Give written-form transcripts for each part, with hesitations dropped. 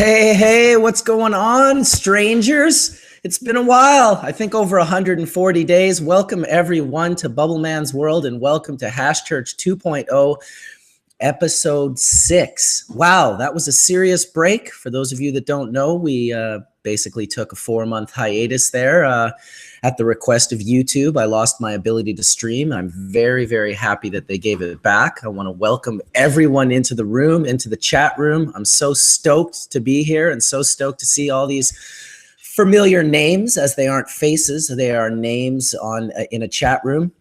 Hey, what's going on, strangers? It's been a while. I think over 140 days. Welcome everyone to Bubble Man's World and welcome to Hash Church 2.0, episode 6. Wow, that was a serious break. For those of you that don't know, we basically took a 4-month hiatus there at the request of YouTube. I lost my ability to stream. I'm very, very happy that they gave it back. I want to welcome everyone into the room, into the chat room. I'm so stoked to be here and so stoked to see all these familiar names, as they aren't faces. They are names in a chat room.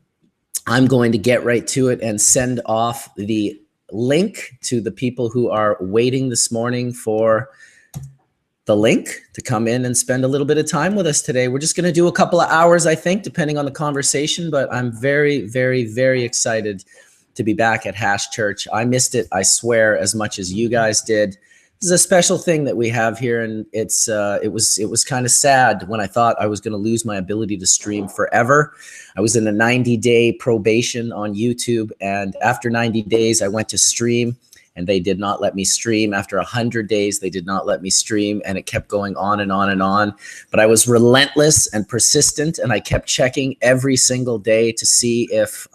I'm going to get right to it and send off the link to the people who are waiting this morning for the link to come in and spend a little bit of time with us today. We're just going to do a couple of hours, I think, depending on the conversation, but I'm very, very, very excited to be back at Hash Church. I missed it, I swear, as much as you guys did. This is a special thing that we have here, and it was kind of sad when I thought I was going to lose my ability to stream forever. I was in a 90-day probation on YouTube, and after 90 days, I went to stream, and they did not let me stream. After 100 days, they did not let me stream, and it kept going on and on and on. But I was relentless and persistent, and I kept checking every single day to see if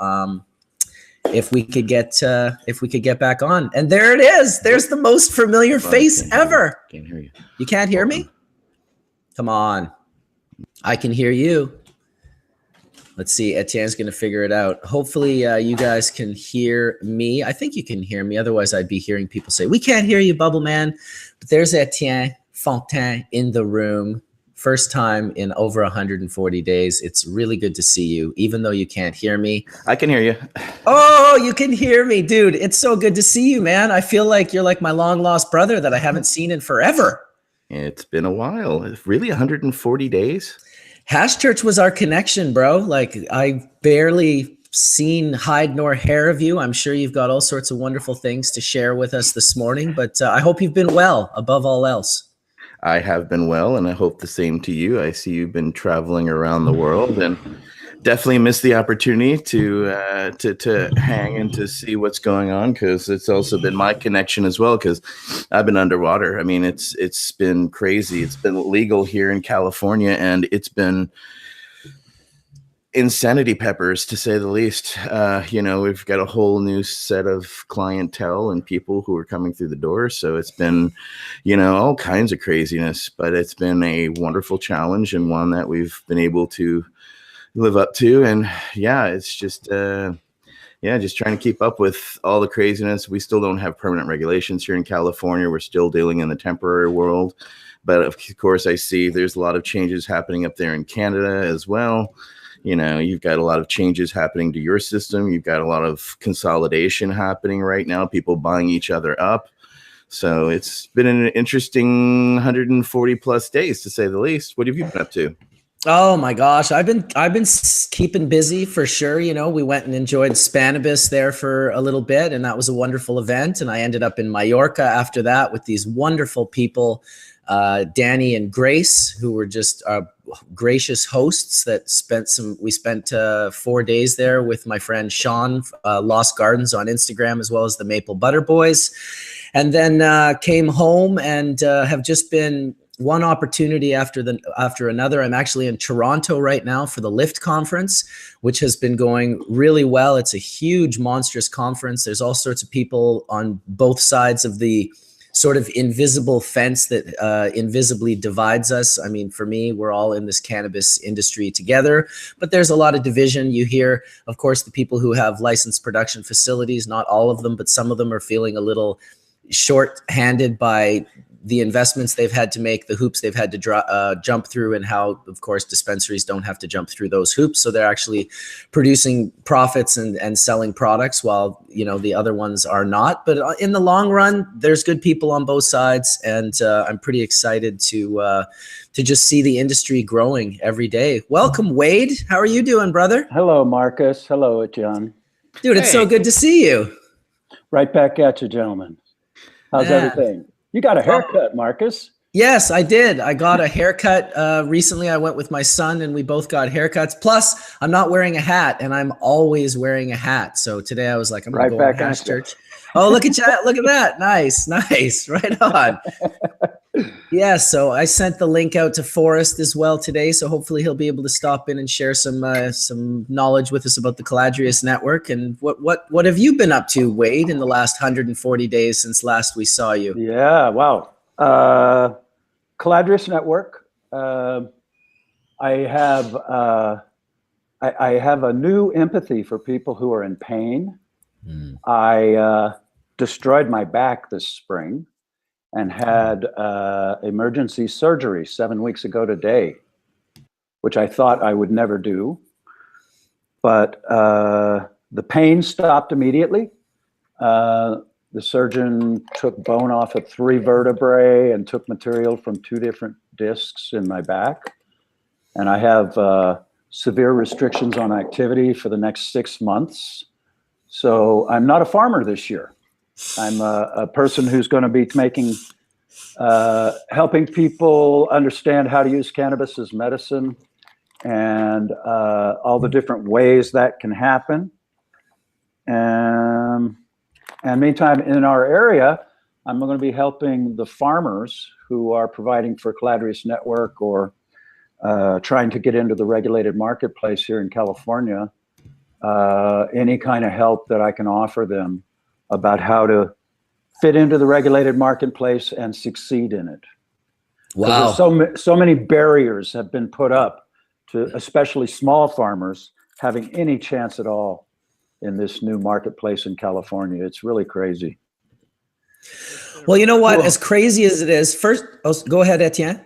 we could get back on. And there it is. There's the most familiar face ever. Can't hear you. You can't hear me? Come on. I can hear you. Let's see. Etienne's going to figure it out. Hopefully you guys can hear me. I think you can hear me. Otherwise, I'd be hearing people say, we can't hear you, Bubble Man. But there's Etienne Fontaine in the room. First time in over 140 days. It's really good to see you, even though you can't hear me. I can hear you. Oh, you can hear me, dude. It's so good to see you, man. I feel like you're like my long lost brother that I haven't seen in forever. It's been a while. Really, 140 days? Hash Church was our connection, bro. Like, I barely seen hide nor hair of you. I'm sure you've got all sorts of wonderful things to share with us this morning, but I hope you've been well above all else. I have been well, and I hope the same to you. I see you've been traveling around the world, and definitely missed the opportunity to hang and to see what's going on, because it's also been my connection as well, because I've been underwater. I mean, it's been crazy. It's been legal here in California, and it's been insanity peppers, to say the least. We've got a whole new set of clientele and people who are coming through the door. So it's been, all kinds of craziness, but it's been a wonderful challenge and one that we've been able to live up to. And it's just, just trying to keep up with all the craziness. We still don't have permanent regulations here in California. We're still dealing in the temporary world. But of course, I see there's a lot of changes happening up there in Canada as well. You've got a lot of changes happening to your system. You've got a lot of consolidation happening right now, people buying each other up. So it's been an interesting 140 plus days, to say the least. What have you been up to? Oh my gosh, I've been keeping busy for sure. We went and enjoyed Spanibus there for a little bit, and that was a wonderful event. And I ended up in Mallorca after that with these wonderful people, Danny and Grace, who were just gracious hosts that we spent 4 days there with my friend Sean, Lost Gardens on Instagram, as well as the Maple Butter Boys. And then came home and have just been one opportunity after another. I'm actually in Toronto right now for the Lift conference, which has been going really well. It's a huge, monstrous conference. There's all sorts of people on both sides of the sort of invisible fence that invisibly divides us. I mean, for me, we're all in this cannabis industry together, but there's a lot of division. You hear, of course, the people who have licensed production facilities, not all of them, but some of them are feeling a little short-handed by the investments they've had to make, the hoops they've had to jump through, and how, of course, dispensaries don't have to jump through those hoops. So they're actually producing profits and selling products while, the other ones are not. But in the long run, there's good people on both sides. And I'm pretty excited to just see the industry growing every day. Welcome, Wade. How are you doing, brother? Hello, Marcus. Hello, Etienne. Dude, it's so good to see you. Right back at you, gentlemen. How's everything? You got a haircut, Marcus. Yes, I did. I got a haircut recently. I went with my son and we both got haircuts. Plus, I'm not wearing a hat, and I'm always wearing a hat. So today I was like, I'm going to go to Hash Church. Oh, look at that. Look at that. Nice. Right on. Yeah, so I sent the link out to Forrest as well today, so hopefully he'll be able to stop in and share some knowledge with us about the Caladrius Network. And what have you been up to, Wade, in the last 140 days since last we saw you? Yeah, wow. Caladrius Network. I have a new empathy for people who are in pain. I destroyed my back this spring and had emergency surgery 7 weeks ago today, which I thought I would never do. But the pain stopped immediately. The surgeon took bone off of 3 vertebrae and took material from 2 different discs in my back. And I have severe restrictions on activity for the next 6 months. So I'm not a farmer this year. I'm a person who's going to be helping people understand how to use cannabis as medicine and all the different ways that can happen. And meantime, in our area, I'm going to be helping the farmers who are providing for Caladrius Network or trying to get into the regulated marketplace here in California. Any kind of help that I can offer them about how to fit into the regulated marketplace and succeed in it. Wow. So many barriers have been put up to especially small farmers having any chance at all in this new marketplace in California. It's really crazy. Well, you know what? As crazy as it is, first, go ahead, Etienne.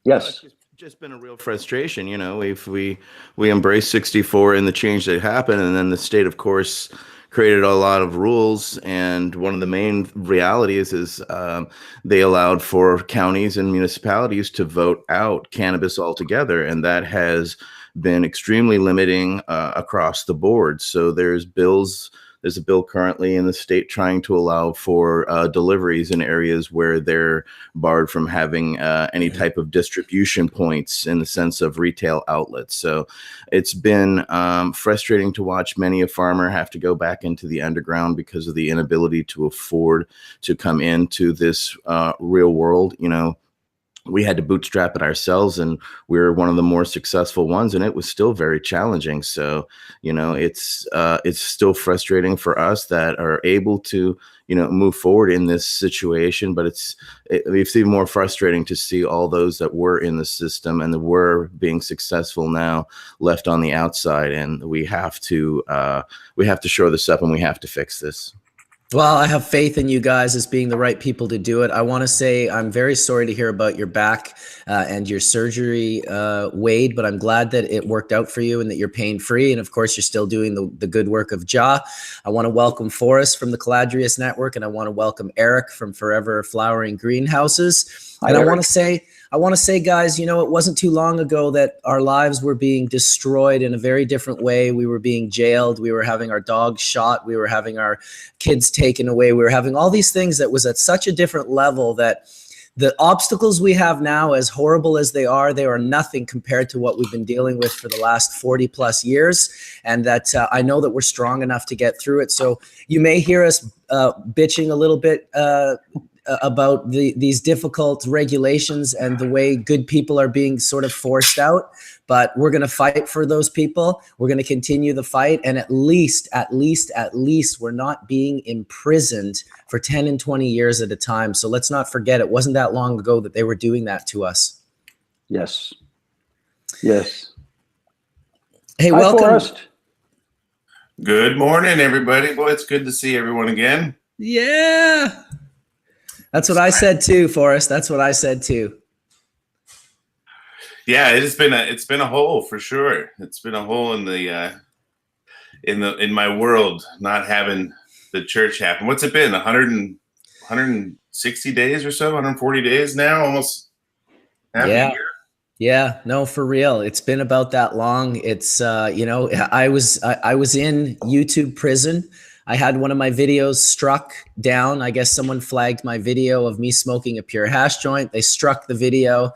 Yes. It's just been a real frustration. You know, if we embraced 64 and the change that happened, and then the state, of course, created a lot of rules, and one of the main realities is they allowed for counties and municipalities to vote out cannabis altogether, and that has been extremely limiting across the board. So there's a bill currently in the state trying to allow for deliveries in areas where they're barred from having any type of distribution points in the sense of retail outlets. So it's been frustrating to watch many a farmer have to go back into the underground because of the inability to afford to come into this real world. You know, we had to bootstrap it ourselves, and we were one of the more successful ones, and it was still very challenging. So, you know, it's still frustrating for us that are able to, you know, move forward in this situation, but it's even more frustrating to see all those that were in the system and that were being successful now left on the outside. And we have to shore this up, and we have to fix this. Well, I have faith in you guys as being the right people to do it. I want to say I'm very sorry to hear about your back and your surgery, Wade, but I'm glad that it worked out for you and that you're pain-free. And of course, you're still doing the good work of Ja. I want to welcome Forrest from the Caladrius Network, and I want to welcome Eric from Forever Flowering Greenhouses. Hi, and Eric. I want to say, guys, you know, it wasn't too long ago that our lives were being destroyed in a very different way. We were being jailed. We were having our dogs shot. We were having our kids taken away. We were having all these things that was at such a different level that the obstacles we have now, as horrible as they are nothing compared to what we've been dealing with for the last 40 plus years. And that I know that we're strong enough to get through it. So you may hear us bitching a little bit about these difficult regulations and the way good people are being sort of forced out, but we're going to fight for those people. We're going to continue the fight, and at least we're not being imprisoned for 10 and 20 years at a time. So let's not forget, it wasn't that long ago that they were doing that to us. Yes. Hey, Hi, welcome. Forrest. Good morning, everybody. Boy, it's good to see everyone again. Yeah. That's what I said too, Forrest. That's what I said too. Yeah, it's been a hole for sure. It's been a hole in my world, not having the church happen. What's it been? 160 days or so? 140 days now, almost half a year. Yeah, no, for real. It's been about that long. It's you know, I was in YouTube prison. I had one of my videos struck down. I guess someone flagged my video of me smoking a pure hash joint. They struck the video.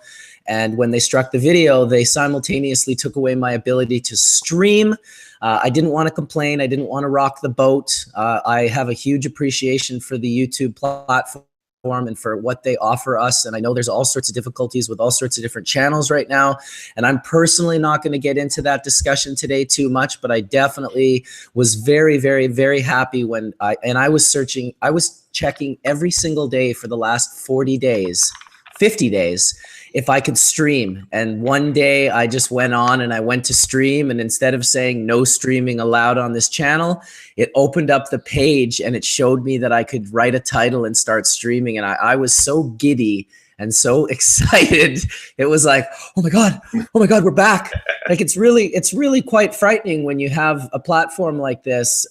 And when they struck the video, they simultaneously took away my ability to stream. I didn't want to complain. I didn't want to rock the boat. I have a huge appreciation for the YouTube platform and for what they offer us. And I know there's all sorts of difficulties with all sorts of different channels right now. And I'm personally not going to get into that discussion today too much, but I definitely was very, very, very happy when I was checking every single day for the last 40 days, 50 days, if I could stream. And one day I just went on and I went to stream, and instead of saying no streaming allowed on this channel, it opened up the page and it showed me that I could write a title and start streaming. And I was so giddy and so excited. It was like, oh my God, we're back. Like it's really quite frightening when you have a platform like this,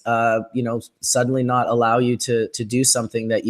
suddenly not allow you to do something that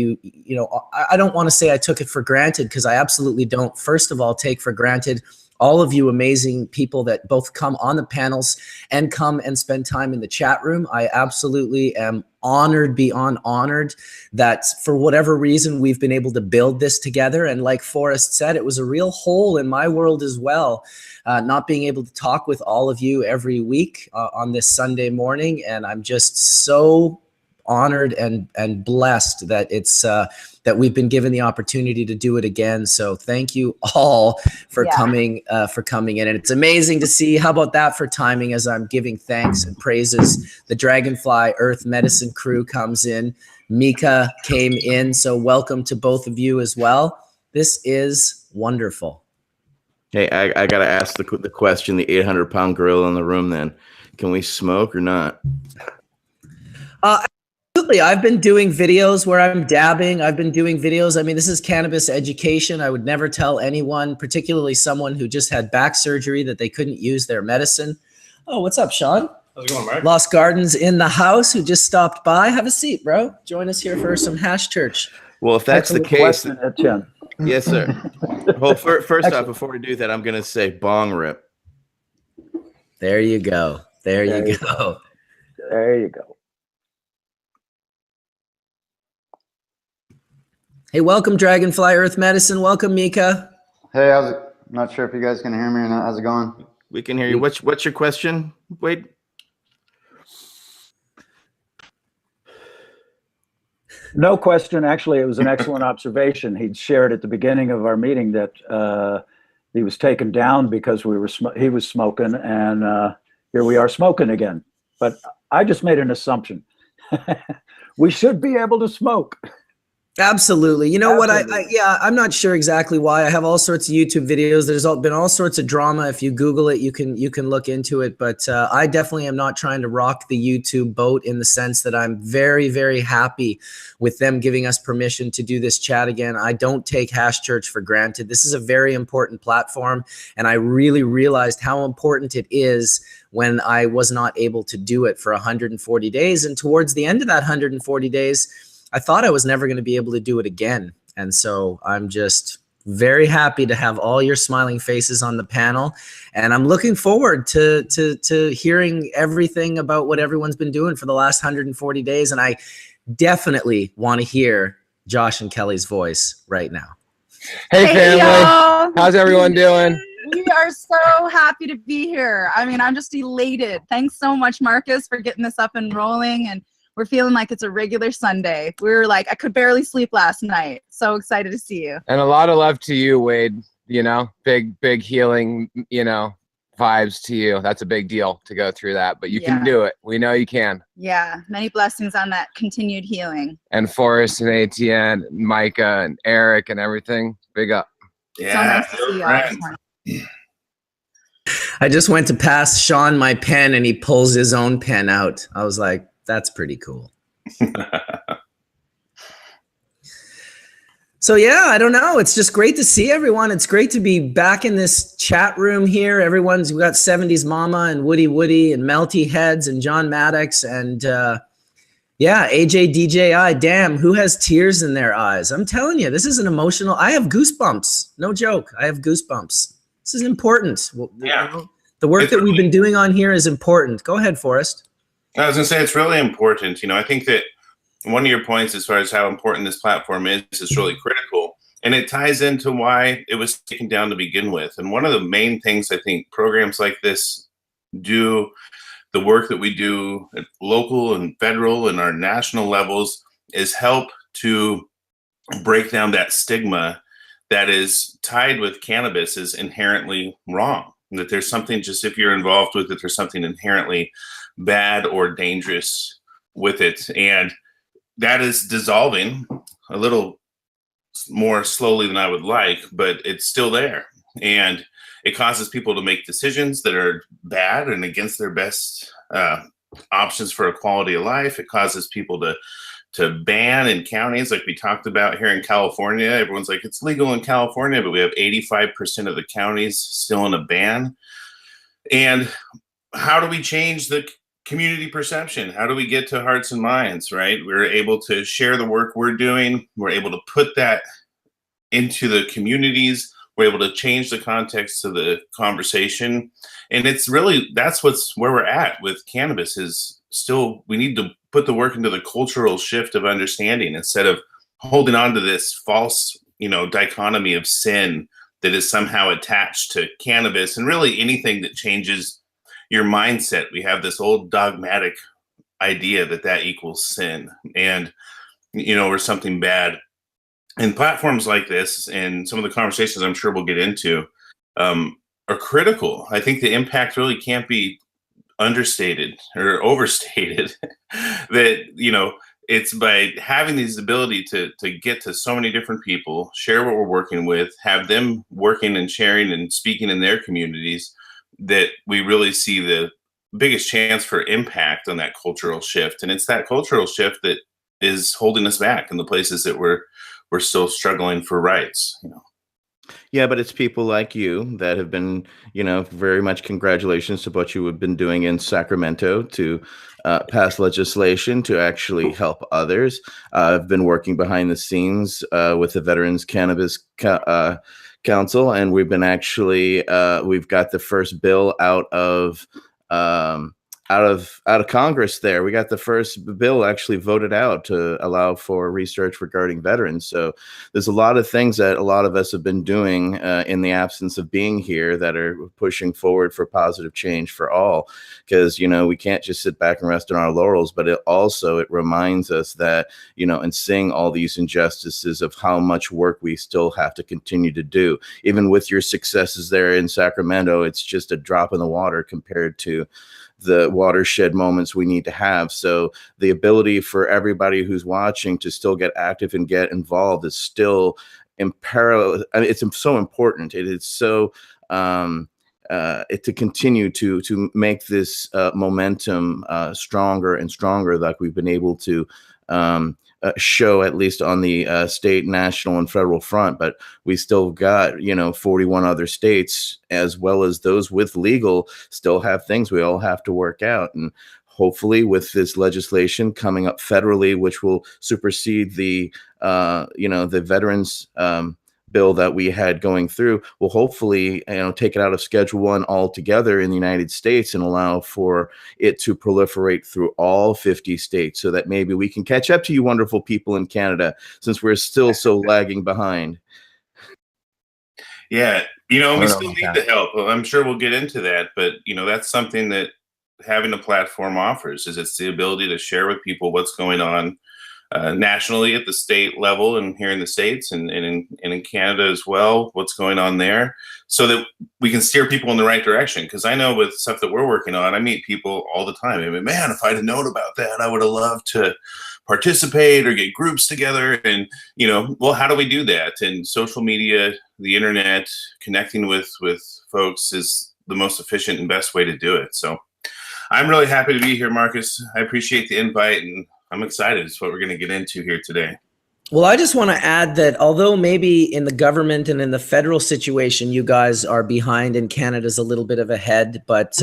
I don't want to say I took it for granted, because I absolutely don't. First of all, take for granted all of you amazing people that both come on the panels and come and spend time in the chat room. I absolutely am honored beyond honored that for whatever reason we've been able to build this together. And like Forrest said, it was a real hole in my world as well, not being able to talk with all of you every week on this Sunday morning. And I'm just so honored and blessed that it's that we've been given the opportunity to do it again. So thank you all for coming in. And it's amazing to see. How about that for timing? As I'm giving thanks and praises, the Dragonfly Earth Medicine crew comes in. Mika came in. So welcome to both of you as well. This is wonderful. Hey, I got to ask the question, the 800-pound gorilla in the room then. Can we smoke or not? Absolutely. I've been doing videos where I'm dabbing. I've been doing videos. I mean, this is cannabis education. I would never tell anyone, particularly someone who just had back surgery, that they couldn't use their medicine. Oh, what's up, Sean? How's it going, Mark? Lost Gardens in the house, who just stopped by. Have a seat, bro. Join us here for some Hash Church. Well, if that's the case, question, Etienne. Yes, sir. Well, first off, before we do that, I'm going to say bong rip. There you go. There you go. There you go. Hey, welcome, Dragonfly Earth Medicine. Welcome, Mika. Hey, how's it? I'm not sure if you guys can hear me or not. How's it going? We can hear you. What's your question, Wade? No question. Actually, it was an excellent observation. He'd shared at the beginning of our meeting that he was taken down because he was smoking, and here we are smoking again. But I just made an assumption. We should be able to smoke. Absolutely. You know what? I'm not sure exactly why. I have all sorts of YouTube videos. There's been all sorts of drama. If you Google it, you can look into it. But I definitely am not trying to rock the YouTube boat, in the sense that I'm very, very happy with them giving us permission to do this chat again. I don't take Hash Church for granted. This is a very important platform, and I really realized how important it is when I was not able to do it for 140 days. And towards the end of that 140 days, I thought I was never going to be able to do it again. And so I'm just very happy to have all your smiling faces on the panel. And I'm looking forward to hearing everything about what everyone's been doing for the last 140 days. And I definitely want to hear Josh and Kelly's voice right now. Hey family, y'all. How's everyone doing? We are so happy to be here. I mean, I'm just elated. Thanks so much, Marcus, for getting this up and rolling. And we're feeling like it's a regular Sunday. We were like, I could barely sleep last night. So excited to see you. And a lot of love to you, Wade. You know, big healing, vibes to you. That's a big deal to go through that, but you can do it. We know you can. Yeah, many blessings on that continued healing. And Forrest and Etienne, and Micah and Eric and everything. Big up. Yeah. So nice to see y'all this morning. I just went to pass Sean my pen, and he pulls his own pen out. I was like, that's pretty cool. So yeah, I don't know. It's just great to see everyone. It's great to be back in this chat room here. We got 70s Mama and Woody and Melty Heads and John Maddox and AJ DJI. Damn, who has tears in their eyes? I'm telling you, this is an emotional. I have goosebumps. No joke. I have goosebumps. This is important. Yeah. The work It's that we've really been doing on here is important. Go ahead, Forrest. I was going to say it's really important. I think that one of your points as far as how important this platform is really critical. And it ties into why it was taken down to begin with. And one of the main things I think programs like this do, the work that we do at local and federal and our national levels, is help to break down that stigma that is tied with cannabis is inherently wrong. That there's something, just if you're involved with it, there's something inherently bad or dangerous with it. And that is dissolving a little more slowly than I would like, but it's still there. And it causes people to make decisions that are bad and against their best options for a quality of life. It causes people to ban in counties like we talked about here in California. Everyone's like, it's legal in California, but we have 85% of the counties still in a ban. And how do we change the community perception? How do we get to hearts and minds, right? We're able to share the work we're doing. We're able to put that into the communities. We're able to change the context of the conversation. And it's really, that's where we're at with cannabis is still, we need to put the work into the cultural shift of understanding instead of holding on to this false, dichotomy of sin that is somehow attached to cannabis and really anything that changes your mindset. We have this old dogmatic idea that equals sin and, or something bad. And platforms like this and some of the conversations I'm sure we'll get into are critical. I think the impact really can't be understated or overstated. That, it's by having this ability to get to so many different people, share what we're working with, have them working and sharing and speaking in their communities, that we really see the biggest chance for impact on that cultural shift. And it's that cultural shift that is holding us back in the places that we're still struggling for rights. Yeah, but it's people like you that have been, very much congratulations to what you have been doing in Sacramento to pass legislation to actually help others. I've been working behind the scenes with the Veterans Cannabis Council, and we've been actually we've got the first bill out of Congress there. We got the first bill actually voted out to allow for research regarding veterans. So there's a lot of things that a lot of us have been doing in the absence of being here that are pushing forward for positive change for all. Because, we can't just sit back and rest on our laurels, but it reminds us that, and seeing all these injustices of how much work we still have to continue to do. Even with your successes there in Sacramento, it's just a drop in the water compared to the watershed moments we need to have. So the ability for everybody who's watching to still get active and get involved is still in parallel. I mean, it's so important. It is so to continue to make this momentum stronger and stronger, like we've been able to show at least on the state, national, and federal front. But we still got 41 other states, as well as those with legal, still have things we all have to work out. And hopefully with this legislation coming up federally, which will supersede the the veterans bill that we had going through, will hopefully take it out of Schedule 1 altogether in the United States and allow for it to proliferate through all 50 states, so that maybe we can catch up to you wonderful people in Canada, since we're still so lagging behind. Yeah, we still need the help. I'm sure we'll get into that, but that's something that having a platform offers, is it's the ability to share with people what's going on nationally at the state level and here in the States and in Canada as well, what's going on there, so that we can steer people in the right direction. Because I know with stuff that we're working on, I meet people all the time. I mean, man, if I'd have known about that, I would have loved to participate or get groups together. And, well, how do we do that? And social media, the internet, connecting with folks is the most efficient and best way to do it. So I'm really happy to be here, Marcus. I appreciate the invite, and I'm excited. It's what we're going to get into here today. Well, I just want to add that although maybe in the government and in the federal situation, you guys are behind and Canada's a little bit of ahead, but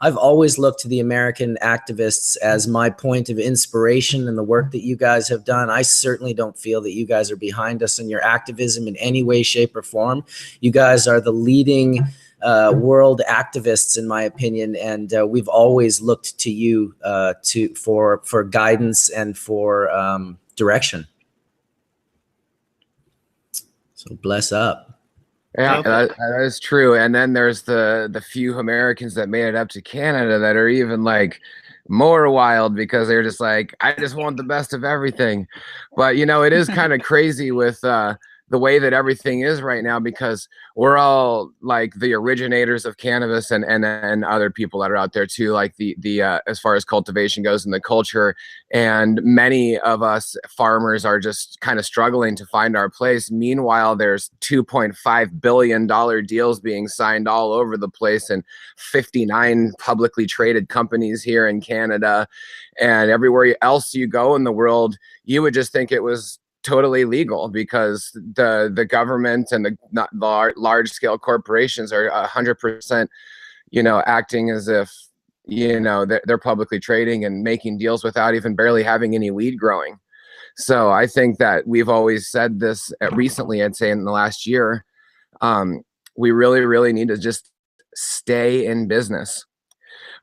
I've always looked to the American activists as my point of inspiration in the work that you guys have done. I certainly don't feel that you guys are behind us in your activism in any way, shape, or form. You guys are the leading world activists, in my opinion, and we've always looked to you for guidance and for direction. So bless up. Yeah, that is true. And then there's the few Americans that made it up to Canada that are even like more wild because they're just like, I just want the best of everything. But you know, it is kind of crazy with the way that everything is right now, because we're all like the originators of cannabis, and other people that are out there too, like the as far as cultivation goes and the culture. And many of us farmers are just kind of struggling to find our place. Meanwhile, there's $2.5 billion deals being signed all over the place, and 59 publicly traded companies here in Canada, and everywhere else you go in the world, you would just think it was totally legal, because the government and the large scale corporations are 100%, you know, acting as if, you know, they're publicly trading and making deals without even barely having any weed growing. So I think that we've always said this recently, I'd say in the last year, we really need to just stay in business,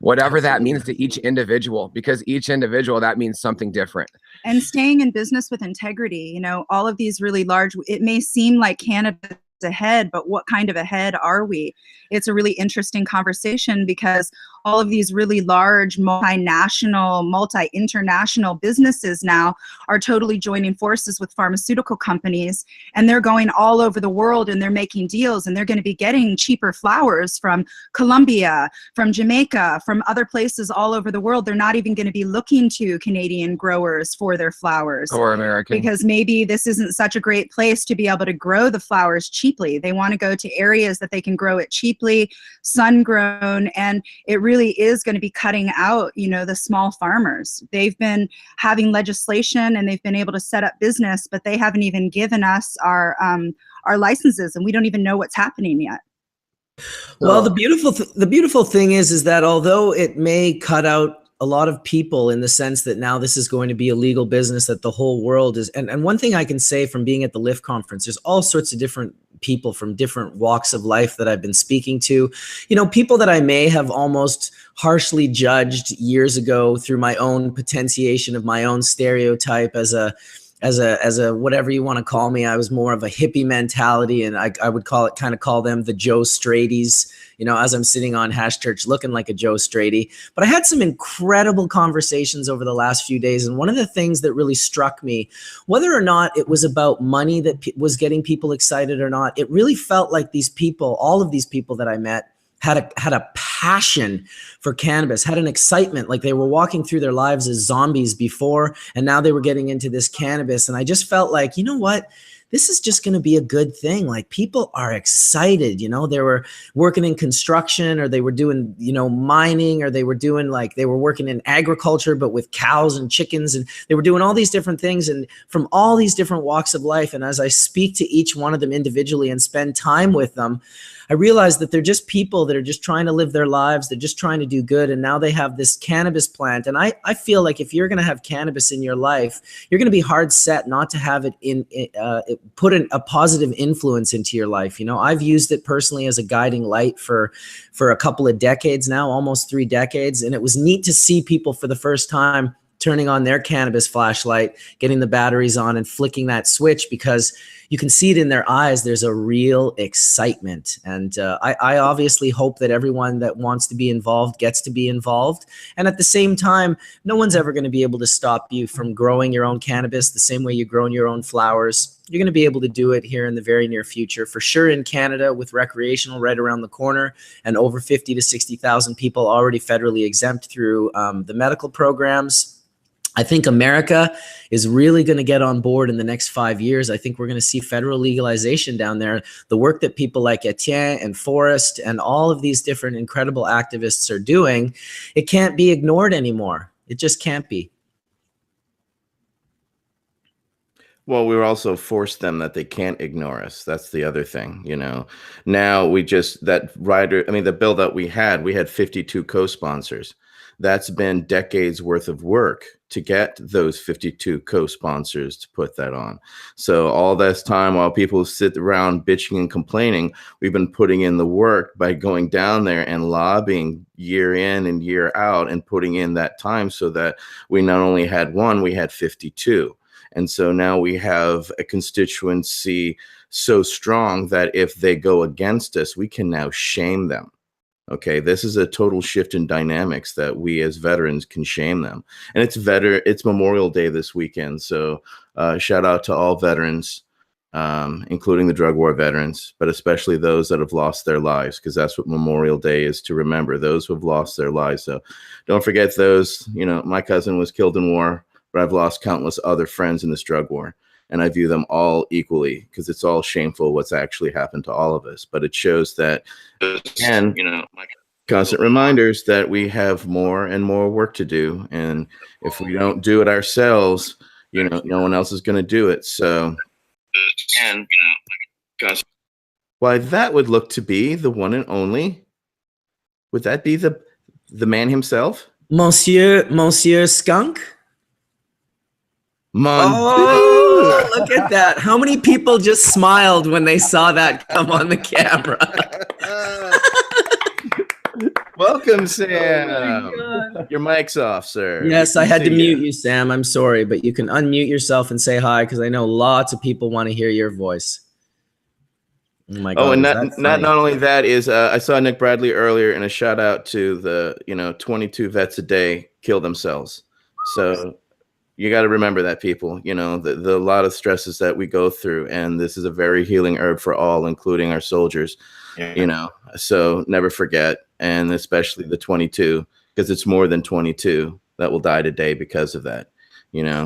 whatever that means to each individual, because each individual, that means something different. And staying in business with integrity. You know, all of these really large, it may seem like Canada's ahead, but what kind of ahead are we? It's a really interesting conversation, because all of these really large multinational, multi-international businesses now are totally joining forces with pharmaceutical companies, and they're going all over the world and they're making deals, and they're going to be getting cheaper flowers from Colombia, from Jamaica, from other places all over the world. They're not even going to be looking to Canadian growers for their flowers, Or American, because maybe this isn't such a great place to be able to grow the flowers cheaply. They want to go to areas that they can grow it cheaply, sun grown, and it really is going to be cutting out, you know, the small farmers. They've been having legislation and they've been able to set up business, but they haven't even given us our licenses, and we don't even know what's happening yet. Well, the beautiful thing is that although it may cut out a lot of people in the sense that now this is going to be a legal business that the whole world is, and one thing I can say from being at the LIFT conference, there's all sorts of different people from different walks of life that I've been speaking to, you know, people that I may have almost harshly judged years ago through my own potentiation of my own stereotype as a whatever you want to call me. I was more of a hippie mentality, and I would call them the Joe Straighties, you know, as I'm sitting on Hash Church looking like a Joe Straighty. But I had some incredible conversations over the last few days, and one of the things that really struck me, whether or not it was about money that was getting people excited or not, it really felt like these people, all of these people that I met, had a passion for cannabis, had an excitement, like they were walking through their lives as zombies before, and now they were getting into this cannabis. And I just felt like, you know what? This is just going to be a good thing. Like, people are excited, you know, they were working in construction, or they were doing, you know, mining, or they were doing, like, they were working in agriculture, but with cows and chickens, and they were doing all these different things, and from all these different walks of life. And as I speak to each one of them individually and spend time with them, I realized that they're just people that are just trying to live their lives. They're just trying to do good. And now they have this cannabis plant. And I feel like if you're going to have cannabis in your life, you're going to be hard set not to have it put a positive influence into your life. You know, I've used it personally as a guiding light for a couple of decades now, almost 3 decades. And it was neat to see people for the first time turning on their cannabis flashlight, getting the batteries on and flicking that switch, because you can see it in their eyes. There's a real excitement. And I obviously hope that everyone that wants to be involved gets to be involved. And at the same time, no one's ever going to be able to stop you from growing your own cannabis the same way you're growing your own flowers. You're going to be able to do it here in the very near future, for sure, in Canada, with recreational right around the corner, and over 50 to 60,000 people already federally exempt through the medical programs. I think America is really going to get on board in the next 5 years. I think we're going to see federal legalization down there. The work that people like Etienne and Forrest and all of these different incredible activists are doing, it can't be ignored anymore. It just can't be. Well, we were also forced them that they can't ignore us. That's the other thing, you know. Now the bill that we had 52 co-sponsors. That's been decades worth of work to get those 52 co-sponsors to put that on. So all this time, while people sit around bitching and complaining, we've been putting in the work by going down there and lobbying year in and year out, and putting in that time so that we not only had one, we had 52. And so now we have a constituency so strong that if they go against us, we can now shame them. Okay, this is a total shift in dynamics that we as veterans can shame them. And it's Memorial Day this weekend, so shout out to all veterans, including the drug war veterans, but especially those that have lost their lives, because that's what Memorial Day is, to remember those who have lost their lives. So don't forget those. You know, my cousin was killed in war, but I've lost countless other friends in this drug war. And I view them all equally, because it's all shameful what's actually happened to all of us. But it shows that, and constant reminders that we have more and more work to do. And if we don't do it ourselves, no one else is going to do it. So, why, that would look to be the one and only. Would that be the man himself? Monsieur Skunk? Oh, look at that. How many people just smiled when they saw that come on the camera? Welcome, Sam. Your mic's off, sir. Yes, I had to mute you, Sam. I'm sorry, but you can unmute yourself and say hi, because I know lots of people want to hear your voice. Oh my God! Oh, and not only that is I saw Nick Bradley earlier, and a shout out to the 22 vets a day kill themselves. So you got to remember that, people. The lot of stresses that we go through, and this is a very healing herb for all, including our soldiers. Yeah. So never forget, and especially the 22, because it's more than 22 that will die today because of that.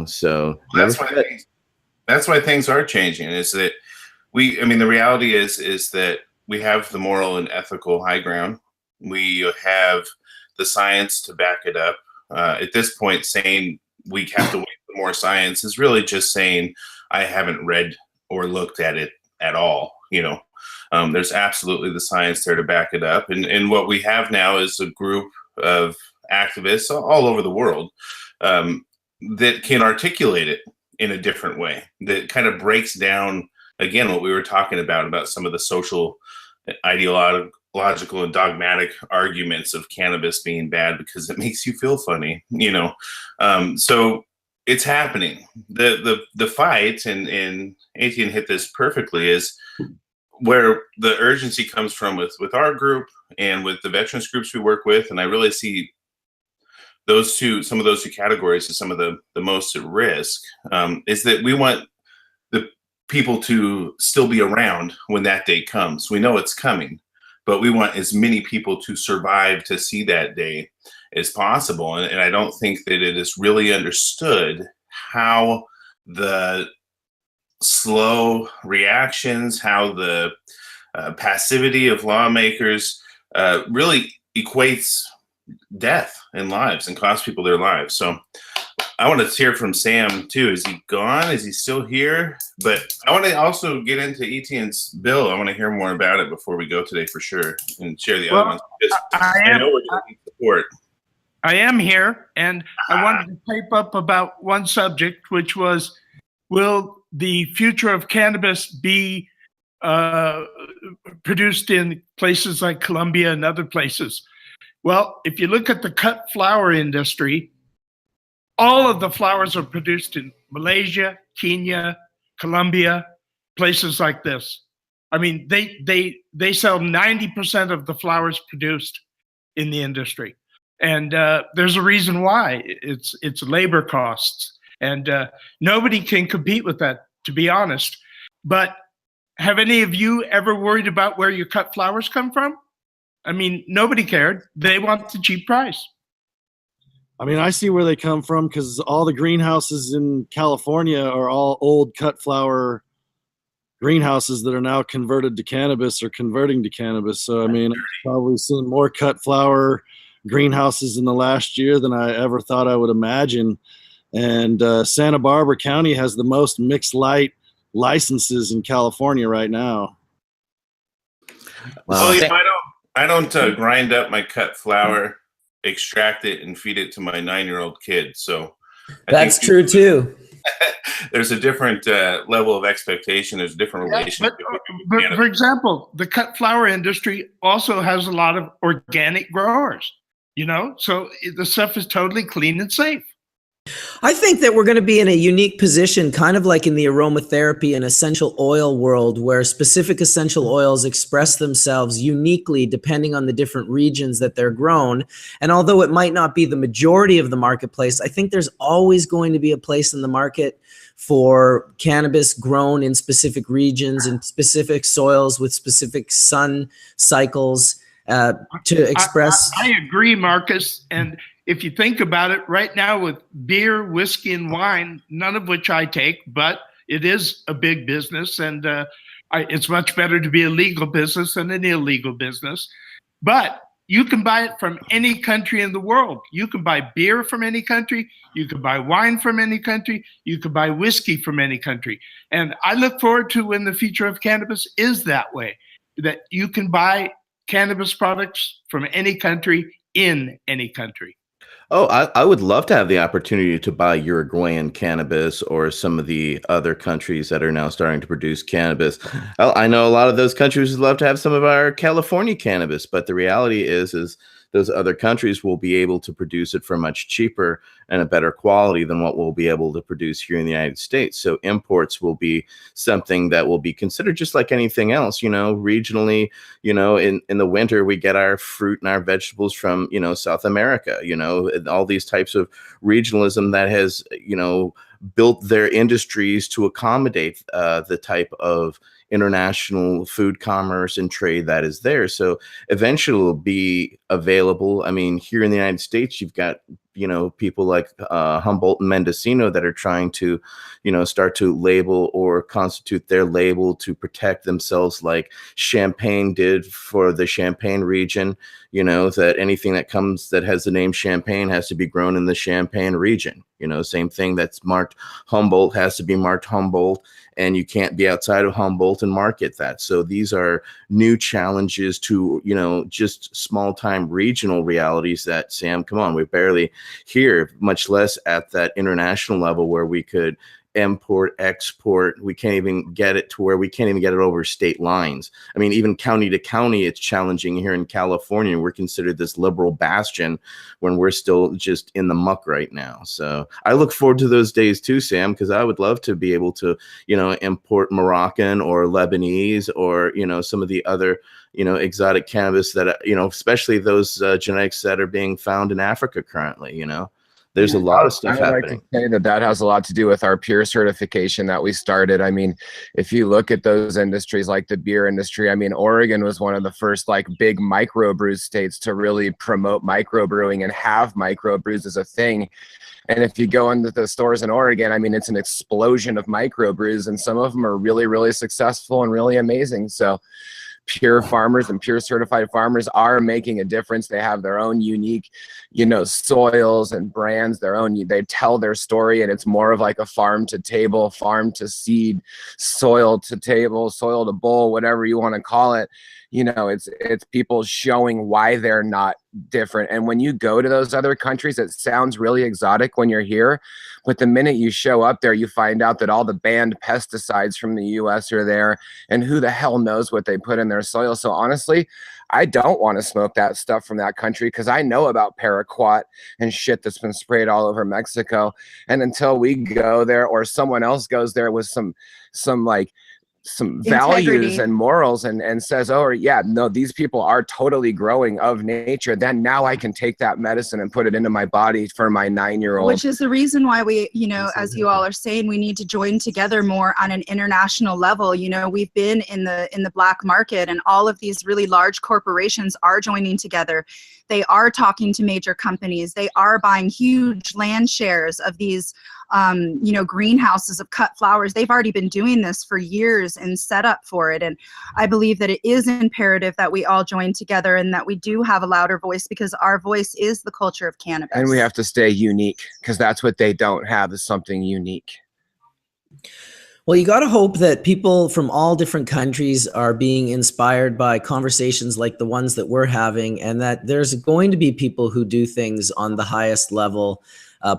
So that's why things are changing. Is that the reality is that we have the moral and ethical high ground. We have the science to back it up. At this point, saying we have to wait for more science is really just saying I haven't read or looked at it at all. There's absolutely the science there to back it up. And what we have now is a group of activists all over the world that can articulate it in a different way, that kind of breaks down, again, what we were talking about some of the social, ideological, and dogmatic arguments of cannabis being bad because it makes you feel funny, so it's happening. The fight, and Etienne hit this perfectly, is where the urgency comes from with our group and with the veterans groups we work with. And I really see some of those two categories as some of the most at risk, is that we want the people to still be around when that day comes. We know it's coming, but we want as many people to survive to see that day as possible. And I don't think that it is really understood how the slow reactions, how the passivity of lawmakers really equates death and lives and costs people their lives. So I want to hear from Sam too. Is he gone? Is he still here? But I want to also get into Etienne's bill. I want to hear more about it before we go today for sure, and share the other ones. I know we're going to need support. I am here, and I wanted to pipe up about one subject, which was, will the future of cannabis be produced in places like Colombia and other places? Well, if you look at the cut flower industry, all of the flowers are produced in Malaysia, Kenya, Colombia, places like this. I mean, they sell 90% of the flowers produced in the industry. And there's a reason why. It's labor costs. And nobody can compete with that, to be honest. But have any of you ever worried about where your cut flowers come from? I mean, nobody cared. They want the cheap price. I mean, I see where they come from, because all the greenhouses in California are all old cut flower greenhouses that are now converted to cannabis or converting to cannabis. So, I mean, I've probably seen more cut flower greenhouses in the last year than I ever thought I would imagine. And Santa Barbara County has the most mixed light licenses in California right now. Well, I don't grind up my cut flower, extract it, and feed it to my 9-year-old kid. So that's true too. There's a different level of expectation. There's a different relationship. But for example, the cut flower industry also has a lot of organic growers, so the stuff is totally clean and safe. I think that we're going to be in a unique position, kind of like in the aromatherapy and essential oil world, where specific essential oils express themselves uniquely depending on the different regions that they're grown. And although it might not be the majority of the marketplace, I think there's always going to be a place in the market for cannabis grown in specific regions and specific soils with specific sun cycles to express. I agree, Marcus. And if you think about it, right now with beer, whiskey, and wine, none of which I take, but it is a big business, and it's much better to be a legal business than an illegal business. But you can buy it from any country in the world. You can buy beer from any country. You can buy wine from any country. You can buy whiskey from any country. And I look forward to when the future of cannabis is that way, that you can buy cannabis products from any country in any country. Oh, I would love to have the opportunity to buy Uruguayan cannabis or some of the other countries that are now starting to produce cannabis. I know a lot of those countries would love to have some of our California cannabis, but the reality is those other countries will be able to produce it for much cheaper and a better quality than what we'll be able to produce here in the United States. So imports will be something that will be considered just like anything else, regionally. In the winter, we get our fruit and our vegetables from, South America, all these types of regionalism that has, built their industries to accommodate the type of international food commerce and trade that is there. So eventually it'll be available. I mean, here in the United States, you've got, people like Humboldt and Mendocino that are trying to, start to label or constitute their label to protect themselves like Champagne did for the Champagne region, that anything that comes that has the name Champagne has to be grown in the Champagne region. Same thing that's marked Humboldt has to be marked Humboldt, and you can't be outside of Humboldt and market that. So these are new challenges to, just small time regional realities that, Sam, come on, we're barely here, much less at that international level where we could import, export. We can't even get it to where we can't even get it over state lines. I mean, even county to county, it's challenging here in California. We're considered this liberal bastion when we're still just in the muck right now. So I look forward to those days too, Sam, because I would love to be able to, import Moroccan or Lebanese or, some of the other, exotic cannabis that, especially those genetics that are being found in Africa currently, There's a lot of stuff happening. Like to say that has a lot to do with our peer certification that we started. I mean, if you look at those industries like the beer industry, I mean, Oregon was one of the first big microbrew states to really promote microbrewing and have microbrews as a thing. And if you go into the stores in Oregon, I mean, it's an explosion of microbrews, and some of them are really, really successful and really amazing. So pure farmers and pure certified farmers are making a difference. They have their own unique, soils and brands, they tell their story, and it's more of like a farm to table, farm to seed, soil to table, soil to bowl, whatever you want to call it. It's people showing why they're not different. And when you go to those other countries, it sounds really exotic when you're here, but the minute you show up there, you find out that all the banned pesticides from the US are there, and who the hell knows what they put in their soil. So honestly, I don't want to smoke that stuff from that country because I know about paraquat and shit that's been sprayed all over Mexico. And until we go there or someone else goes there with some values and morals and says, oh yeah, no, these people are totally growing of nature, then now I can take that medicine and put it into my body for my 9-year-old. Which is the reason why we, as you all are saying, we need to join together more on an international level. We've been in the black market, and all of these really large corporations are joining together. They are talking to major companies. They are buying huge land shares of these greenhouses of cut flowers. They've already been doing this for years and set up for it. And I believe that it is imperative that we all join together and that we do have a louder voice, because our voice is the culture of cannabis. And we have to stay unique, because that's what they don't have, is something unique. Well, you got to hope that people from all different countries are being inspired by conversations like the ones that we're having, and that there's going to be people who do things on the highest level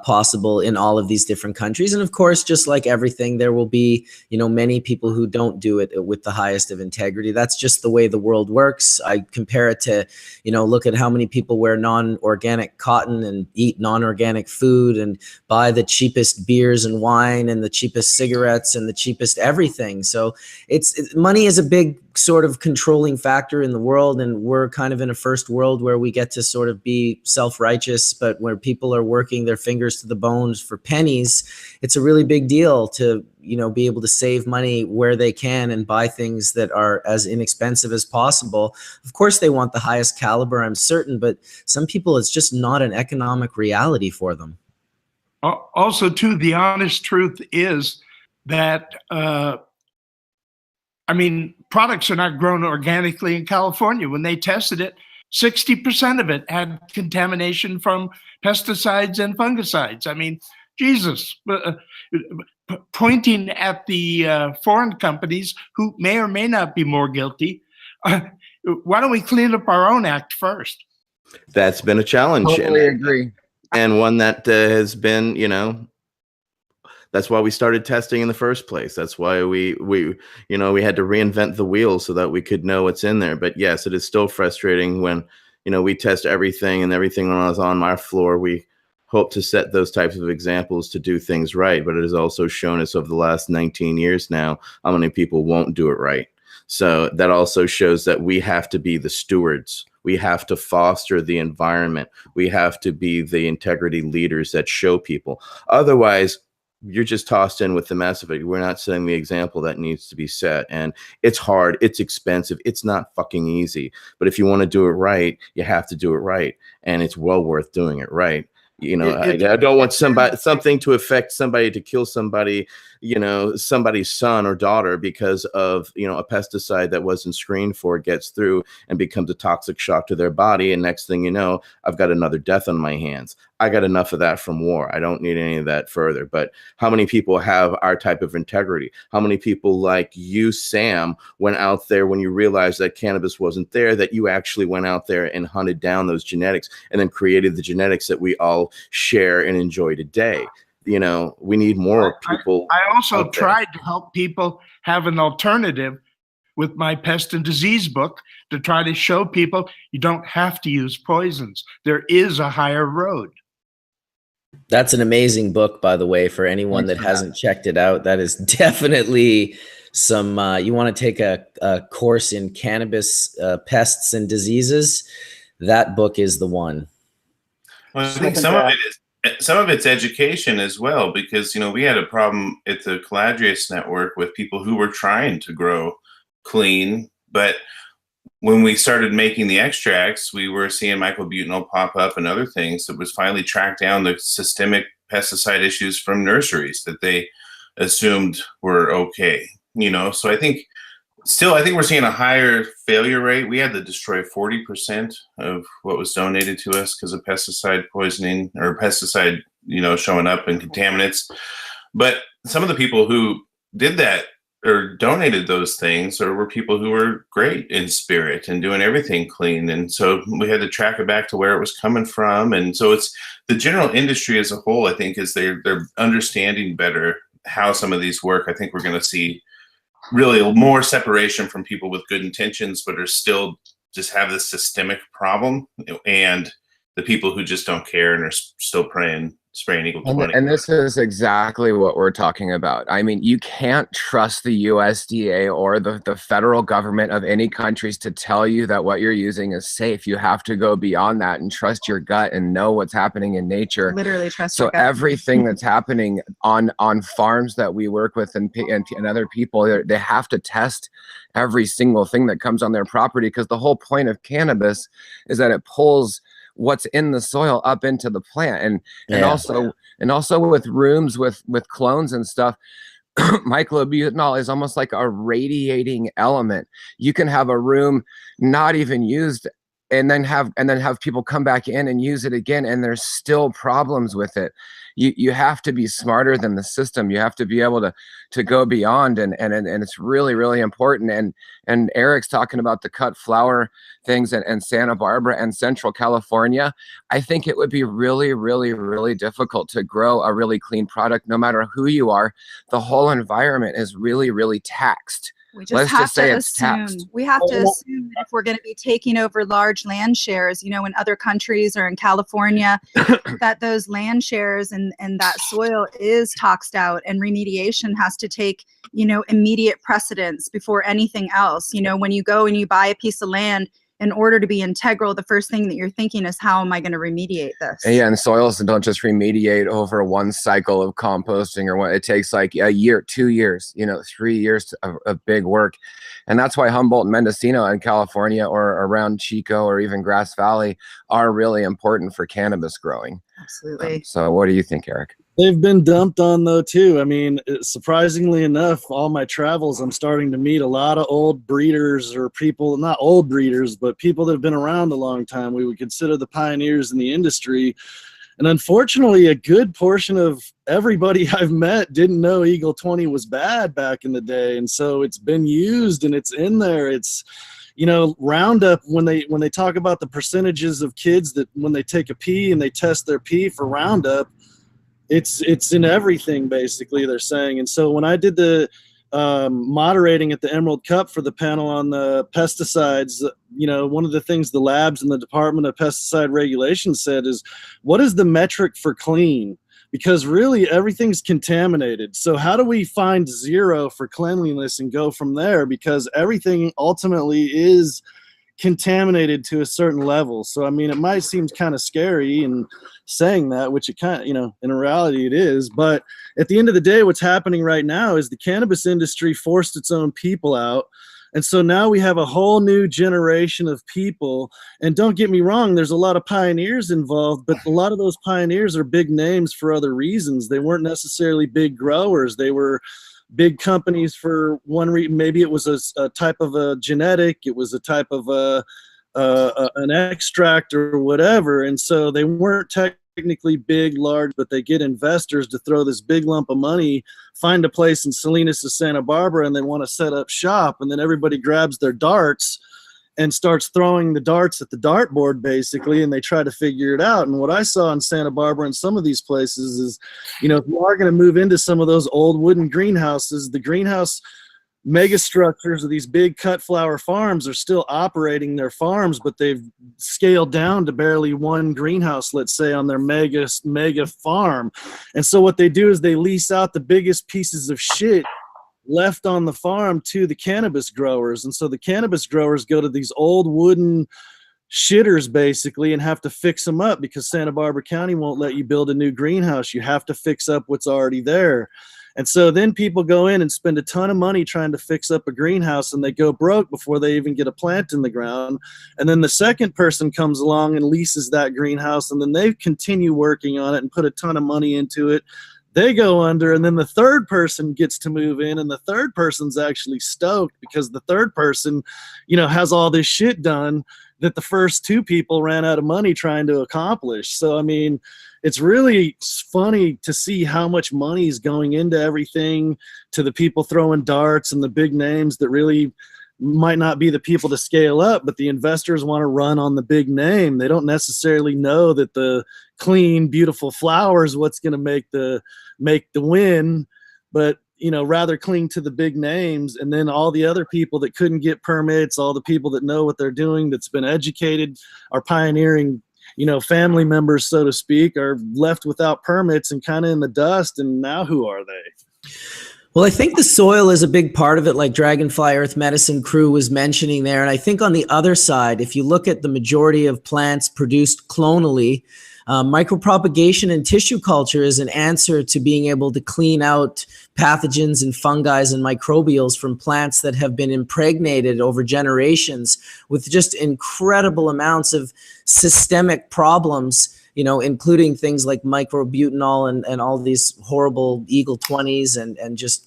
possible in all of these different countries. And of course, just like everything, there will be, many people who don't do it with the highest of integrity. That's just the way the world works. I compare it to, look at how many people wear non-organic cotton and eat non-organic food and buy the cheapest beers and wine and the cheapest cigarettes and the cheapest everything. So money is a big sort of controlling factor in the world, and we're kind of in a first world where we get to sort of be self-righteous, but where people are working their fingers to the bones for pennies. It's a really big deal to be able to save money where they can and buy things that are as inexpensive as possible. Of course they want the highest caliber, I'm certain, but some people, it's just not an economic reality for them. Also, too, the honest truth is that products are not grown organically in California. When they tested it, 60% of it had contamination from pesticides and fungicides. I mean, Jesus, pointing at the foreign companies who may or may not be more guilty. Why don't we clean up our own act first? That's been a challenge. Totally agree. And one that has been, that's why we started testing in the first place. That's why we had to reinvent the wheel so that we could know what's in there. But yes, it is still frustrating when, we test everything and everything was on my floor. We hope to set those types of examples to do things right. But it has also shown us over the last 19 years now how many people won't do it right. So that also shows that we have to be the stewards. We have to foster the environment. We have to be the integrity leaders that show people. Otherwise, you're just tossed in with the mess of it. We're not setting the example that needs to be set. And it's hard. It's expensive. It's not fucking easy. But if you want to do it right, you have to do it right. And it's well worth doing it right. I don't want something to affect somebody, to kill somebody, somebody's son or daughter because of, a pesticide that wasn't screened for gets through and becomes a toxic shock to their body. And next thing you know, I've got another death on my hands. I got enough of that from war. I don't need any of that further. But how many people have our type of integrity? How many people like you, Sam, went out there when you realized that cannabis wasn't there, that you actually went out there and hunted down those genetics and then created the genetics that we all share and enjoy today? We need more people. I also tried to help people have an alternative with my pest and disease book to try to show people you don't have to use poisons. There is a higher road. That's an amazing book, by the way, for anyone that hasn't checked it out. That is definitely some, you want to take a course in cannabis pests and diseases, that book is the one. Well, I think some of it's education as well, because, we had a problem at the Caladrius Network with people who were trying to grow clean, but when we started making the extracts, we were seeing mycobutanol pop up and other things. That was finally tracked down the systemic pesticide issues from nurseries that they assumed were okay. So I think we're seeing a higher failure rate. We had to destroy 40% of what was donated to us because of pesticide poisoning or pesticide, showing up in contaminants. But some of the people who did that or donated those things or were people who were great in spirit and doing everything clean. And so we had to track it back to where it was coming from. And so it's the general industry as a whole, I think, is they're understanding better how some of these work. I think we're going to see really more separation from people with good intentions, but are still just have this systemic problem, and the people who just don't care and are still spraying equal 20. And this is exactly what we're talking about. I mean, you can't trust the USDA or the federal government of any countries to tell you that what you're using is safe. You have to go beyond that and trust your gut and know what's happening in nature. Literally trust so your gut. Everything that's happening on farms that we work with and other people, they have to test every single thing that comes on their property, because the whole point of cannabis is that it pulls what's in the soil up into the plant. And also with rooms with clones and stuff, myclobutanol is almost like a radiating element. You can have a room not even used and then have people come back in and use it again, and there's still problems with it. You have to be smarter than the system. You have to be able to go beyond, and it's really, really important. And Eric's talking about the cut flower things and Santa Barbara and Central California. I think it would be really, really, really difficult to grow a really clean product, no matter who you are. The whole environment is really, really taxed. We just Let's have just say to it's assume. taxed. We have to assume that if we're going to be taking over large land shares, in other countries or in California, that those land shares and that soil is toxed out, and remediation has to take, immediate precedence before anything else. When you go and you buy a piece of land, in order to be integral, the first thing that you're thinking is, how am I going to remediate this? And soils don't just remediate over one cycle of composting or what. It takes like a year, 2 years, 3 years of big work. And that's why Humboldt and Mendocino in California or around Chico or even Grass Valley are really important for cannabis growing. Absolutely. So what do you think, Eric? They've been dumped on though too. I mean, surprisingly enough, all my travels, I'm starting to meet a lot of old breeders, or people, not old breeders, but people that have been around a long time. We would consider the pioneers in the industry. And unfortunately, a good portion of everybody I've met didn't know Eagle 20 was bad back in the day. And so it's been used and it's in there. It's, Roundup, when they talk about the percentages of kids that when they take a pee and they test their pee for Roundup, it's in everything, basically, they're saying. And so when I did the moderating at the Emerald Cup for the panel on the pesticides, one of the things the labs in the Department of Pesticide Regulation said is, what is the metric for clean? Because really everything's contaminated. So how do we find 0 for cleanliness and go from there? Because everything ultimately is contaminated to a certain level. So, I mean, it might seem kind of scary in saying that, which it kind of, in reality it is. But at the end of the day, what's happening right now is the cannabis industry forced its own people out. And so now we have a whole new generation of people. And don't get me wrong, there's a lot of pioneers involved, but a lot of those pioneers are big names for other reasons. They weren't necessarily big growers. They were big companies for one reason. Maybe it was a type of a genetic, it was a type of an extract or whatever. And so they weren't technically big, large, but they get investors to throw this big lump of money, find a place in Salinas or Santa Barbara, and they want to set up shop. And then everybody grabs their darts and starts throwing the darts at the dartboard, basically, and they try to figure it out. And what I saw in Santa Barbara and some of these places is, if you are going to move into some of those old wooden greenhouses, the greenhouse mega structures of these big cut flower farms are still operating their farms, but they've scaled down to barely one greenhouse, let's say, on their mega farm. And so what they do is they lease out the biggest pieces of shit left on the farm to the cannabis growers. And so the cannabis growers go to these old wooden shitters, basically, and have to fix them up, because Santa Barbara County won't let you build a new greenhouse. You have to fix up what's already there. And so then people go in and spend a ton of money trying to fix up a greenhouse, and they go broke before they even get a plant in the ground. And then the second person comes along and leases that greenhouse, and then they continue working on it and put a ton of money into it. They go under, and then the third person gets to move in, and the third person's actually stoked because the third person, has all this shit done that the first two people ran out of money trying to accomplish. So, I mean, it's really funny to see how much money is going into everything, to the people throwing darts and the big names that really might not be the people to scale up, but the investors want to run on the big name. They don't necessarily know that the clean, beautiful flower is what's going to make the win, but rather cling to the big names. And then all the other people that couldn't get permits, all the people that know what they're doing, that's been educated, are pioneering, family members, so to speak, are left without permits and kind of in the dust. And now who are they? Well, I think the soil is a big part of it, like Dragonfly Earth Medicine Crew was mentioning there. And I think on the other side, if you look at the majority of plants produced clonally, micropropagation and tissue culture is an answer to being able to clean out pathogens and fungi and microbials from plants that have been impregnated over generations with just incredible amounts of systemic problems, including things like microbutanol and all these horrible Eagle 20s and just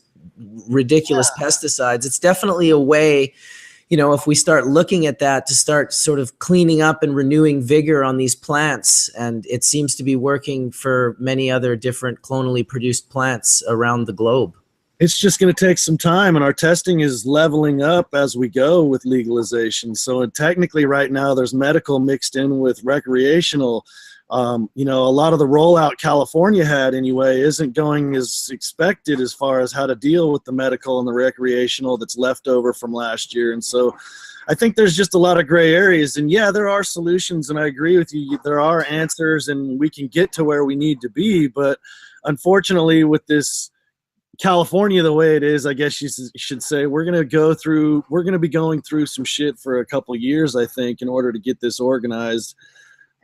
ridiculous pesticides. It's definitely a way, if we start looking at that, to start sort of cleaning up and renewing vigor on these plants. And it seems to be working for many other different clonally produced plants around the globe. It's just going to take some time, and our testing is leveling up as we go with legalization. So technically right now there's medical mixed in with recreational. A lot of the rollout California had anyway isn't going as expected as far as how to deal with the medical and the recreational that's left over from last year. And so I think there's just a lot of gray areas. And yeah, there are solutions, and I agree with you. There are answers, and we can get to where we need to be. But unfortunately, with this California the way it is, I guess you should say, we're going to be going through some shit for a couple of years, I think, in order to get this organized.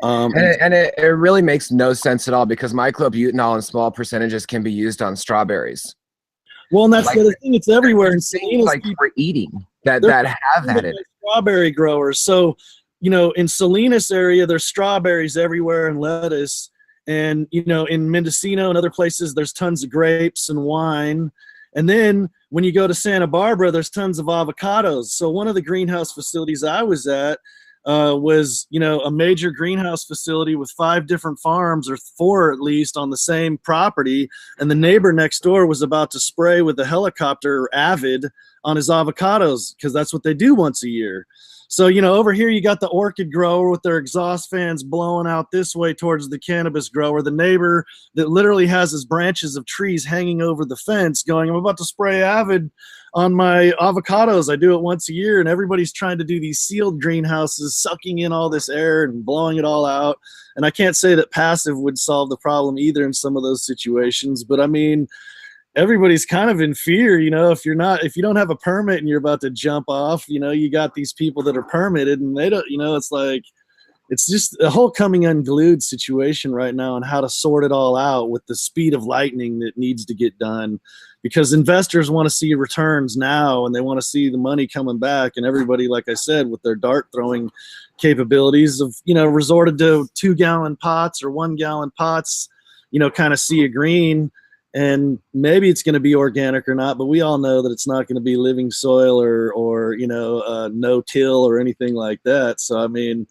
And it really makes no sense at all, because myclobutanol in small percentages can be used on strawberries. Well, and that's the other thing. It's everywhere. And things like for eating that have that in it. Strawberry growers. So, in Salinas area, there's strawberries everywhere and lettuce. And, in Mendocino and other places, there's tons of grapes and wine. And then when you go to Santa Barbara, there's tons of avocados. So one of the greenhouse facilities I was at was, a major greenhouse facility with 5 different farms, or 4 at least, on the same property. And the neighbor next door was about to spray with a helicopter avid on his avocados, because that's what they do once a year. So, over here you got the orchid grower with their exhaust fans blowing out this way towards the cannabis grower, the neighbor that literally has his branches of trees hanging over the fence going, I'm about to spray avid on my avocados. I do it once a year, and everybody's trying to do these sealed greenhouses, sucking in all this air and blowing it all out. And I can't say that passive would solve the problem either in some of those situations, but I mean, everybody's kind of in fear, if you don't have a permit and you're about to jump off, you got these people that are permitted, and they don't, it's just a whole coming unglued situation right now, and how to sort it all out with the speed of lightning that needs to get done, because investors want to see returns now, and they want to see the money coming back. And everybody, like I said, with their dart throwing capabilities of, resorted to 2-gallon pots or 1-gallon pots, kind of see a green. And maybe it's going to be organic or not, but we all know that it's not going to be living soil or no-till or anything like that. So, I mean,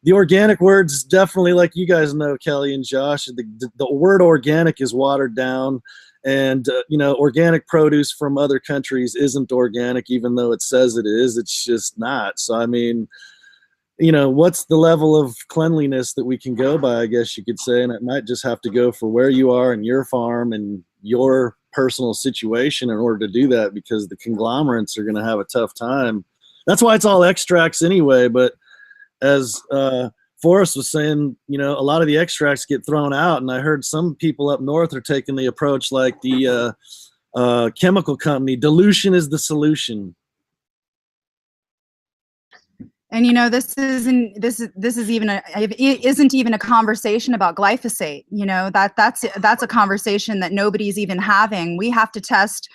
the organic word's definitely, like you guys know, Kelly and Josh, the word organic is watered down. And, organic produce from other countries isn't organic, even though it says it is. It's just not. So, I mean, what's the level of cleanliness that we can go by, I guess you could say. And it might just have to go for where you are and your farm and your personal situation in order to do that, because the conglomerates are going to have a tough time. That's why it's all extracts anyway. But as Forrest was saying, a lot of the extracts get thrown out. And I heard some people up north are taking the approach like the chemical company, dilution is the solution. And this isn't even a conversation about glyphosate. That's a conversation that nobody's even having. We have to test,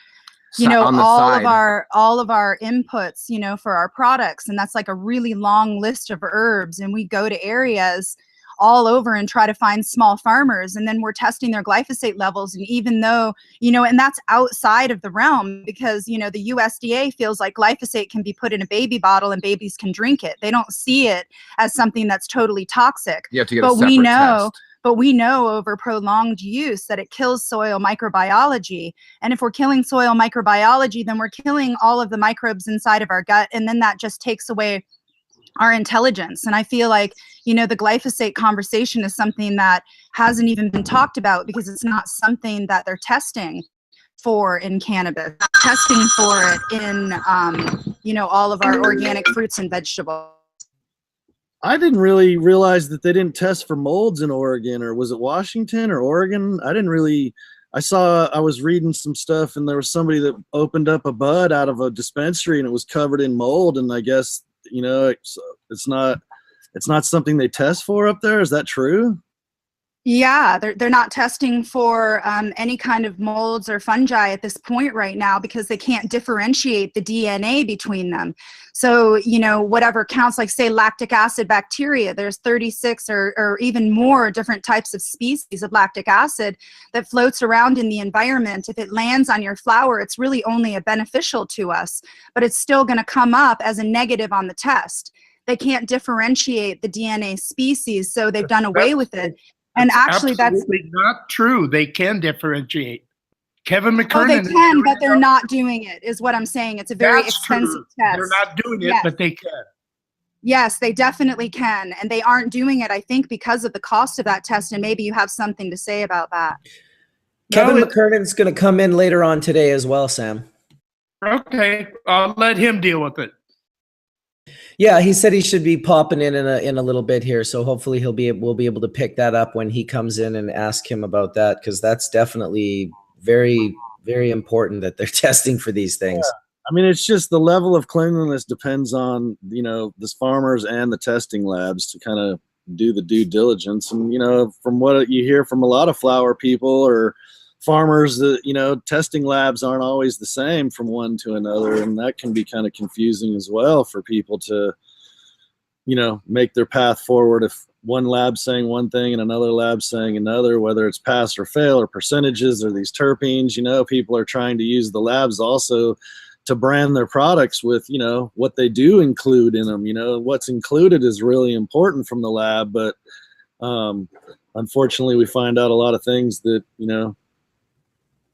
all of our inputs, for our products, and that's like a really long list of herbs. And we go to areas all over and try to find small farmers, and then we're testing their glyphosate levels. And even though, and that's outside of the realm, because, the USDA feels like glyphosate can be put in a baby bottle and babies can drink it. They don't see it as something that's totally toxic. You have to get a separate test. But we know over prolonged use that it kills soil microbiology. And if we're killing soil microbiology, then we're killing all of the microbes inside of our gut. And then that just takes away our intelligence. And I feel like, the glyphosate conversation is something that hasn't even been talked about, because it's not something that they're testing for in cannabis, testing for it in, all of our organic fruits and vegetables. I didn't really realize that they didn't test for molds in Oregon, or was it Washington or Oregon? I was reading some stuff, and there was somebody that opened up a bud out of a dispensary and it was covered in mold. And I guess, it's not something they test for up there. Is that true? Yeah, they're not testing for any kind of molds or fungi at this point right now because they can't differentiate the DNA between them. So, you know, whatever counts, like say lactic acid bacteria, there's 36 or even more different types of species of lactic acid that floats around in the environment. If it lands on your flower, it's really only a beneficial to us, but it's still going to come up as a negative on the test. They can't differentiate the DNA species, so they've done away with it. And actually, that's not true. They can differentiate. Kevin Mckernan. Oh, they can, but they're not doing it, is what I'm saying. It's a very expensive test. They're not doing it, but they can. Yes, they definitely can. And they aren't doing it, I think, because of the cost of that test. And maybe you have something to say about that. Kevin McKernan's going to come in later on today as well, Sam. Okay, I'll let him deal with it. Yeah, he said he should be popping in a little bit here, so hopefully we'll be able to pick that up when he comes in and ask him about that, because that's definitely very, very important that they're testing for these things. Yeah. I mean, it's just the level of cleanliness depends on, you know, the farmers and the testing labs to kind of do the due diligence. And, you know, from what you hear from a lot of flower people or farmers, that, you know, testing labs aren't always the same from one to another, and that can be kind of confusing as well for people to, you know, make their path forward if one lab's saying one thing and another lab's saying another, whether it's pass or fail or percentages or these terpenes. You know, people are trying to use the labs also to brand their products with, you know, what they do include in them. You know, what's included is really important from the lab, but unfortunately we find out a lot of things that, you know,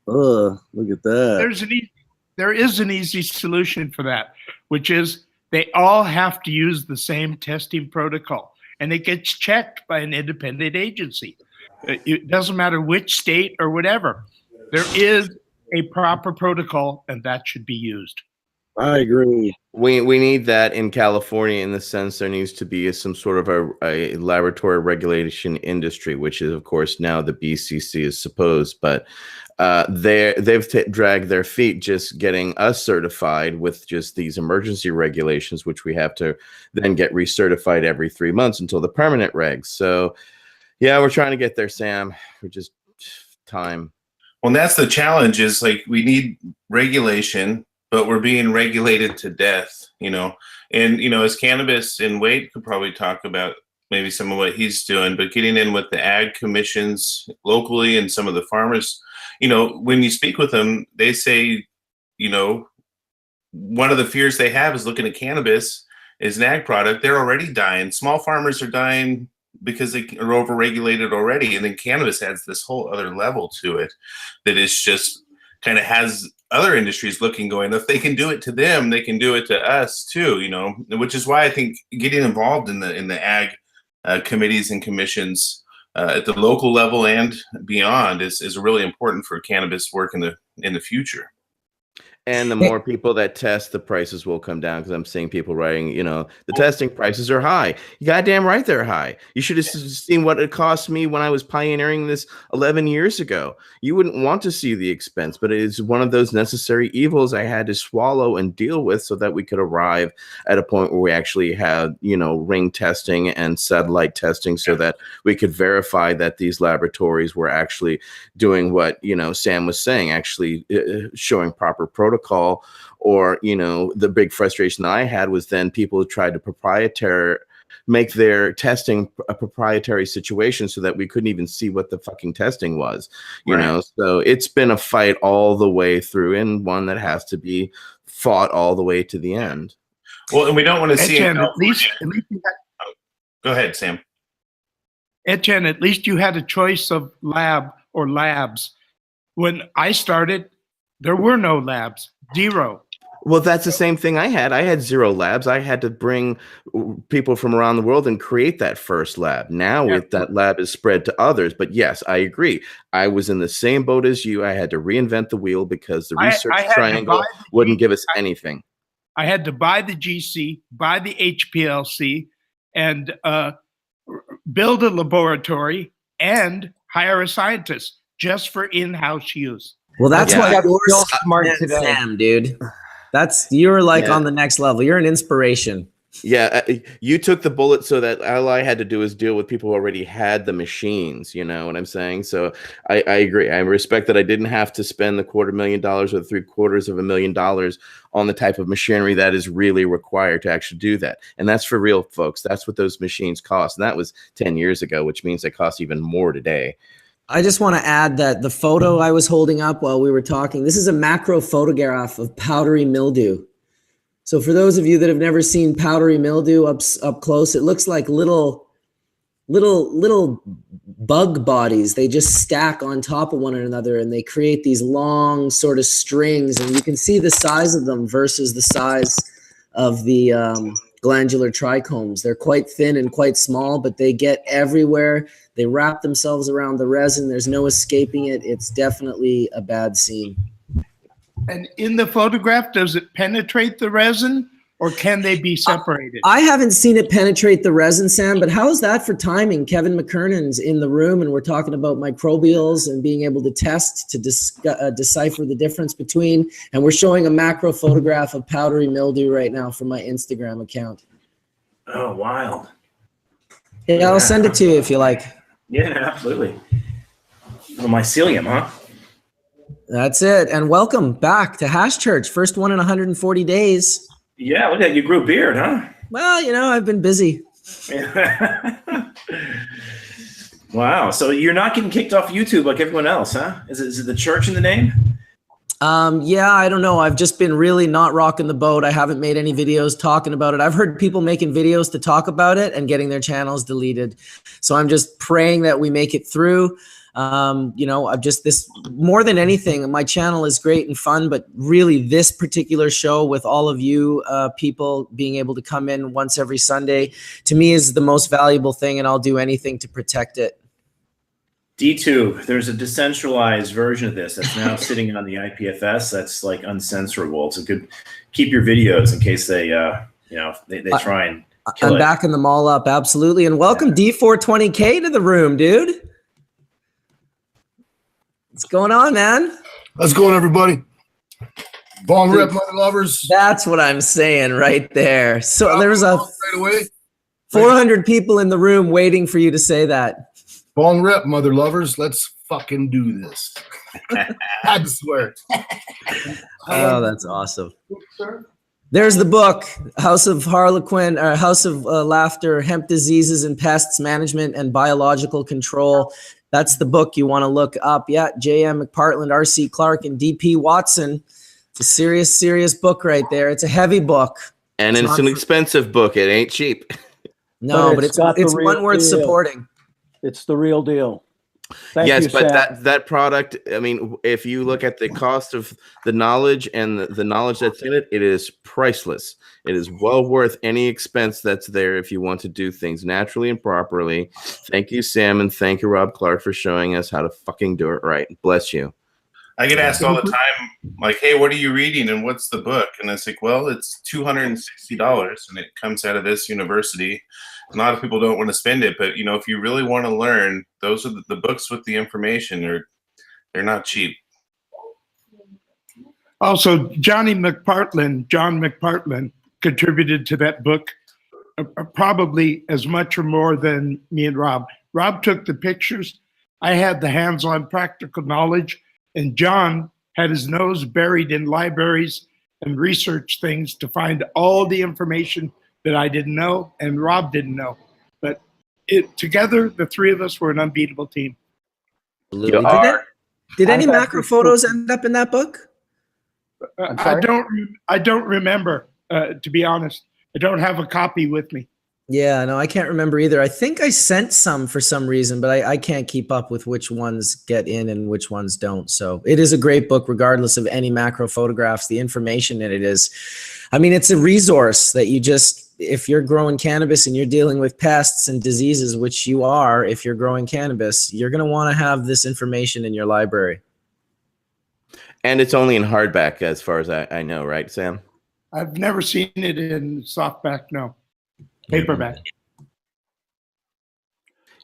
look at that. There is an easy solution for that, which is they all have to use the same testing protocol, and it gets checked by an independent agency. It doesn't matter which state or whatever. There is a proper protocol, and that should be used. I agree. We need that in California, in the sense there needs to be some sort of a laboratory regulation industry, which is, of course, now the BCC is supposed, but they've dragged their feet just getting us certified with just these emergency regulations, which we have to then get recertified every 3 months until the permanent regs. So, yeah, we're trying to get there, Sam. We're just time. Well, that's the challenge, is like we need regulation, but we're being regulated to death, you know. And, you know, as cannabis, and Wade could probably talk about maybe some of what he's doing, but getting in with the ag commissions locally and some of the farmers, you know, when you speak with them, they say, you know, one of the fears they have is looking at cannabis as an ag product. They're already dying. Small farmers are dying because they are overregulated already. And then cannabis adds this whole other level to it that is just kind of has other industries looking, going, if they can do it to them, they can do it to us too, you know, which is why I think getting involved in the ag committees and commissions at the local level and beyond is really important for cannabis work in the future. And the more people that test, the prices will come down, because I'm seeing people writing, you know, the testing prices are high. You goddamn right they're high. You should have seen what it cost me when I was pioneering this 11 years ago. You wouldn't want to see the expense, but it is one of those necessary evils I had to swallow and deal with so that we could arrive at a point where we actually had, you know, ring testing and satellite testing so that we could verify that these laboratories were actually doing what, you know, Sam was saying, actually showing proper protocol. Or, you know, the big frustration I had was then people tried to make their testing a proprietary situation so that we couldn't even see what the fucking testing was, you know. So it's been a fight all the way through, and one that has to be fought all the way to the end. Well, and we don't want to see Etienne, at least go ahead, Sam. Etienne, at least you had a choice of lab or labs. When I started, there were no labs, zero. Well, that's the same thing I had. I had 0 labs. I had to bring people from around the world and create that first lab. Now that lab is spread to others. But yes, I agree. I was in the same boat as you. I had to reinvent the wheel because the research triangle wouldn't give us anything. I had to buy the GC, buy the HPLC, and build a laboratory and hire a scientist just for in-house use. Well, that's why you're smart today, Sam, dude. You're like on the next level. You're an inspiration. Yeah, you took the bullet, so that all I had to do is deal with people who already had the machines. You know what I'm saying? So I agree. I respect that I didn't have to spend the $250,000 or $750,000 on the type of machinery that is really required to actually do that. And that's for real, folks. That's what those machines cost. And that was 10 years ago, which means they cost even more today. I just want to add that the photo I was holding up while we were talking, this is a macro photograph of powdery mildew. So for those of you that have never seen powdery mildew up close, it looks like little bug bodies. They just stack on top of one another and they create these long sort of strings, and you can see the size of them versus the size of the glandular trichomes. They're quite thin and quite small, but they get everywhere. They wrap themselves around the resin. There's no escaping it. It's definitely a bad scene. And in the photograph, does it penetrate the resin, or can they be separated? I haven't seen it penetrate the resin, Sam, but how is that for timing? Kevin Mckernan's in the room, and we're talking about microbials and being able to test to decipher the difference between, and we're showing a macro photograph of powdery mildew right now from my Instagram account. Oh, wild. Yeah, I'll send it to you if you like. Yeah, absolutely. Little mycelium, huh? That's it. And welcome back to Hash Church. First one in 140 days. Yeah, look at that. You grew a beard, huh? Well, you know, I've been busy. Wow. So you're not getting kicked off YouTube like everyone else, huh? Is it the church in the name? Yeah, I don't know. I've just been really not rocking the boat. I haven't made any videos talking about it. I've heard people making videos to talk about it and getting their channels deleted. So I'm just praying that we make it through. You know, I've just this more than anything, my channel is great and fun, but really this particular show with all of you people being able to come in once every Sunday to me is the most valuable thing, and I'll do anything to protect it. D2, there's a decentralized version of this that's now sitting on the IPFS that's like uncensorable. It's a good, keep your videos in case they, you know, they try and kill I'm it. backing them all up. Absolutely. And welcome D420K to the room, dude. What's going on, man? How's it going, everybody? Bong rip, mother lovers. That's what I'm saying right there. So there's a right away. 400 people in the room waiting for you to say that. Bong rip, mother lovers. Let's fucking do this. I swear. Oh, that's awesome. There's the book, House of Harlequin, or House of Laughter, Hemp Diseases and Pests Management and Biological Control. That's the book you want to look up. Yeah, J.M. McPartland, R.C. Clark, and D.P. Watson. It's a serious, serious book right there. It's a heavy book. And it's an expensive book. It ain't cheap. No, but it's one worth supporting. It's the real deal. Thank yes, you, but Sam. that product, I mean, if you look at the cost of the knowledge and the knowledge that's in it, it is priceless. It is well worth any expense that's there if you want to do things naturally and properly. Thank you, Sam, and thank you, Rob Clark, for showing us how to fucking do it right. Bless you. I get asked all the time, like, hey, what are you reading and what's the book? And it's like, well, it's $260 and it comes out of this university. A lot of people don't want to spend it, but, you know, if you really want to learn, those are the books with the information. They're not cheap. Also, John McPartland contributed to that book probably as much or more than me and Rob. Rob took the pictures. I had the hands-on practical knowledge. And John had his nose buried in libraries and research things to find all the information that I didn't know and Rob didn't know. But together, the three of us were an unbeatable team. Did any macro photos end up in that book? I don't remember, to be honest. I don't have a copy with me. Yeah, no, I can't remember either. I think I sent some for some reason, but I can't keep up with which ones get in and which ones don't. So it is a great book, regardless of any macro photographs. The information in it is, I mean, it's a resource that you just, if you're growing cannabis and you're dealing with pests and diseases, which you are, if you're growing cannabis, you're going to want to have this information in your library. And it's only in hardback, as far as I know, right, Sam? I've never seen it in softback, no. Paperback.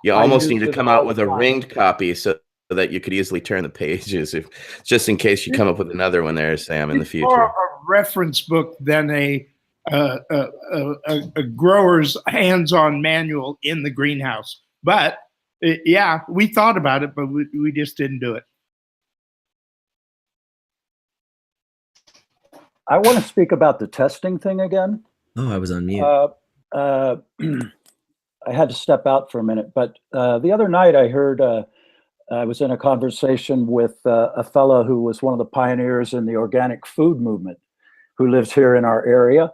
You almost need to come out with a ringed copy so that you could easily turn the pages, just in case you come up with another one there, Sam, in the future. More a reference book than a a grower's hands-on manual in the greenhouse. But yeah, we thought about it, but we just didn't do it. I want to speak about the testing thing again. Oh, I was on mute. I had to step out for a minute, but the other night I heard, I was in a conversation with a fellow who was one of the pioneers in the organic food movement, who lives here in our area.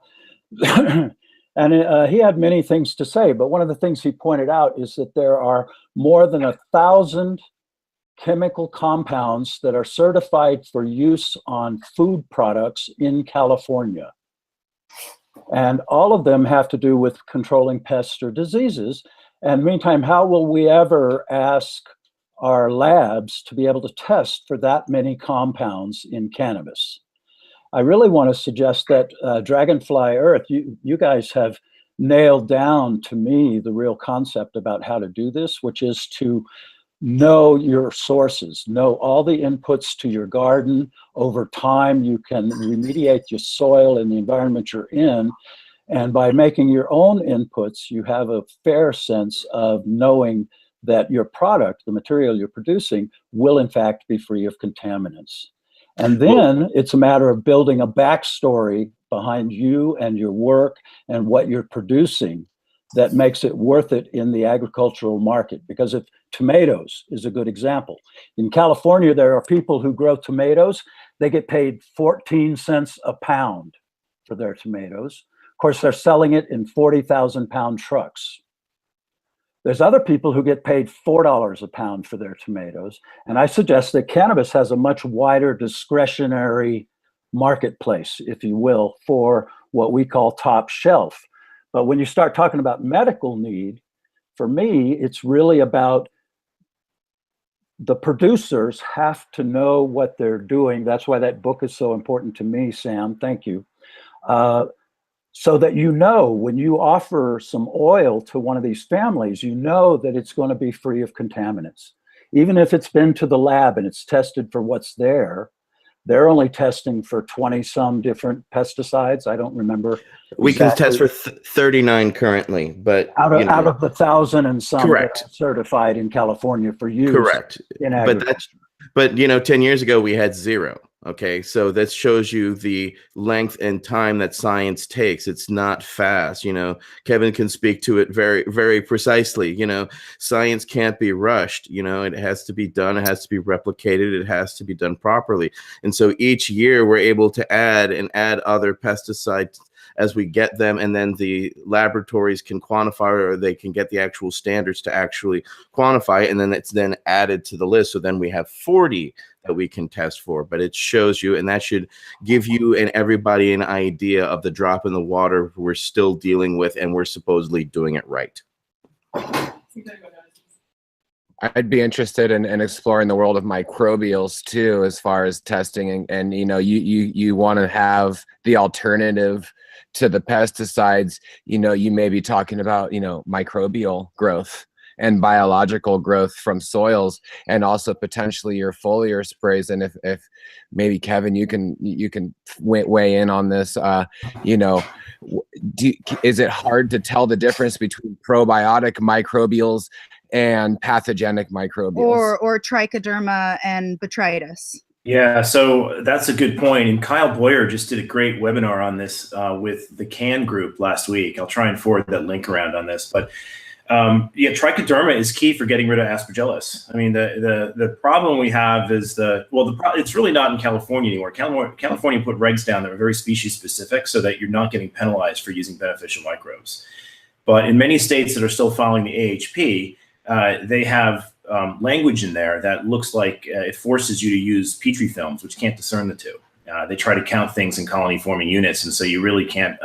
And he had many things to say, but one of the things he pointed out is that there are more than 1,000 chemical compounds that are certified for use on food products in California. And all of them have to do with controlling pests or diseases. And meantime, how will we ever ask our labs to be able to test for that many compounds in cannabis? I really want to suggest that Dragonfly Earth, you guys have nailed down to me the real concept about how to do this, which is to know your sources, know all the inputs to your garden. Over time, you can remediate your soil and the environment you're in. And by making your own inputs, you have a fair sense of knowing that your product, the material you're producing, will in fact be free of contaminants. And then it's a matter of building a backstory behind you and your work and what you're producing that makes it worth it in the agricultural market. Because if tomatoes is a good example. In California, there are people who grow tomatoes. They get paid 14 cents a pound for their tomatoes. Of course, they're selling it in 40,000 pound trucks. There's other people who get paid $4 a pound for their tomatoes. And I suggest that cannabis has a much wider discretionary marketplace, if you will, for what we call top shelf. But when you start talking about medical need, for me, it's really about the producers have to know what they're doing. That's why that book is so important to me, Sam. Thank you. So that you know when you offer some oil to one of these families, you know that it's going to be free of contaminants. Even if it's been to the lab and it's tested for what's there, they're only testing for 20 some different pesticides. I don't remember. We can test for 39 currently, but out of the 1,000 and some correct, certified in California for use. Correct. In agriculture. But 10 years ago we had 0. Okay, so that shows you the length and time that science takes. It's not fast. Kevin can speak to it very, very precisely. Science can't be rushed. It has to be done. It has to be replicated. It has to be done properly. And so each year we're able to add other pesticides as we get them, and then the laboratories can quantify, or they can get the actual standards to actually quantify, and then it's then added to the list. So then we have 40 that we can test for. But it shows you, and that should give you and everybody an idea of the drop in the water we're still dealing with, and we're supposedly doing it right. I'd be interested in exploring the world of microbials too, as far as testing, and you want to have the alternative to the pesticides. You may be talking about microbial growth and biological growth from soils, and also potentially your foliar sprays. And if maybe Kevin, you can weigh in on this. Is it hard to tell the difference between probiotic microbials and pathogenic microbials, or trichoderma and botrytis? Yeah, so that's a good point. And Kyle Boyer just did a great webinar on this with the CAN group last week. I'll try and forward that link around on this. But trichoderma is key for getting rid of aspergillus. I mean, the problem we have is it's really not in California anymore. California put regs down that are very species specific, so that you're not getting penalized for using beneficial microbes. But in many states that are still following the AHP, they have language in there that looks like it forces you to use Petri films, which can't discern the two. They try to count things in colony forming units, and so you really can't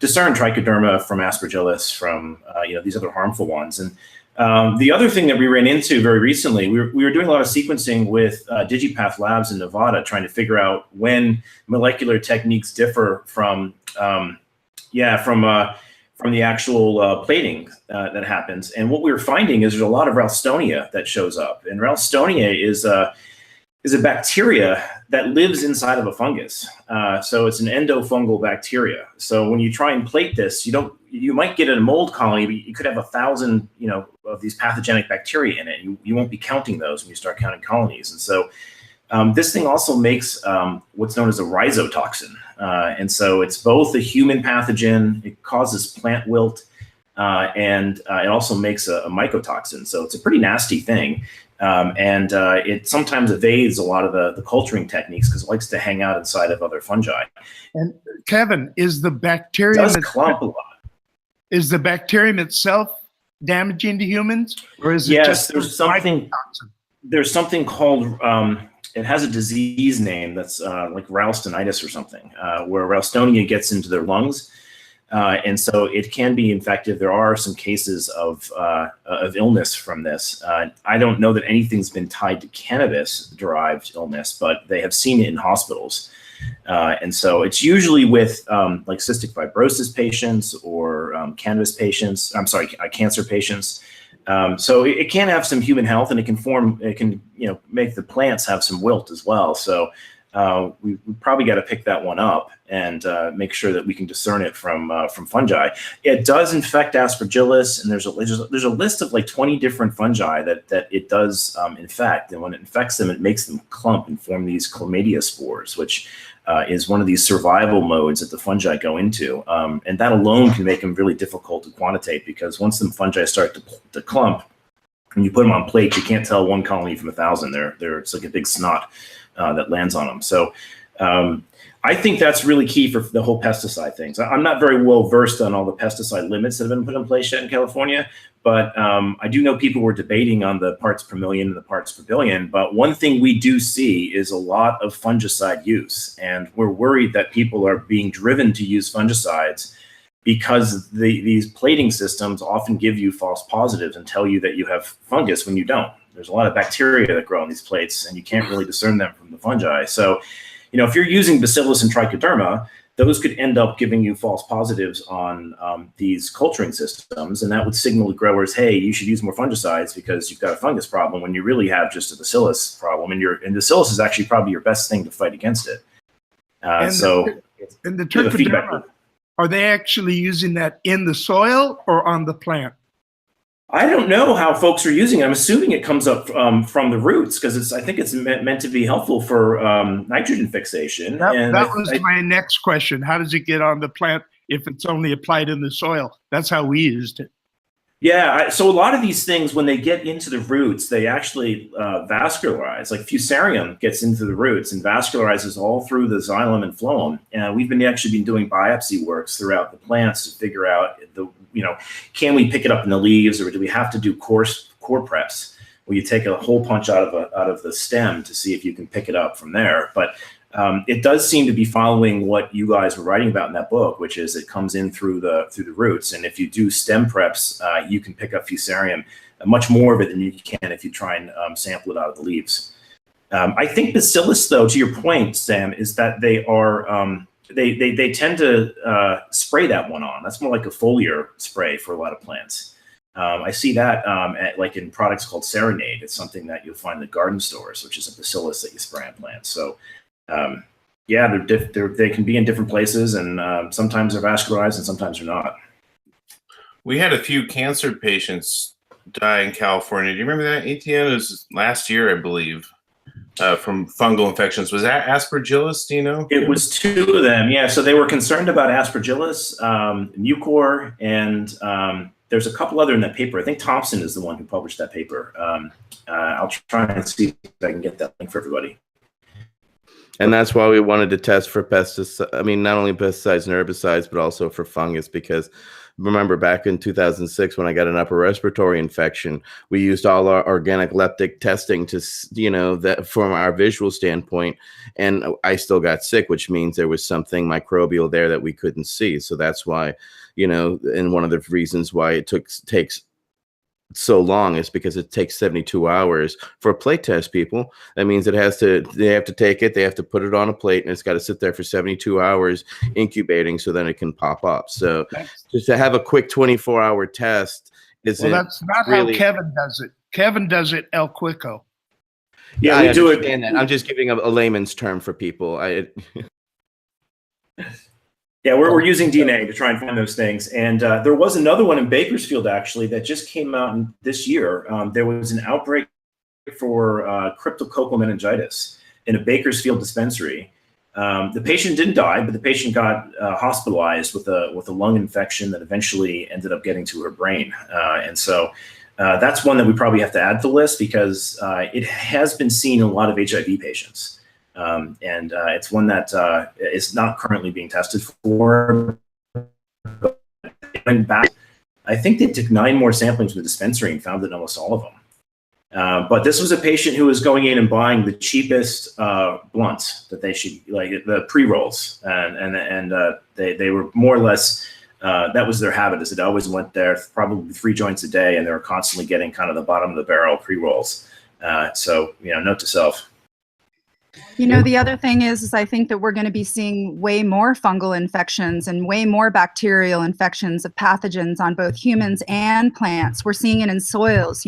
discern trichoderma from aspergillus from these other harmful ones. And the other thing that we ran into very recently, we were doing a lot of sequencing with DigiPath Labs in Nevada, trying to figure out when molecular techniques differ from the actual plating that happens. And what we were finding is there's a lot of Ralstonia that shows up. And Ralstonia is is a bacteria that lives inside of a fungus. So it's an endofungal bacteria. So when you try and plate this, you might get a mold colony, but you could have 1,000, of these pathogenic bacteria in it. You won't be counting those when you start counting colonies. And so this thing also makes what's known as a rhizotoxin. And so it's both a human pathogen, it causes plant wilt, and it also makes a mycotoxin. So it's a pretty nasty thing. And it sometimes evades a lot of the culturing techniques because it likes to hang out inside of other fungi. And Kevin, is the bacterium It does clump a lot. Is the bacterium itself damaging to humans, or is it yes, just there's something called it has a disease name that's like Ralstonitis or something, where Ralstonia gets into their lungs. And so it can be infective. There are some cases of illness from this. I don't know that anything's been tied to cannabis-derived illness, but they have seen it in hospitals. And so it's usually with like cystic fibrosis patients or cannabis patients. I'm sorry, cancer patients. So it can have some human health, and it can make the plants have some wilt as well. So we probably got to pick that one up and make sure that we can discern it from fungi. It does infect Aspergillus, and there's a list of like 20 different fungi that it does infect. And when it infects them, it makes them clump and form these chlamydia spores, which is one of these survival modes that the fungi go into. And that alone can make them really difficult to quantitate, because once the fungi start to clump, when you put them on plates, you can't tell one colony from 1,000. It's like a big snot that lands on them. So I think that's really key for the whole pesticide things. I'm not very well versed on all the pesticide limits that have been put in place yet in California, but I do know people were debating on the parts per million and the parts per billion. But one thing we do see is a lot of fungicide use, and we're worried that people are being driven to use fungicides because these plating systems often give you false positives and tell you that you have fungus when you don't. There's a lot of bacteria that grow on these plates, and you can't really discern them from the fungi. So, if you're using Bacillus and Trichoderma, those could end up giving you false positives on these culturing systems, and that would signal to growers, hey, you should use more fungicides because you've got a fungus problem, when you really have just a Bacillus problem, and Bacillus is actually probably your best thing to fight against it. And the Trichoderma, are they actually using that in the soil or on the plant? I don't know how folks are using it. I'm assuming it comes up from the roots, because I think it's meant to be helpful for nitrogen fixation. That was my next question. How does it get on the plant if it's only applied in the soil? That's how we used it. Yeah, so a lot of these things, when they get into the roots, they actually vascularize. Like Fusarium gets into the roots and vascularizes all through the xylem and phloem. And we've been doing biopsy works throughout the plants to figure out can we pick it up in the leaves, or do we have to do core preps, where you take a hole punch out of the stem to see if you can pick it up from there. But it does seem to be following what you guys were writing about in that book, which is it comes in through the roots. And if you do stem preps, you can pick up Fusarium, much more of it than you can if you try and sample it out of the leaves. I think Bacillus, though, to your point, Sam, is that they are they tend to spray that one on. That's more like a foliar spray for a lot of plants. I see that like in products called Serenade. It's something that you'll find in the garden stores, which is a Bacillus that you spray on plants. So yeah, they can be in different places, and sometimes they're vascularized and sometimes they're not. We had a few cancer patients die in California. Do you remember that, Etienne? It was last year, I believe. From fungal infections. Was that Aspergillus, do you know? It was 2 of them, yeah. So they were concerned about Aspergillus, Mucor, and there's a couple other in that paper. I think Thompson is the one who published that paper. I'll try and see if I can get that link for everybody. And that's why we wanted to test for pesticides. I mean, not only pesticides and herbicides, but also for fungus, because remember back in 2006 when I got an upper respiratory infection, we used all our organic leptic testing to, that from our visual standpoint, and I still got sick, which means there was something microbial there that we couldn't see. So that's why, and one of the reasons why it takes so long is because it takes 72 hours for a plate test, people. That means they have to take it, they have to put it on a plate, and it's got to sit there for 72 hours incubating so then it can pop up. So just to have a quick 24-hour test isn't. Well, that's not really how Kevin does it. Kevin does it El Quico. Yeah, I we do understand that. I'm just giving a layman's term for people. Yeah, we're using DNA to try and find those things. And there was another one in Bakersfield, actually, that just came out this year. There was an outbreak for cryptococcal meningitis in a Bakersfield dispensary. The patient didn't die, but the patient got hospitalized with a lung infection that eventually ended up getting to her brain. And so that's one that we probably have to add to the list because it has been seen in a lot of HIV patients. And it's one that is not currently being tested for. Went back, I think they took 9 more samplings from the dispensary and found it in almost all of them. But this was a patient who was going in and buying the cheapest blunts that they should, like the pre-rolls, and they were more or less that was their habit, is it always went there probably 3 joints a day, and they were constantly getting kind of the bottom of the barrel pre-rolls. So note to self. The other thing is I think that we're going to be seeing way more fungal infections and way more bacterial infections of pathogens on both humans and plants. We're seeing it in soils,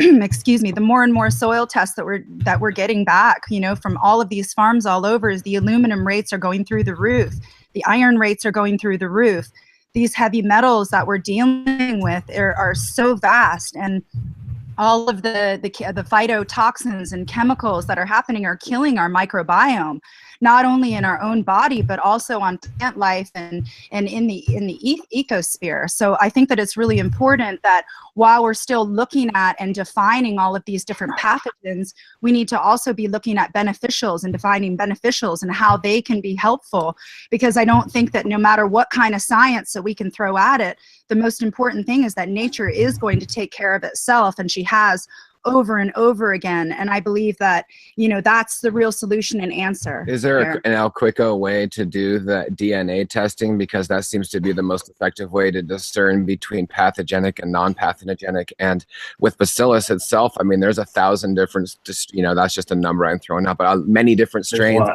excuse me, the more and more soil tests that we're getting back, from all of these farms all over, is the aluminum rates are going through the roof. The iron rates are going through the roof. These heavy metals that we're dealing with are so vast, and all of the phytotoxins and chemicals that are happening are killing our microbiome, not only in our own body, but also on plant life and in the ecosphere. So I think that it's really important that while we're still looking at and defining all of these different pathogens, we need to also be looking at beneficials and defining beneficials and how they can be helpful. Because I don't think that no matter what kind of science that we can throw at it, the most important thing is that nature is going to take care of itself, and she has over and over again. And I believe that, that's the real solution and answer. Is there an Alquico way to do the DNA testing? Because that seems to be the most effective way to discern between pathogenic and non-pathogenic. And with Bacillus itself, I mean, there's 1,000 different, that's just a number I'm throwing out, but many different strains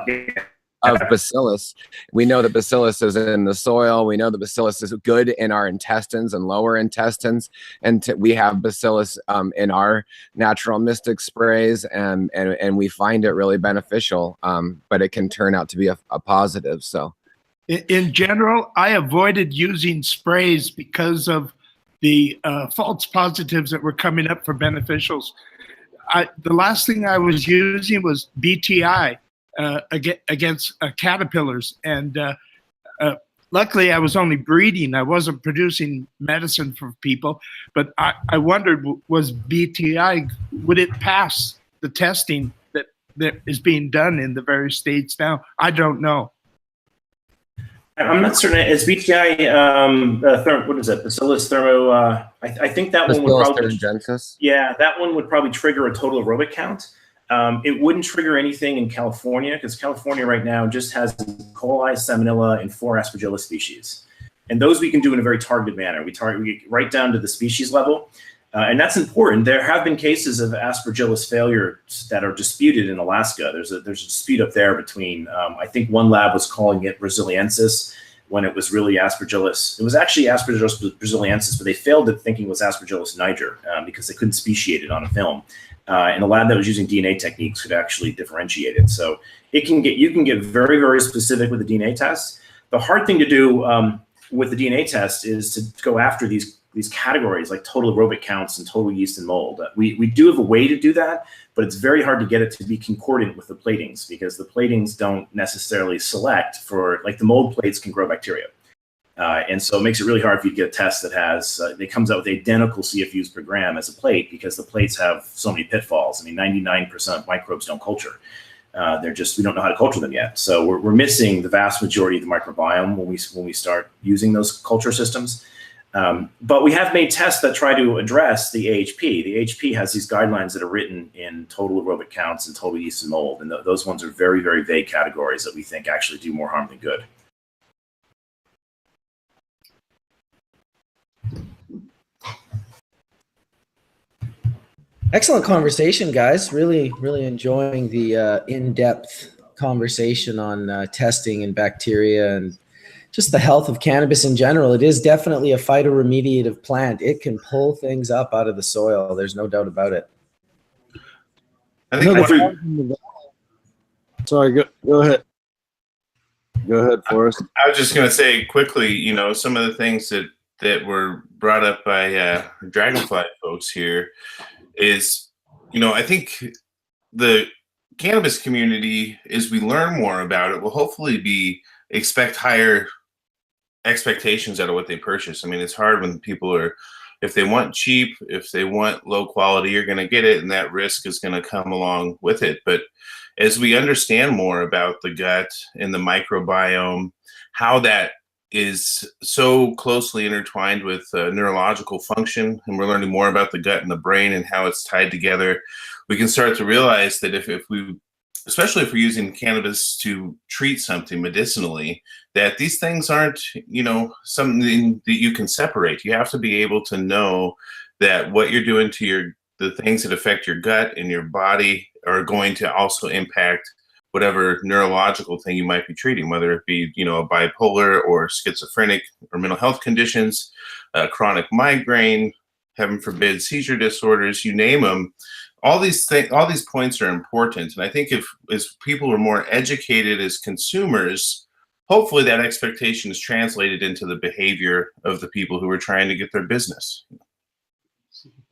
of Bacillus. We know that Bacillus is in the soil. We know that Bacillus is good in our intestines and lower intestines. And we have Bacillus in our natural mystic sprays, and we find it really beneficial, but it can turn out to be a positive. So in general, I avoided using sprays because of the false positives that were coming up for beneficials. The last thing I was using was BTI. Against caterpillars, and luckily I was only breeding. I wasn't producing medicine for people, but I wondered, was BTI, would it pass the testing that is being done in the various states now? I don't know. I'm not certain. Is BTI what is it? Bacillus thermo? I think that one would probably. Yeah, that one would probably trigger a total aerobic count. It wouldn't trigger anything in California, because California right now just has E. coli, Salmonella, and 4 Aspergillus species. And those we can do in a very targeted manner. We get right down to the species level. And that's important. There have been cases of Aspergillus failure that are disputed in Alaska. There's a dispute up there between, I think one lab was calling it Braziliensis when it was really Aspergillus. It was actually Aspergillus Braziliensis, but they failed at thinking it was Aspergillus niger because they couldn't speciate it on a film. And a lab that was using DNA techniques could actually differentiate it. So you can get very, very specific with the DNA test. The hard thing to do with the DNA test is to go after these categories like total aerobic counts and total yeast and mold. We do have a way to do that, but it's very hard to get it to be concordant with the platings, because the platings don't necessarily select for, like the mold plates can grow bacteria. And so it makes it really hard for you to get a test that has, that comes out with identical CFUs per gram as a plate, because the plates have so many pitfalls. I mean, 99% of microbes don't culture. We don't know how to culture them yet. So we're missing the vast majority of the microbiome when we start using those culture systems. But we have made tests that try to address the AHP. The AHP has these guidelines that are written in total aerobic counts and total yeast and mold. And those ones are very, very vague categories that we think actually do more harm than good. Excellent conversation, guys. Really, really enjoying the in-depth conversation on testing and bacteria and just the health of cannabis in general. It is definitely a phytoremediative plant. It can pull things up out of the soil. There's no doubt about it. I think Another sorry, go ahead. Go ahead, Forrest. I was just going to say quickly, you know, some of the things that were brought up by Dragonfly folks here is, you know, I think the cannabis community, as we learn more about it, will hopefully expect higher expectations out of what they purchase. I mean, it's hard when people are, if they want cheap, if they want low quality, you're going to get it, and that risk is going to come along with it. But as we understand more about the gut and the microbiome, how that is so closely intertwined with neurological function, and we're learning more about the gut and the brain and how it's tied together, we can start to realize that if we, especially if we're using cannabis to treat something medicinally, that these things aren't, you know, something that you can separate. You have to be able to know that what you're doing to the things that affect your gut and your body are going to also impact whatever neurological thing you might be treating, whether it be, you know, a bipolar or schizophrenic or mental health conditions, chronic migraine, heaven forbid, seizure disorders, you name them. All these points are important. And I think as people are more educated as consumers, hopefully that expectation is translated into the behavior of the people who are trying to get their business.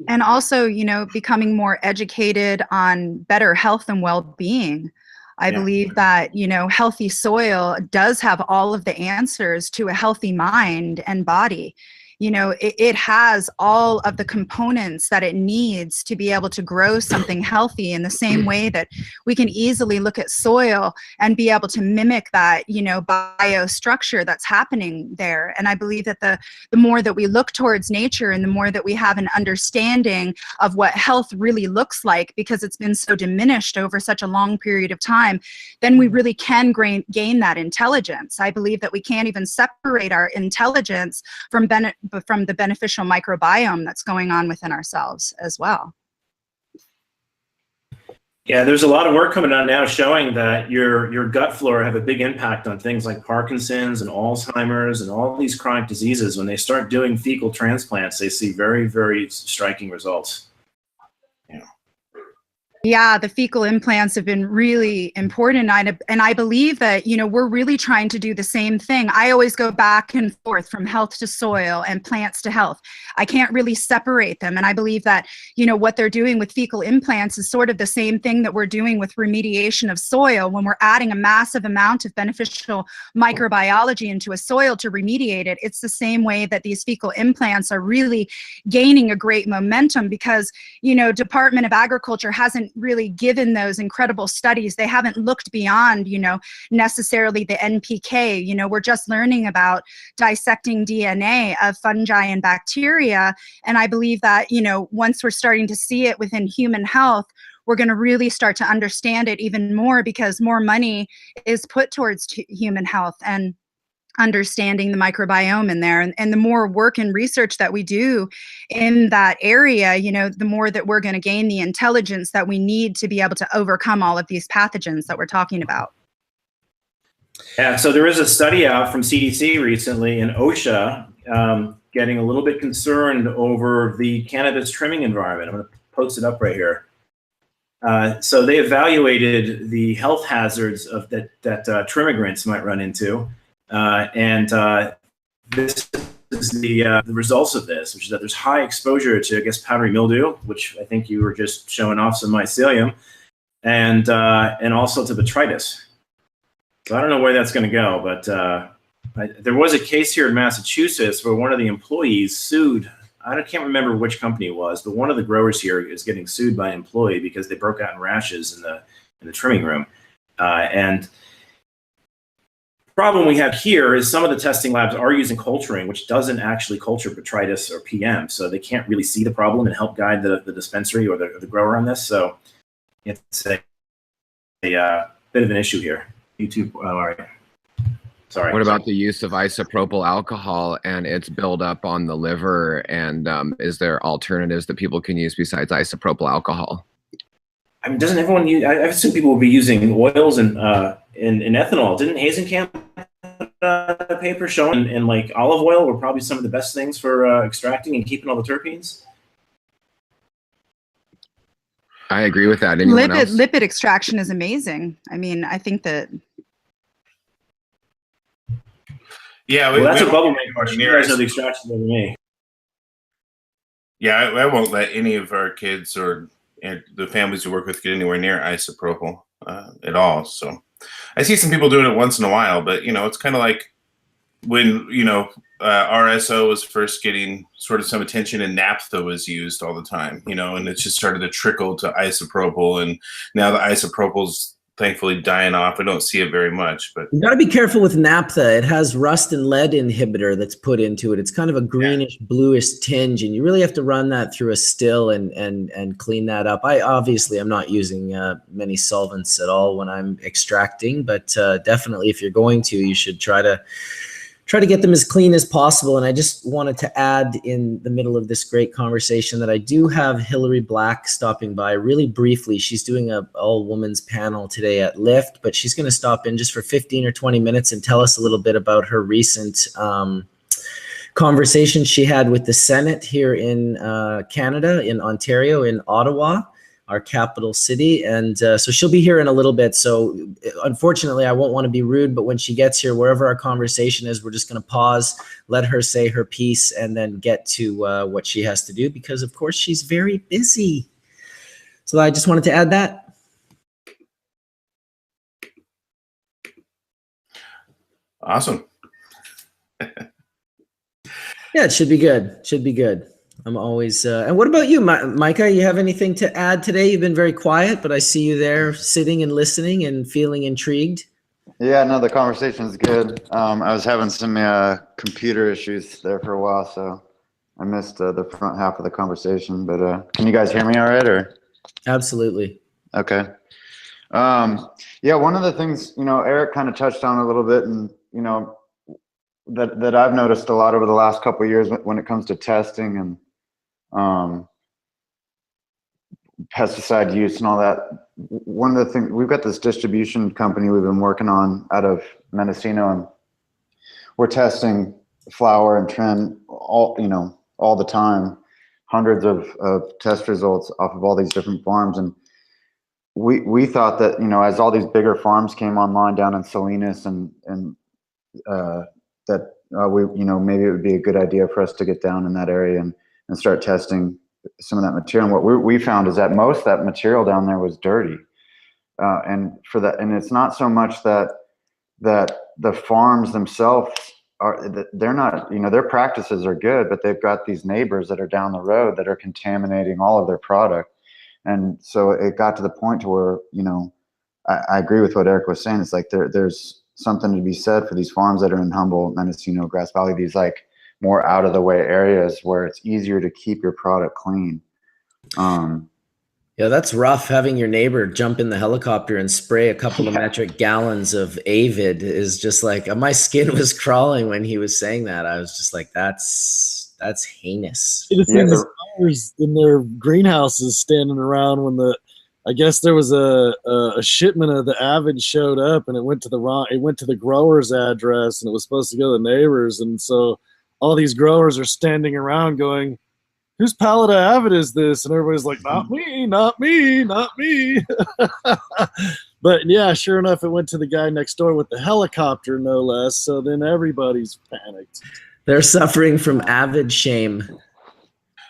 And also, you know, becoming more educated on better health and well-being. I believe that, you know, healthy soil does have all of the answers to a healthy mind and body. You know, it has all of the components that it needs to be able to grow something healthy, in the same way that we can easily look at soil and be able to mimic that, you know, biostructure that's happening there. And I believe that the more that we look towards nature and the more that we have an understanding of what health really looks like, because it's been so diminished over such a long period of time, then we really can gain that intelligence. I believe that we can't even separate our intelligence from the beneficial microbiome that's going on within ourselves as well. Yeah, there's a lot of work coming out now showing that your gut flora have a big impact on things like Parkinson's and Alzheimer's and all these chronic diseases. When they start doing fecal transplants, they see very, very striking results. Yeah, the fecal implants have been really important. And I believe that, you know, we're really trying to do the same thing. I always go back and forth from health to soil and plants to health. I can't really separate them. And I believe that, you know, what they're doing with fecal implants is sort of the same thing that we're doing with remediation of soil. When we're adding a massive amount of beneficial microbiology into a soil to remediate it, it's the same way that these fecal implants are really gaining a great momentum, because, you know, Department of Agriculture hasn't really given those incredible studies. They haven't looked beyond, you know, necessarily the NPK. You know, we're just learning about dissecting DNA of fungi and bacteria. And I believe that, you know, once we're starting to see it within human health, we're going to really start to understand it even more, because more money is put towards human health and understanding the microbiome in there. And the more work and research that we do in that area, you know, the more that we're going to gain the intelligence that we need to be able to overcome all of these pathogens that we're talking about. Yeah, so there is a study out from CDC recently and OSHA getting a little bit concerned over the cannabis trimming environment. I'm going to post it up right here. So they evaluated the health hazards of that trim immigrants might run into. This is the results of this, which is that there's high exposure to, I guess, powdery mildew, which I think you were just showing off some mycelium, and also to botrytis. So I don't know where that's going to go, but there was a case here in Massachusetts where one of the employees sued. I can't remember which company it was, but one of the growers here is getting sued by an employee because they broke out in rashes in the trimming room, and problem we have here is some of the testing labs are using culturing, which doesn't actually culture botrytis or PM, so they can't really see the problem and help guide the dispensary or the grower on this. So it's a bit of an issue here. YouTube, all right. Sorry. What about the use of isopropyl alcohol and its buildup on the liver? And is there alternatives that people can use besides isopropyl alcohol? I mean, doesn't everyone use? I assume people will be using oils and ethanol. Didn't Hazenkamp paper showing and like olive oil were probably some of the best things for extracting and keeping all the terpenes? I agree with that. Anyone else? Lipid extraction is amazing. I mean, I think that. Yeah, Well, that's we a bubble man question. You guys know the extraction better than me. Yeah, I won't let any of our kids or the families we work with get anywhere near isopropyl at all. So I see some people doing it once in a while, but it's kind of like when RSO was first getting sort of some attention and naphtha was used all the time, and it just started to trickle to isopropyl, and now the isopropyl's thankfully dying off. I don't see it very much, but you got to be careful with naphtha. It has rust and lead inhibitor that's put into it. It's kind of a greenish bluish tinge, and you really have to run that through a still and clean that up. I'm not using many solvents at all when I'm extracting, but definitely if you're going to, you should try to get them as clean as possible. And I just wanted to add in the middle of this great conversation that I do have Hillary Black stopping by really briefly. She's doing a all women's panel today at Lyft, but she's going to stop in just for 15 or 20 minutes and tell us a little bit about her recent conversation she had with the Senate here in Canada, in Ontario, in Ottawa, our capital city. And so she'll be here in a little bit. So unfortunately, I won't want to be rude, but when she gets here, wherever our conversation is, we're just going to pause, let her say her piece, and then get to what she has to do, because of course she's very busy. So I just wanted to add that. Awesome. Yeah, it should be good. Should be good. I'm always, and what about you, Micah? You have anything to add today? You've been very quiet, but I see you there sitting and listening and feeling intrigued. Yeah, no, the conversation is good. I was having some computer issues there for a while, so I missed the front half of the conversation. But can you guys hear me all right? Or absolutely. Okay. Yeah, one of the things Eric kind of touched on a little bit, and that I've noticed a lot over the last couple of years when it comes to testing and pesticide use and all that. One of the things, we've got this distribution company we've been working on out of Mendocino, and we're testing flower and trim all the time, hundreds of test results off of all these different farms. And we thought that as all these bigger farms came online down in Salinas and that maybe it would be a good idea for us to get down in that area and start testing some of that material. And what we found is that most of that material down there was dirty. And it's not so much that the farms themselves they're not, their practices are good, but they've got these neighbors that are down the road that are contaminating all of their product. And so it got to the point to where, I agree with what Eric was saying. It's like there's something to be said for these farms that are in Humboldt, Mendocino, Grass Valley, these like more out of the way areas where it's easier to keep your product clean. Yeah, that's rough. Having your neighbor jump in the helicopter and spray a couple of metric gallons of Avid is just like, my skin was crawling when he was saying that. I was just like, that's heinous. It seems flowers in their greenhouses standing around when I guess there was a shipment of the Avid showed up, and it went to the grower's address, and it was supposed to go to the neighbors. And so all these growers are standing around going, whose pallet of Avid is this? And everybody's like, not me, not me, not me. But yeah, sure enough, it went to the guy next door with the helicopter, no less. So then everybody's panicked. They're suffering from Avid shame.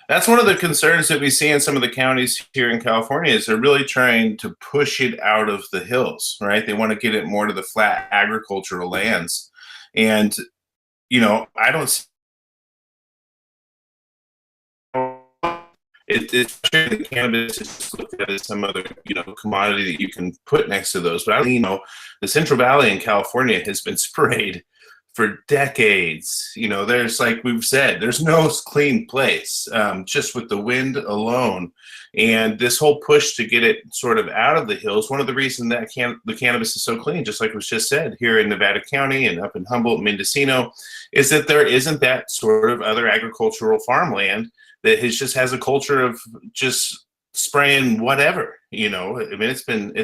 That's one of the concerns that we see in some of the counties here in California is they're really trying to push it out of the hills, right? They want to get it more to the flat agricultural lands. And, I don't it's the cannabis is just looked at as some other commodity that you can put next to those. But the Central Valley in California has been sprayed for decades. There's, like we've said, there's no clean place, just with the wind alone. And this whole push to get it sort of out of the hills, one of the reasons that the cannabis is so clean, just like was just said, here in Nevada County and up in Humboldt, Mendocino, is that there isn't that sort of other agricultural farmland that has a culture of just spraying whatever. It's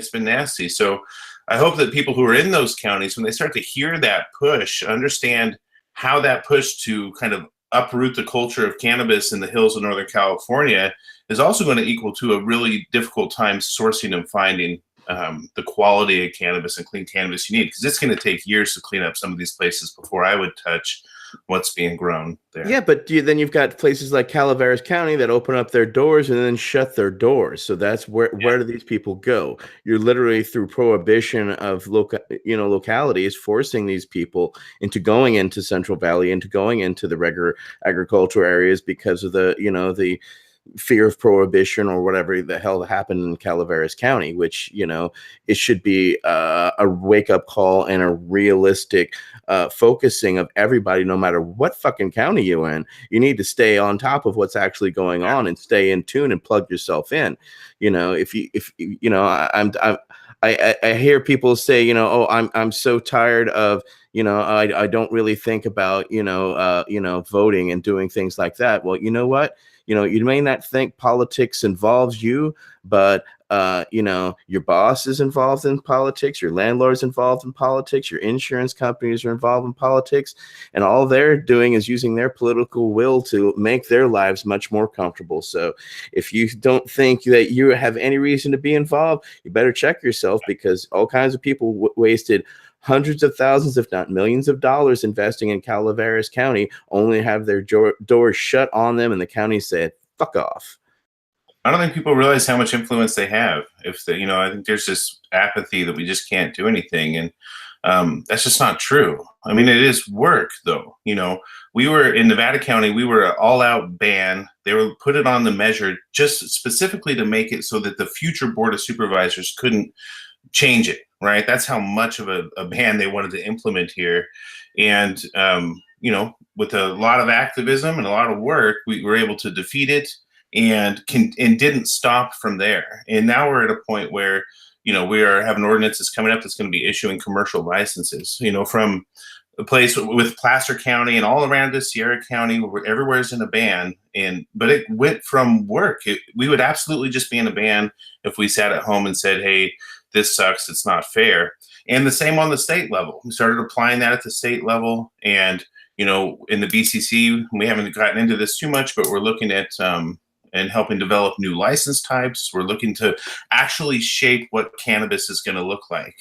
been nasty. So I hope that people who are in those counties, when they start to hear that push, understand how that push to kind of uproot the culture of cannabis in the hills of Northern California is also going to equal to a really difficult time sourcing and finding the quality of cannabis and clean cannabis you need, because it's going to take years to clean up some of these places before I would touch what's being grown there. Yeah, but then you've got places like Calaveras County that open up their doors and then shut their doors. So that's where do these people go? You're literally, through prohibition of localities, forcing these people into going into Central Valley, into going into the regular agricultural areas because of the fear of prohibition or whatever the hell happened in Calaveras County, which, it should be a wake-up call and a realistic focusing of everybody, no matter what fucking county you're in. You need to stay on top of what's actually going on and stay in tune and plug yourself in. I hear people say, I'm so tired of, I don't really think about, voting and doing things like that. Well, you know what? You may not think politics involves you, but your boss is involved in politics, your landlord's involved in politics, your insurance companies are involved in politics, and all they're doing is using their political will to make their lives much more comfortable. So if you don't think that you have any reason to be involved, you better check yourself, because all kinds of people wasted hundreds of thousands, if not millions of dollars investing in Calaveras County, only to have their doors shut on them and the county said, fuck off. I don't think people realize how much influence they have. I think there's this apathy that we just can't do anything. And that's just not true. I mean, it is work, though. We were in Nevada County, we were an all-out ban. They were put it on the measure just specifically to make it so that the future Board of Supervisors couldn't change it, right? That's how much of a ban they wanted to implement here. And, with a lot of activism and a lot of work, we were able to defeat it and didn't stop from there. And now we're at a point where, we have an ordinance that's coming up that's going to be issuing commercial licenses, from a place with Placer County and all around the Sierra County, where everywhere's in a ban. But it went from work. We would absolutely just be in a ban if we sat at home and said, hey, this sucks, it's not fair. And the same on the state level. We started applying that at the state level. And, in the BCC, we haven't gotten into this too much, but we're looking at and helping develop new license types. We're looking to actually shape what cannabis is going to look like,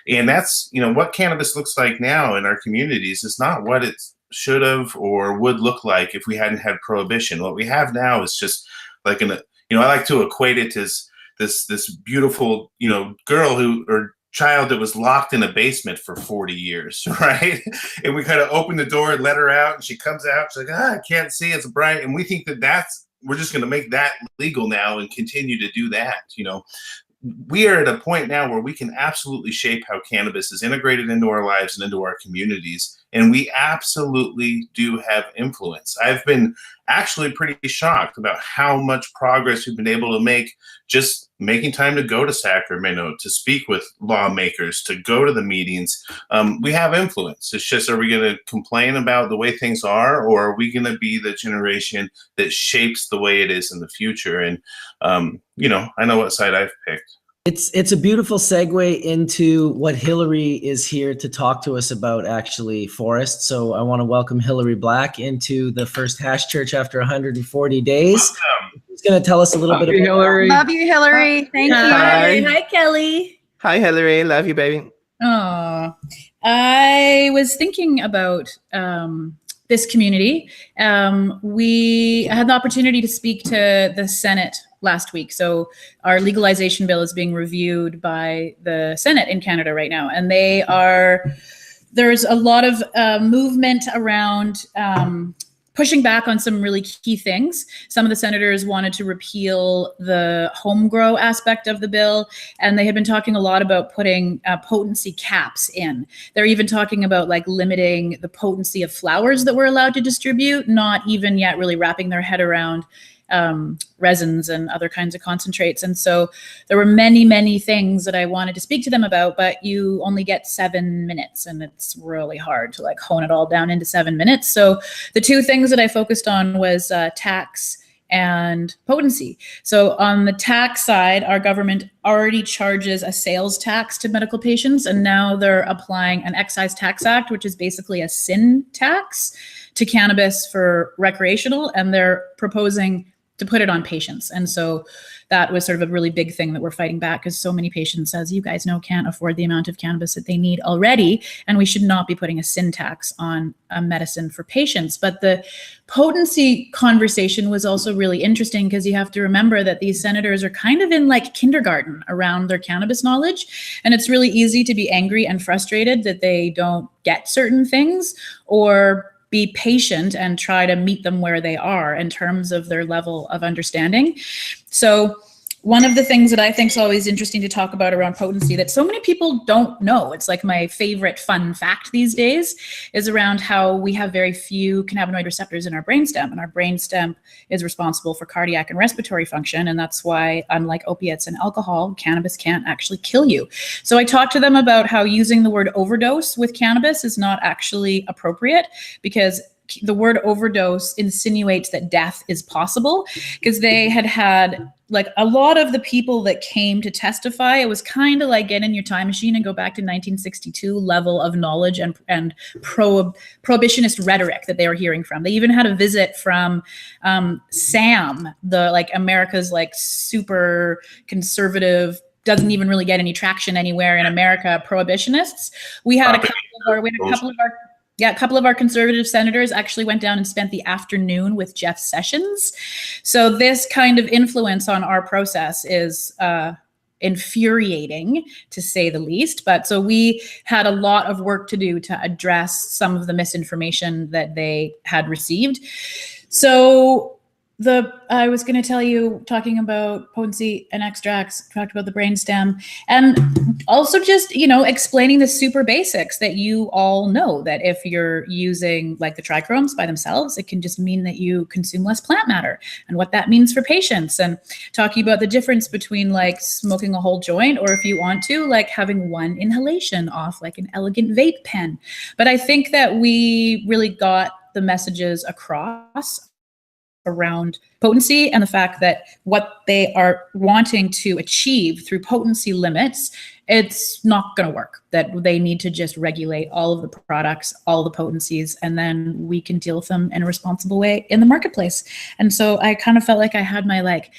and that's, what cannabis looks like now in our communities is not what it should have or would look like if we hadn't had prohibition. What we have now is just like I like to equate it as this beautiful, girl or child that was locked in a basement for 40 years, right? And we kind of open the door and let her out, and she comes out, she's like, I can't see, it's bright. And we think we're just going to make that legal now and continue to do that. We are at a point now where we can absolutely shape how cannabis is integrated into our lives and into our communities. And we absolutely do have influence. I've been actually pretty shocked about how much progress we've been able to make just making time to go to Sacramento, to speak with lawmakers, to go to the meetings. We have influence. It's just, are we going to complain about the way things are, or are we going to be the generation that shapes the way it is in the future? And, I know what side I've picked. It's a beautiful segue into what Hillary is here to talk to us about, actually, Forrest. So I want to welcome Hillary Black into the first Hash Church after 140 days. Welcome. She's going to tell us a little bit about Hillary. Love you, Hillary. Thank you. Hi, Kelly. Hi, Hillary. Love you, baby. Oh, I was thinking about this community. I had the opportunity to speak to the Senate last week. So our legalization bill is being reviewed by the Senate in Canada right now. And there's a lot of movement around pushing back on some really key things. Some of the senators wanted to repeal the home grow aspect of the bill, and they had been talking a lot about putting potency caps in. They're even talking about limiting the potency of flowers that we're allowed to distribute, not even yet really wrapping their head around resins and other kinds of concentrates. And so there were many, many things that I wanted to speak to them about, but you only get 7 minutes, and it's really hard to hone it all down into 7 minutes. So the two things that I focused on was tax and potency. So on the tax side, our government already charges a sales tax to medical patients, and now they're applying an excise tax act, which is basically a sin tax, to cannabis for recreational, and they're proposing to put it on patients. And so that was sort of a really big thing that we're fighting back, because so many patients, as you guys know, can't afford the amount of cannabis that they need already. And we should not be putting a sin tax on a medicine for patients. But the potency conversation was also really interesting, because you have to remember that these senators are kind of in like kindergarten around their cannabis knowledge. And it's really easy to be angry and frustrated that they don't get certain things, or be patient and try to meet them where they are in terms of their level of understanding. So one of the things that I think is always interesting to talk about around potency that so many people don't know, it's like my favorite fun fact these days, is around how we have very few cannabinoid receptors in our brainstem, and our brainstem is responsible for cardiac and respiratory function. And that's why, unlike opiates and alcohol, cannabis can't actually kill you. So I talked to them about how using the word overdose with cannabis is not actually appropriate, because the word overdose insinuates that death is possible, because they had like a lot of the people that came to testify, it was kind of like get in your time machine and go back to 1962 level of knowledge and prohibitionist rhetoric that they were hearing from. They even had a visit from Sam, the like America's like super conservative, doesn't even really get any traction anywhere in America, prohibitionists. We had a couple of our conservative senators actually went down and spent the afternoon with Jeff Sessions. So this kind of influence on our process is infuriating, to say the least. But so we had a lot of work to do to address some of the misinformation that they had received. So I was going to tell you, talking about potency and extracts, talked about the brainstem, and also just, explaining the super basics that you all know, that if you're using like the trichromes by themselves, it can just mean that you consume less plant matter, and what that means for patients, and talking about the difference between like smoking a whole joint, or if you want to, like having one inhalation off like an elegant vape pen. But I think that we really got the messages across around potency, and the fact that what they are wanting to achieve through potency limits, it's not going to work, that they need to just regulate all of the products, all the potencies, and then we can deal with them in a responsible way in the marketplace. And so I kind of felt like I had my like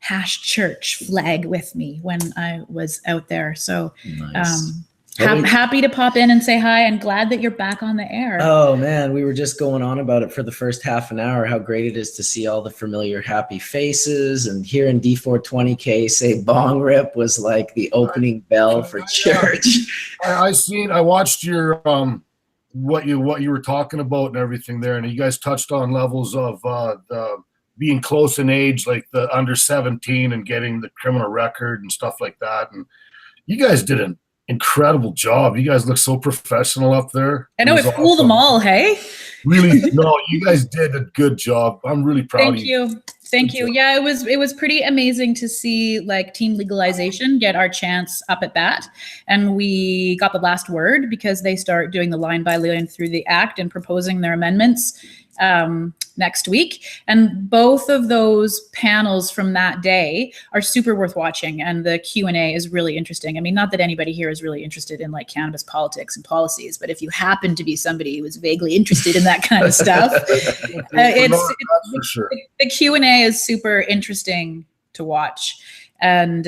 hash church flag with me when I was out there. So Nice. Happy to pop in and say hi, and glad that you're back on the air. Oh man, we were just going on about it for the first half an hour, how great it is to see all the familiar happy faces, and here in D420K say bong rip was like the opening bell for church. I watched your what you were talking about and everything there, and you guys touched on levels of the being close in age, like the under 17 and getting the criminal record and stuff like that. And you guys did an incredible job. You guys look so professional up there. I know, it fooled them all, hey? Really, no, you guys did a good job. I'm really proud of you. Thank you. Yeah, it was pretty amazing to see like teen legalization get our chance up at bat. And we got the last word, because they start doing the line by line through the act and proposing their amendments next week. And both of those panels from that day are super worth watching, and the Q&A is really interesting. I mean, not that anybody here is really interested in like cannabis politics and policies, but if you happen to be somebody who is vaguely interested in that kind of stuff, the Q&A is super interesting to watch. And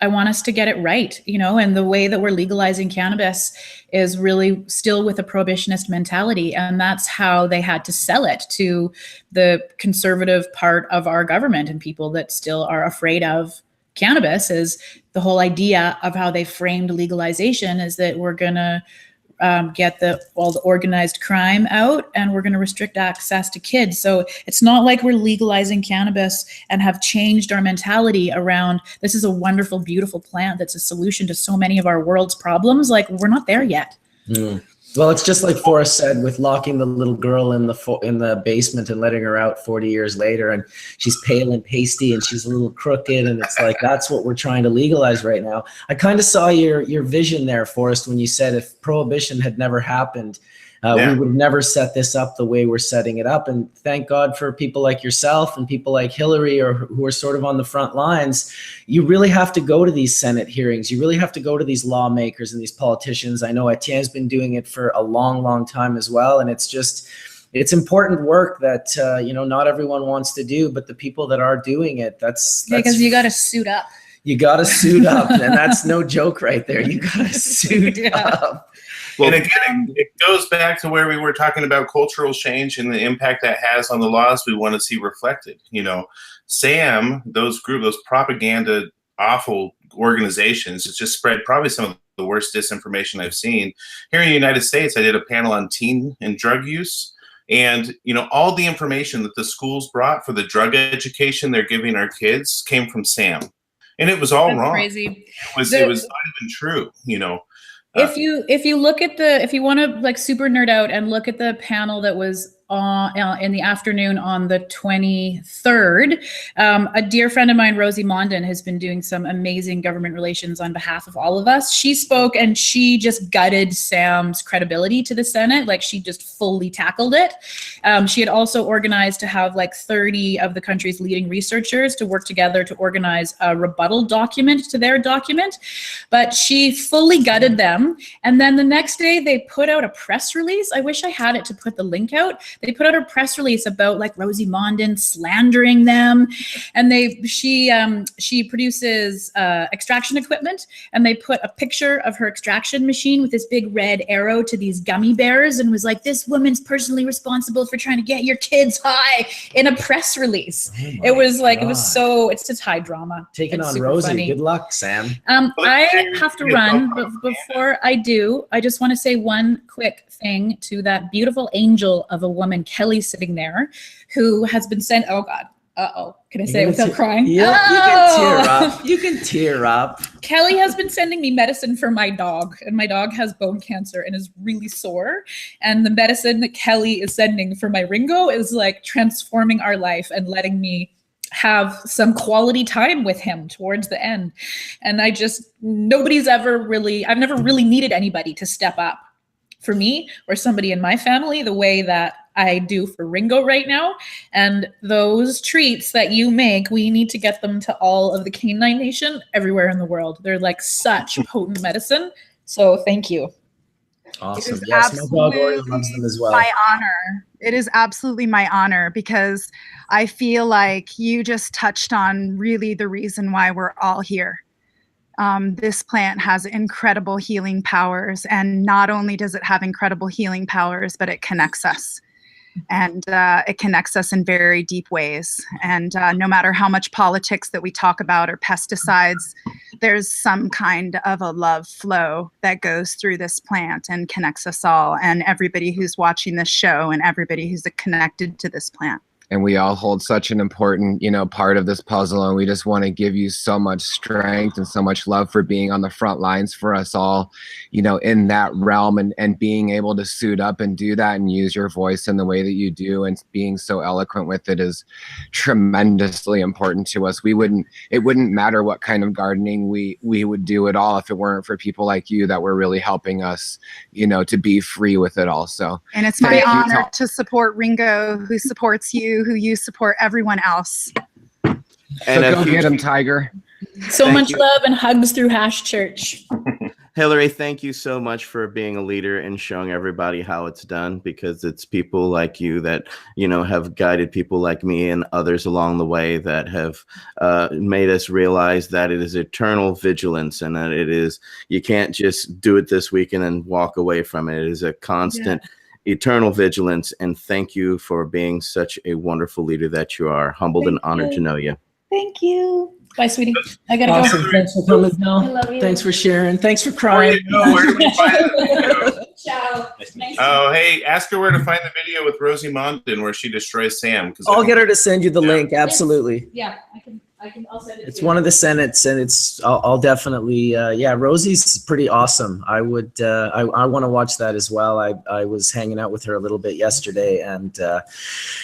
I want us to get it right, and the way that we're legalizing cannabis is really still with a prohibitionist mentality. And that's how they had to sell it to the conservative part of our government and people that still are afraid of cannabis. Is the whole idea of how they framed legalization is that we're going to get all the organized crime out, and we're going to restrict access to kids. So it's not like we're legalizing cannabis and have changed our mentality around this is a wonderful, beautiful plant that's a solution to so many of our world's problems. Like, we're not there yet. Well, it's just like Forrest said, with locking the little girl in the basement and letting her out 40 years later, and she's pale and pasty and she's a little crooked, and it's like that's what we're trying to legalize right now. I kind of saw your vision there, Forrest, when you said if prohibition had never happened, We would never set this up the way we're setting it up. And thank God for people like yourself and people like Hillary, or who are sort of on the front lines. You really have to go to these Senate hearings. You really have to go to these lawmakers and these politicians. I know Etienne's been doing it for a long, long time as well. And it's important work that, not everyone wants to do, but the people that are doing it, that's because you got to suit up. You got to suit up. And that's no joke right there. You got to suit up. Well, and again, it goes back to where we were talking about cultural change and the impact that has on the laws we want to see reflected. SAM, those propaganda, awful organizations, it's just spread probably some of the worst disinformation I've seen. Here in the United States, I did a panel on teen and drug use. And, all the information that the schools brought for the drug education they're giving our kids came from SAM. And it was all wrong. Crazy. It was not even true, If you look at if you want to like super nerd out and look at the panel that was in the afternoon on the 23rd, a dear friend of mine, Rosie Mondin, has been doing some amazing government relations on behalf of all of us. She spoke and she just gutted Sam's credibility to the Senate. Like, she just fully tackled it. She had also organized to have like 30 of the country's leading researchers to work together to organize a rebuttal document to their document, but she fully gutted them. And then the next day they put out a press release. I wish I had it to put the link out. They put out a press release about like Rosie Mondin slandering them, and she produces extraction equipment, and they put a picture of her extraction machine with this big red arrow to these gummy bears, and was like, "This woman's personally responsible for trying to get your kids high," in a press release. It was like, it's just high drama. Taking it's on super Rosie. funny. Good luck, Sam. I have to run, but before I do, I just want to say one quick thing to that beautiful angel of a woman, Kelly, sitting there, who has been sent. Oh God. Can I say it without crying? Yeah, you can tear up. You can tear up. Kelly has been sending me medicine for my dog, and my dog has bone cancer and is really sore. And the medicine that Kelly is sending for my Ringo is like transforming our life and letting me have some quality time with him towards the end. And I've never really needed anybody to step up for me or somebody in my family the way that I do for Ringo right now. And those treats that you make, we need to get them to all of the canine nation everywhere in the world. They're like such potent medicine. So thank you. Awesome. Yes, my dog Oreo loves them as well. My honor. It is absolutely my honor, because I feel like you just touched on really the reason why we're all here. This plant has incredible healing powers, and not only does it have incredible healing powers, but it connects us. And it connects us in very deep ways. And no matter how much politics that we talk about or pesticides, there's some kind of a love flow that goes through this plant and connects us all, and everybody who's watching this show and everybody who's connected to this plant. And we all hold such an important, part of this puzzle. And we just want to give you so much strength and so much love for being on the front lines for us all, in that realm, and being able to suit up and do that and use your voice in the way that you do and being so eloquent with it is tremendously important to us. It wouldn't matter what kind of gardening we would do at all if it weren't for people like you that were really helping us, to be free with it also. And it's my honor to support Ringo, who supports you, who you support everyone else. And so go get him, Tiger. So much love and hugs through Hash Church. Hillary, thank you so much for being a leader and showing everybody how it's done, because it's people like you that, have guided people like me and others along the way that have made us realize that it is eternal vigilance, and that you can't just do it this week and then walk away from it. It is a constant eternal vigilance. And thank you for being such a wonderful leader that you are. Humbled and honored to know you. Thank you. Bye, sweetie. I gotta awesome. go. Thanks for coming, Mel. I love you. Thanks for sharing. Thanks for crying. Where do we find the video? Ciao. Oh, hey, ask her where to find the video with Rosie Mondin where she destroys Sam. I'll get her to send you the link. Absolutely. Yeah, I can. I'll send it It's to you. one of the Senates, and I'll definitely, yeah, Rosie's pretty awesome. I would, I want to watch that as well. I was hanging out with her a little bit yesterday, and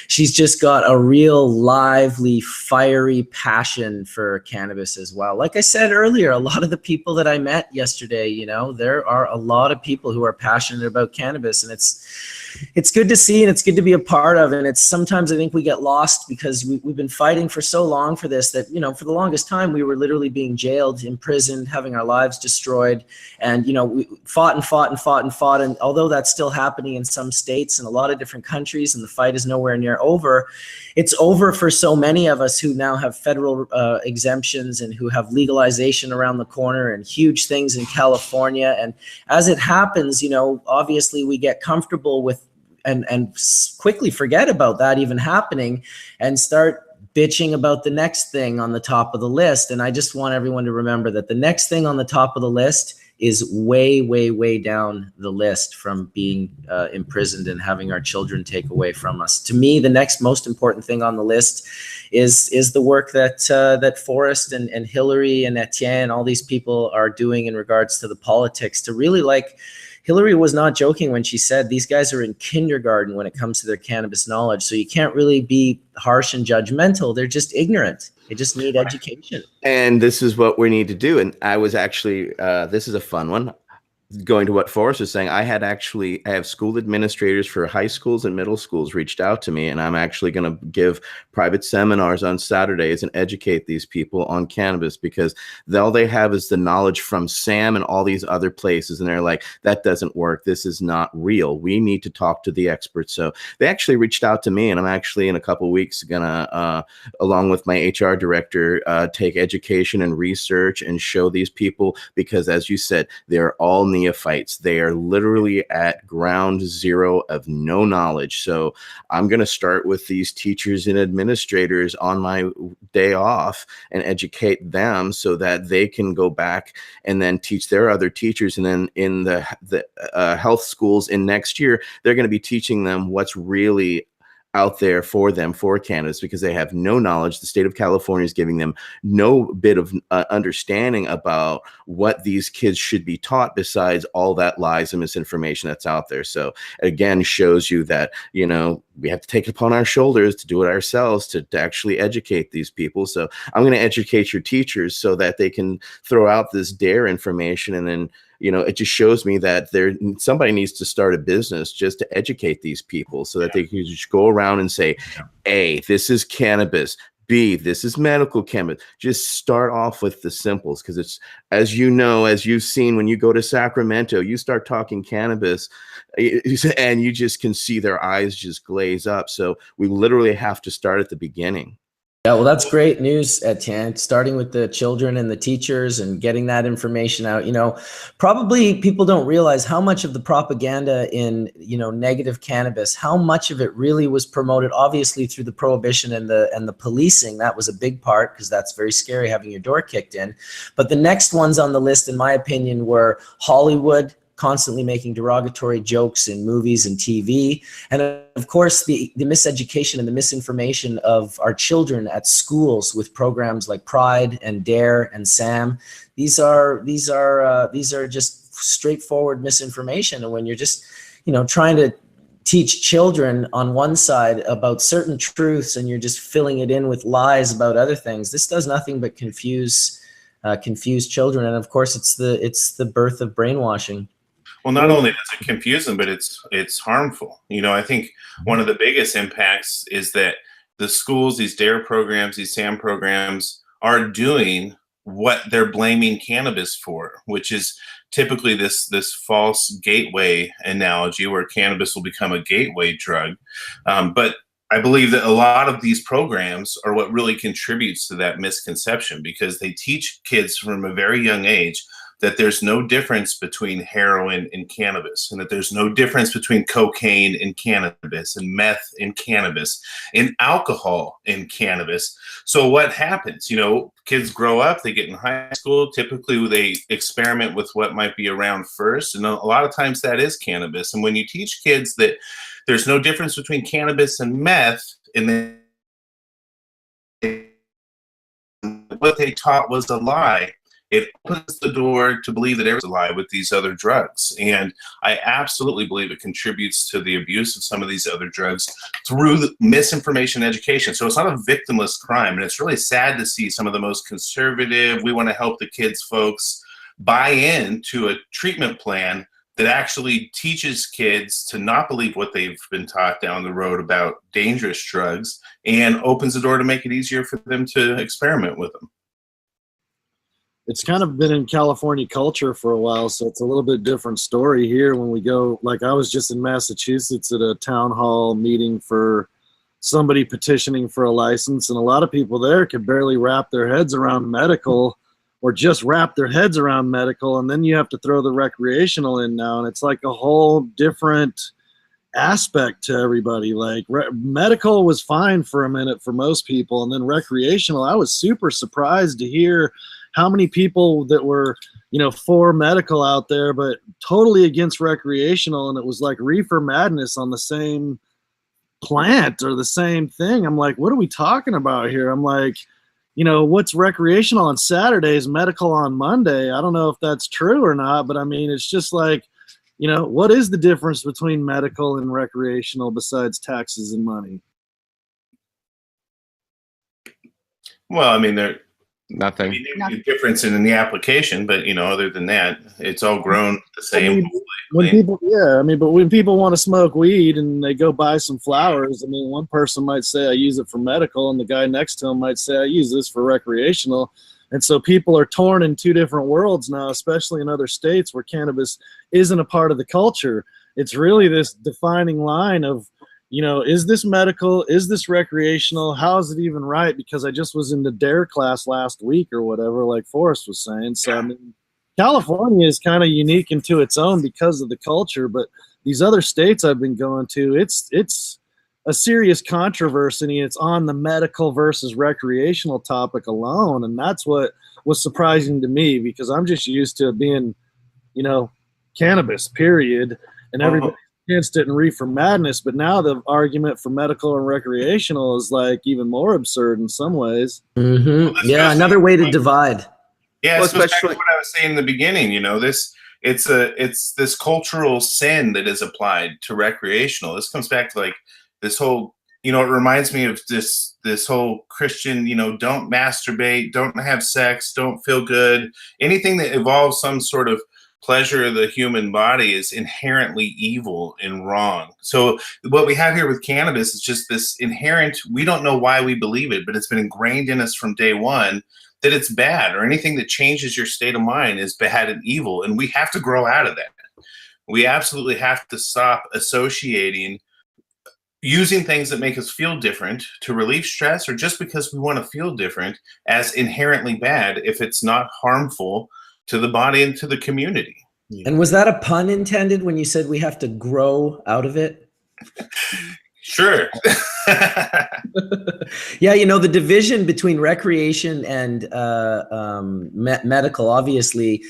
she's just got a real lively, fiery passion for cannabis as well. Like I said earlier, a lot of the people that I met yesterday, you know, there are a lot of people who are passionate about cannabis, and it's good to see, and it's good to be a part of. And it's sometimes I think we get lost because we've been fighting for so long for this that, you know, for the longest time we were literally being jailed, imprisoned, having our lives destroyed. And, you know, we fought and fought and fought and fought. And although that's still happening in some states and a lot of different countries, and the fight is nowhere near over, it's over for so many of us who now have federal exemptions and who have legalization around the corner and huge things in California. And as it happens, you know, obviously we get comfortable with and quickly forget about that even happening and start bitching about the next thing on the top of the list. And I just want everyone to remember that the next thing on the top of the list is way, way, way down the list from being imprisoned and having our children take away from us. To me, the next most important thing on the list is the work that that Forrest and Hillary and Etienne, all these people are doing in regards to the politics, to really, like, Hillary was not joking when she said these guys are in kindergarten when it comes to their cannabis knowledge. So you can't really be harsh and judgmental. They're just ignorant. They just need education. And this is what we need to do. And I was actually, this is a fun one. Going to what Forrest was saying, I have school administrators for high schools and middle schools reached out to me, and I'm actually going to give private seminars on Saturdays and educate these people on cannabis, because all they have is the knowledge from Sam and all these other places, and they're like, that doesn't work. This is not real. We need to talk to the experts. So they actually reached out to me, and I'm actually in a couple of weeks going to, along with my HR director, take education and research and show these people, because as you said, they're all neophytes. They are literally at ground zero of no knowledge. So I'm going to start with these teachers and administrators on my day off and educate them so that they can go back and then teach their other teachers. And then in the health schools in next year, they're going to be teaching them what's really out there for them for cannabis, because they have no knowledge. The state of California is giving them no bit of understanding about what these kids should be taught, besides all that lies and misinformation that's out there. So again, shows you that, you know, we have to take it upon our shoulders to do it ourselves, to actually educate these people. So I'm going to educate your teachers so that they can throw out this dare information. And then, you know, it just shows me that somebody needs to start a business just to educate these people so that they can just go around and say, A, this is cannabis. B, this is medical cannabis. Just start off with the simples, because it's, as you know, as you've seen when you go to Sacramento, you start talking cannabis and you just can see their eyes just glaze up. So we literally have to start at the beginning. Yeah, well, that's great news, Etienne, starting with the children and the teachers and getting that information out. You know, probably people don't realize how much of the propaganda in, you know, negative cannabis, how much of it really was promoted, obviously through the prohibition and the policing. That was a big part, because that's very scary, having your door kicked in. But the next ones on the list, in my opinion, were Hollywood, constantly making derogatory jokes in movies and TV. And of course, the miseducation and the misinformation of our children at schools with programs like Pride and Dare and SAM. These are just straightforward misinformation. And when you're just, you know, trying to teach children on one side about certain truths and you're just filling it in with lies about other things, this does nothing but confuse children. And of course, it's the birth of brainwashing. Well, not only does it confuse them, but it's harmful. You know, I think one of the biggest impacts is that the schools, these DARE programs, these SAM programs, are doing what they're blaming cannabis for, which is typically this false gateway analogy where cannabis will become a gateway drug. But I believe that a lot of these programs are what really contributes to that misconception, because they teach kids from a very young age that there's no difference between heroin and cannabis, and that there's no difference between cocaine and cannabis, and meth and cannabis, and alcohol and cannabis. So what happens? You know, kids grow up, they get in high school, typically they experiment with what might be around first, and a lot of times that is cannabis. And when you teach kids that there's no difference between cannabis and meth, and then what they taught was a lie, it opens the door to believe that everyone's a lie with these other drugs. And I absolutely believe it contributes to the abuse of some of these other drugs through the misinformation education. So it's not a victimless crime. And it's really sad to see some of the most conservative, we want to help the kids folks buy into a treatment plan that actually teaches kids to not believe what they've been taught down the road about dangerous drugs, and opens the door to make it easier for them to experiment with them. It's kind of been in California culture for a while, so it's a little bit different story here when we go. Like, I was just in Massachusetts at a town hall meeting for somebody petitioning for a license, and a lot of people there could barely wrap their heads around medical, or just wrap their heads around medical, and then you have to throw the recreational in now, and it's like a whole different aspect to everybody. Like, medical was fine for a minute for most people, and then recreational, I was super surprised to hear how many people that were, you know, for medical out there, but totally against recreational. And it was like reefer madness on the same plant or the same thing. I'm like, what are we talking about here? I'm like, you know, what's recreational on Saturdays, medical on Monday? I don't know if that's true or not, but I mean, it's just like, you know, what is the difference between medical and recreational besides taxes and money? Well, I mean, Nothing. I mean, there would be a difference in the application, but you know, other than that, it's all grown the same. I mean, when people, yeah, I mean, but when people want to smoke weed and they go buy some flowers, I mean, one person might say I use it for medical, and the guy next to him might say I use this for recreational. And so people are torn in two different worlds now, especially in other states where cannabis isn't a part of the culture. It's really this defining line of, you know, is this medical? Is this recreational? How is it even right? Because I just was in the DARE class last week or whatever, like Forrest was saying. So, I mean, California is kind of unique into its own because of the culture, but these other states I've been going to, it's a serious controversy, and it's on the medical versus recreational topic alone. And that's what was surprising to me, because I'm just used to being, you know, cannabis, period, and everybody against it and reefer madness. But now the argument for medical and recreational is like even more absurd in some ways. Mm-hmm. Yeah, another way to divide. Yeah, Well, especially what I was saying in the beginning. You know, it's this cultural sin that is applied to recreational. This comes back to like this whole, you know, it reminds me of this whole Christian, you know, don't masturbate, don't have sex, don't feel good. Anything that involves some sort of pleasure of the human body is inherently evil and wrong. So what we have here with cannabis is just this inherent, we don't know why we believe it, but it's been ingrained in us from day one that it's bad, or anything that changes your state of mind is bad and evil. And we have to grow out of that. We absolutely have to stop associating using things that make us feel different to relieve stress, or just because we want to feel different, as inherently bad if it's not harmful to the body and to the community. And was that a pun intended when you said we have to grow out of it? Sure. Yeah, you know, the division between recreation and medical, obviously,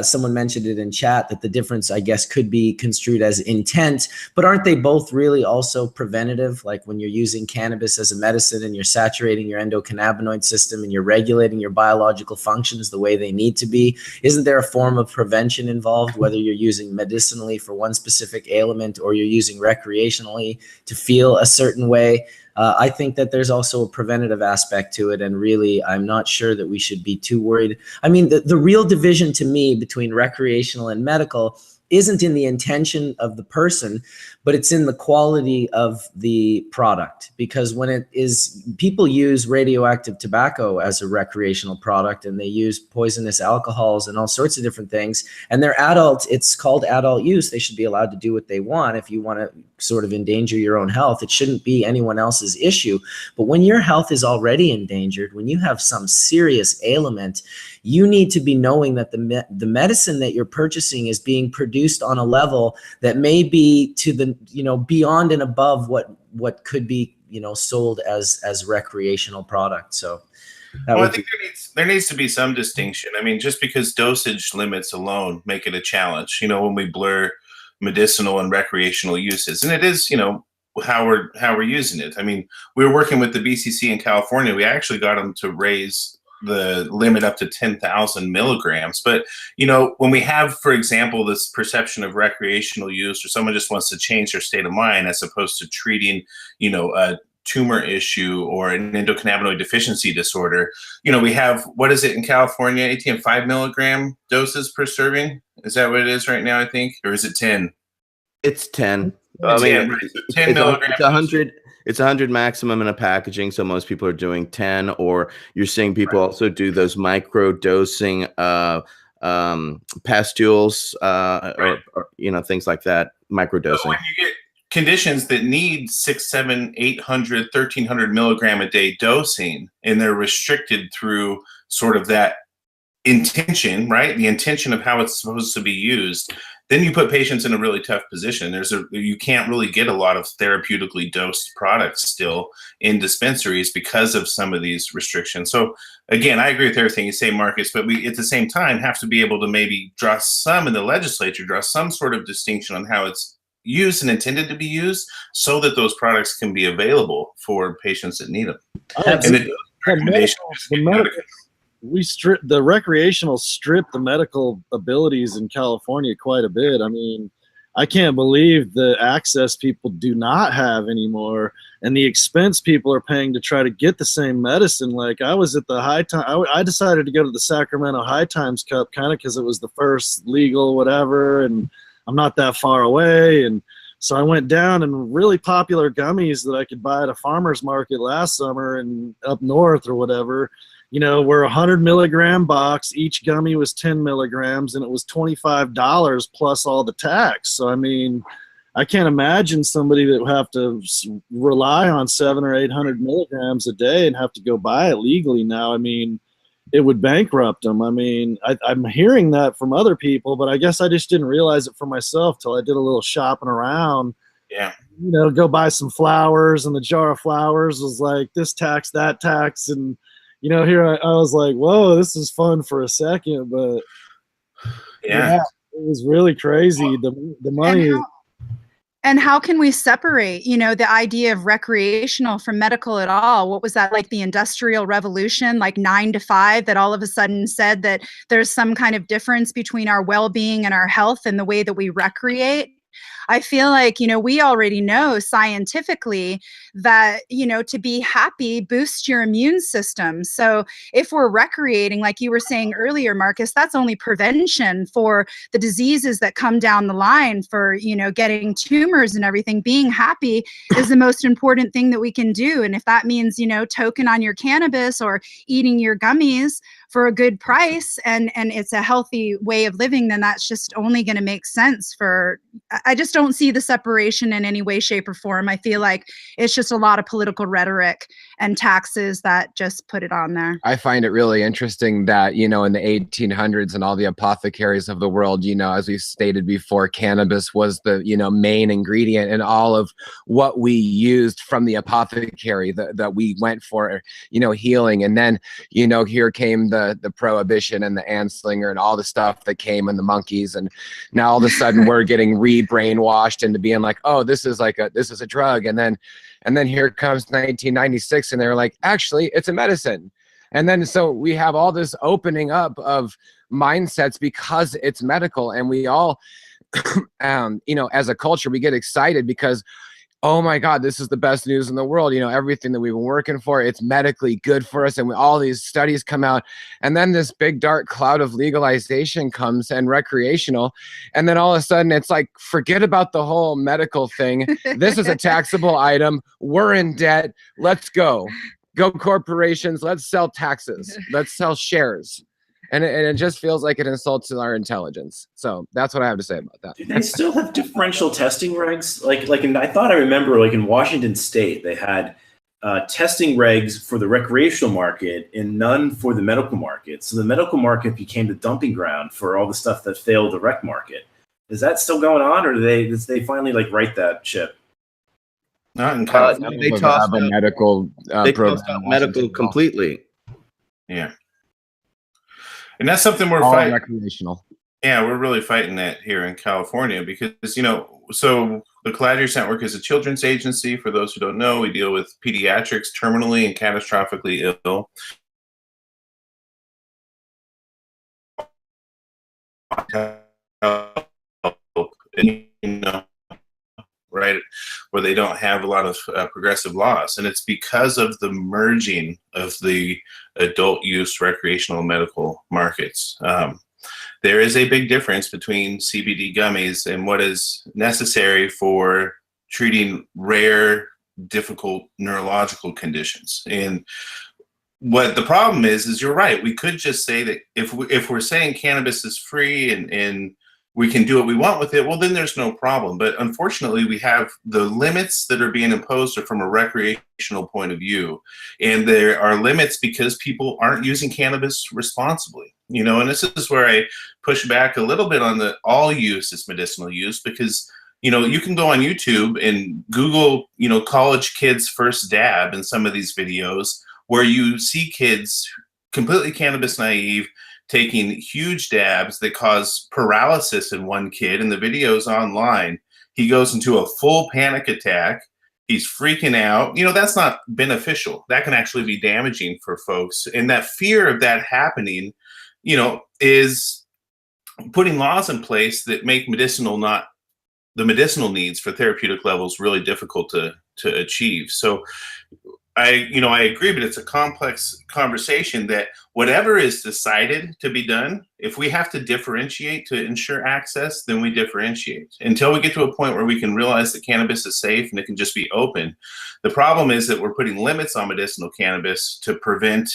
someone mentioned it in chat that the difference, I guess, could be construed as intent, but aren't they both really also preventative? Like when you're using cannabis as a medicine and you're saturating your endocannabinoid system and you're regulating your biological functions the way they need to be, isn't there a form of prevention involved, whether you're using medicinally for one specific ailment or you're using recreationally to feel a certain way? I think that there's also a preventative aspect to it, and really, I'm not sure that we should be too worried. I mean, the real division to me between recreational and medical isn't in the intention of the person, but it's in the quality of the product. Because when it is, people use radioactive tobacco as a recreational product, and they use poisonous alcohols and all sorts of different things, and they're adult, it's called adult use. They should be allowed to do what they want. If you want to sort of endanger your own health, it shouldn't be anyone else's issue. But when your health is already endangered, when you have some serious ailment, you need to be knowing that the medicine that you're purchasing is being produced on a level that may be to the, you know, beyond and above what could be, you know, sold as recreational product. So well, I think there needs to be some distinction. I mean, just because dosage limits alone make it a challenge, you know, when we blur medicinal and recreational uses, and it is, you know, how we're using it. I mean, we were working with the BCC in California. We actually got them to raise the limit up to 10,000 milligrams. But, when we have, for example, this perception of recreational use, or someone just wants to change their state of mind as opposed to treating, a tumor issue or an endocannabinoid deficiency disorder, we have, what is it in California, Etienne, 5 milligram doses per serving? Is that what it is right now, I think? Or is it 10? It's 10. It's 10, right? So 10 milligrams. It's 100. It's 100 maximum in a packaging, so most people are doing 10. Or you're seeing people also do those micro dosing pastules, or things like that. Micro dosing. When you get conditions that need 6, 7, 800, 1,300 milligram a day dosing, and they're restricted through sort of that intention, right? The intention of how it's supposed to be used. Then you put patients in a really tough position. You can't really get a lot of therapeutically dosed products still in dispensaries because of some of these restrictions. So again, I agree with everything you say, Marcus, but we at the same time have to be able to maybe draw some in the legislature, draw some sort of distinction on how it's used and intended to be used, so that those products can be available for patients that need them. The recreational strip the medical abilities in California quite a bit. I mean, I can't believe the access people do not have anymore, and the expense people are paying to try to get the same medicine. Like, I was at the High Time. I decided to go to the Sacramento High Times Cup kind of because it was the first legal whatever, and I'm not that far away. And so I went down, and really popular gummies that I could buy at a farmer's market last summer and up north or whatever, were 100 milligram box. Each gummy was 10 milligrams, and it was $25 plus all the tax. So, I mean, I can't imagine somebody that would have to rely on 700 or 800 milligrams a day and have to go buy it legally now. I mean, it would bankrupt them. I mean, I'm hearing that from other people, but I guess I just didn't realize it for myself till I did a little shopping around. Yeah. Go buy some flowers, and the jar of flowers was like this tax, that tax. And, here I was like, whoa, this is fun for a second, but yeah, it was really crazy. The money. And how can we separate, the idea of recreational from medical at all? What was that, like the Industrial Revolution, like 9 to 5, that all of a sudden said that there's some kind of difference between our well-being and our health and the way that we recreate? I feel like, we already know scientifically that, to be happy boosts your immune system. So if we're recreating, like you were saying earlier, Marcus, that's only prevention for the diseases that come down the line for, getting tumors and everything. Being happy is the most important thing that we can do. And if that means, token on your cannabis or eating your gummies for a good price, and it's a healthy way of living, then that's just only going to make sense. I just don't see the separation in any way, shape, or form. I feel like it's just a lot of political rhetoric and taxes that just put it on there. I find it really interesting that, in the 1800s and all the apothecaries of the world, as we stated before, cannabis was the, main ingredient in all of what we used from the apothecary that we went for, healing. And then, here came the prohibition and the Anslinger and all the stuff that came, and the monkeys. And now all of a sudden we're getting brainwashed into being like, oh, this is a drug. And then here comes 1996, and they're like, actually, it's a medicine. And then so we have all this opening up of mindsets because it's medical, and we all, as a culture, we get excited because, oh my God, this is the best news in the world. Everything that we've been working for, it's medically good for us. And all these studies come out, and then this big dark cloud of legalization comes and recreational. And then all of a sudden it's like, forget about the whole medical thing. This is a taxable item. We're in debt. Let's go corporations. Let's sell taxes. Let's sell shares. And it just feels like it insults our intelligence. So that's what I have to say about that. Do they still have differential testing regs? I thought I remember, like in Washington State, they had testing regs for the recreational market and none for the medical market. So the medical market became the dumping ground for all the stuff that failed the rec market. Is that still going on, or did they finally right that ship? Not in California. They tossed out medical. They tossed out medical completely. Yeah. And that's something we're all fighting. Recreational. Yeah, we're really fighting that here in California because, so the Collateral Network is a children's agency. For those who don't know, we deal with pediatrics, terminally and catastrophically ill. right, where they don't have a lot of progressive laws. And it's because of the merging of the adult use recreational medical markets. There is a big difference between CBD gummies and what is necessary for treating rare, difficult neurological conditions. And what the problem is you're right. We could just say that if we're saying cannabis is free and we can do what we want with it, well, then there's no problem. But unfortunately, we have the limits that are being imposed are from a recreational point of view. And there are limits because people aren't using cannabis responsibly. You know, and this is where I push back a little bit on the all use is medicinal use, because, you know, you can go on YouTube and Google, you know, college kids first dab in some of these videos where you see kids completely cannabis naive, taking huge dabs that cause paralysis in one kid. And the video's online. He goes into a full panic attack. He's freaking out. You know, that's not beneficial. That can actually be damaging for folks. And that fear of that happening, you know, is putting laws in place that make the medicinal needs for therapeutic levels really difficult to achieve. So I agree, but it's a complex conversation that whatever is decided to be done, if we have to differentiate to ensure access, then we differentiate until we get to a point where we can realize that cannabis is safe and it can just be open. The problem is that we're putting limits on medicinal cannabis to prevent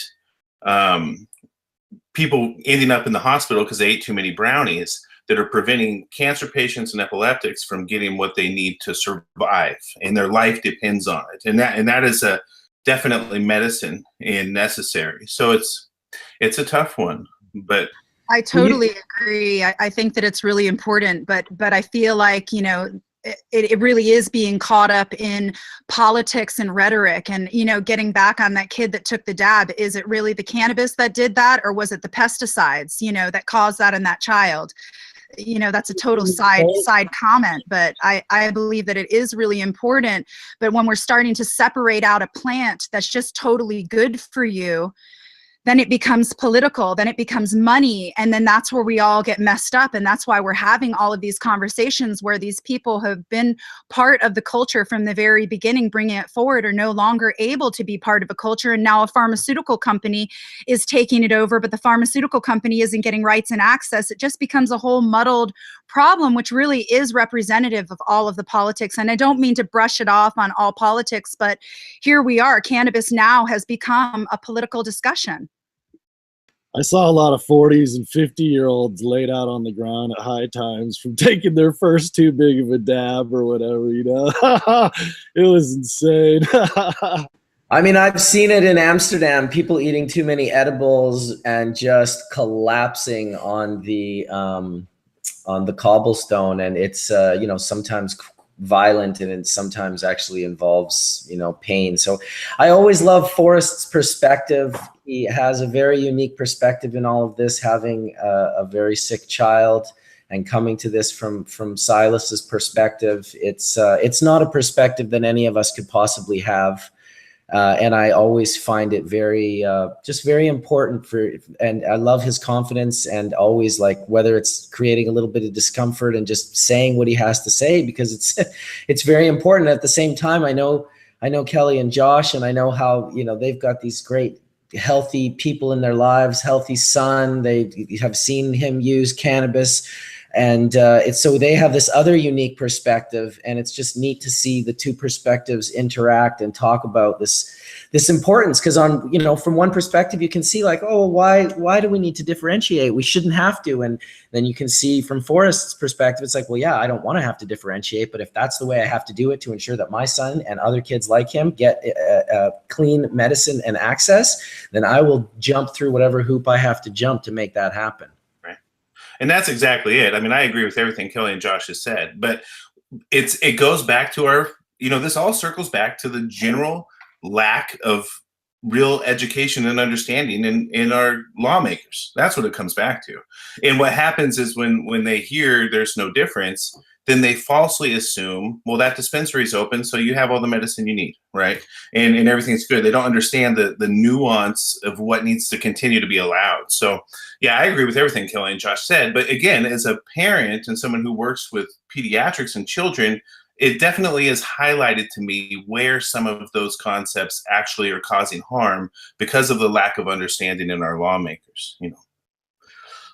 people ending up in the hospital because they ate too many brownies, that are preventing cancer patients and epileptics from getting what they need to survive, and their life depends on it. And that is definitely medicine and necessary. So it's a tough one, but I totally agree. I think that it's really important, but I feel like, you know, it really is being caught up in politics and rhetoric. And, you know, getting back on that kid that took the dab, is it really the cannabis that did that, or was it the pesticides, you know, that caused that in that child? You know, that's a total side comment, but I believe that it is really important. But when we're starting to separate out a plant that's just totally good for you, then it becomes political, then it becomes money, and then that's where we all get messed up. And that's why we're having all of these conversations where these people have been part of the culture from the very beginning, bringing it forward, are no longer able to be part of a culture. And now a pharmaceutical company is taking it over, but the pharmaceutical company isn't getting rights and access. It just becomes a whole muddled problem, which really is representative of all of the politics. And I don't mean to brush it off on all politics, but here we are. Cannabis now has become a political discussion. I saw a lot of 40s and 50-year-olds laid out on the ground at high times from taking their first too big of a dab or whatever, you know. It was insane. I mean, I've seen it in Amsterdam, people eating too many edibles and just collapsing on the cobblestone. And it's, you know, sometimes violent, and it sometimes actually involves, you know, pain. So I always love Forrest's perspective. He has a very unique perspective in all of this, having a very sick child and coming to this from Silas's perspective. It's not a perspective that any of us could possibly have. And I always find it very, just very important and I love his confidence, and always, like, whether it's creating a little bit of discomfort and just saying what he has to say, because it's very important. At the same time, I know Kelly and Josh, and I know how, you know, they've got these great, healthy people in their lives, healthy son. They have seen him use cannabis. And so they have this other unique perspective, and it's just neat to see the two perspectives interact and talk about this importance. Because on, you know, from one perspective, you can see like, oh, why do we need to differentiate? We shouldn't have to. And then you can see from Forrest's perspective, it's like, well, yeah, I don't want to have to differentiate, but if that's the way I have to do it to ensure that my son and other kids like him get clean medicine and access, then I will jump through whatever hoop I have to jump to make that happen. And that's exactly it. I mean, I agree with everything Kelly and Josh has said, but it goes back to our, you know, this all circles back to the general lack of real education and understanding in our lawmakers. That's what it comes back to. And what happens is when they hear there's no difference, then they falsely assume, well, that dispensary is open, so you have all the medicine you need, right? And everything's good. They don't understand the nuance of what needs to continue to be allowed. So, yeah, I agree with everything Kelly and Josh said. But again, as a parent and someone who works with pediatrics and children, it definitely is highlighted to me where some of those concepts actually are causing harm because of the lack of understanding in our lawmakers, you know.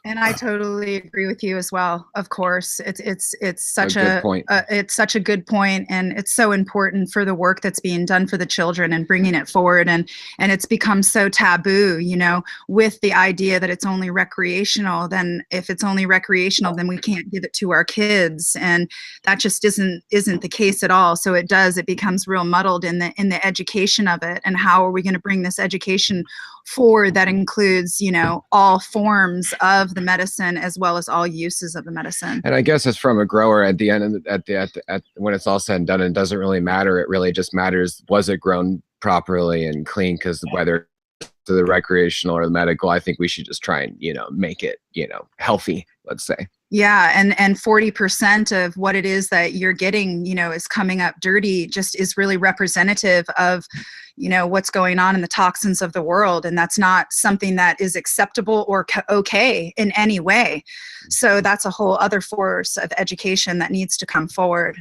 And I totally agree with you as well. Of course, it's such A good point. It's such a good point, and it's so important for the work that's being done for the children and bringing it forward. And it's become so taboo, you know, with the idea that it's only recreational. Then if it's only recreational, then we can't give it to our kids, and that just isn't the case at all. So it becomes real muddled in the education of it. And how are we going to bring this education forward that includes, you know, all forms of the medicine as well as all uses of the medicine? And I guess it's from a grower at the end, when it's all said and done, it doesn't really matter. It really just matters, was it grown properly and clean? Because whether to the recreational or the medical, I think we should just try and, you know, make it, you know, healthy, let's say. Yeah, and 40% of what it is that you're getting, you know, is coming up dirty, just is really representative of, you know, what's going on in the toxins of the world. And that's not something that is acceptable or okay in any way. So that's a whole other force of education that needs to come forward.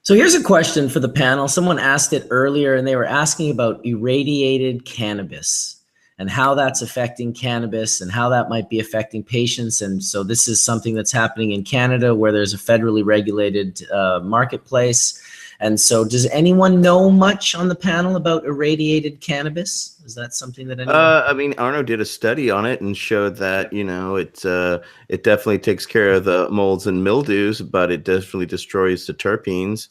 So here's a question for the panel. Someone asked it earlier, and they were asking about irradiated cannabis and how that's affecting cannabis and how that might be affecting patients. And so this is something that's happening in Canada where there's a federally regulated marketplace. And so does anyone know much on the panel about irradiated cannabis? Is that something that anyone... I mean, Arno did a study on it and showed that, you know, it definitely takes care of the molds and mildews, but it definitely destroys the terpenes.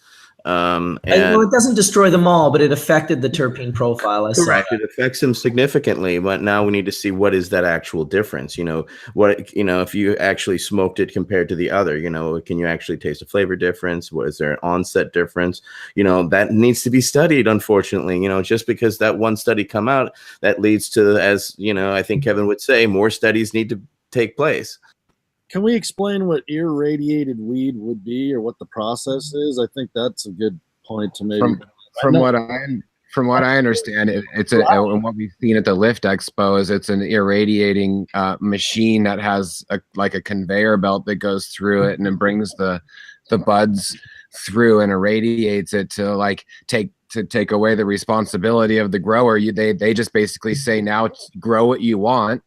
Well, it doesn't destroy them all, but it affected the terpene profile. Correct. It affects them significantly, but now we need to see what is that actual difference. You know, if you actually smoked it compared to the other, you know, can you actually taste a flavor difference? What is there an onset difference? You know, that needs to be studied, unfortunately. You know, just because that one study come out, that leads to, as you know, I think Kevin would say, more studies need to take place. Can we explain what irradiated weed would be or what the process is? I think that's a good point to maybe. From what I understand, it's and what we've seen at the Lift Expo is it's an irradiating machine that has like a conveyor belt that goes through it and then brings the buds through and irradiates it to take away the responsibility of the grower. They just basically say, now grow what you want,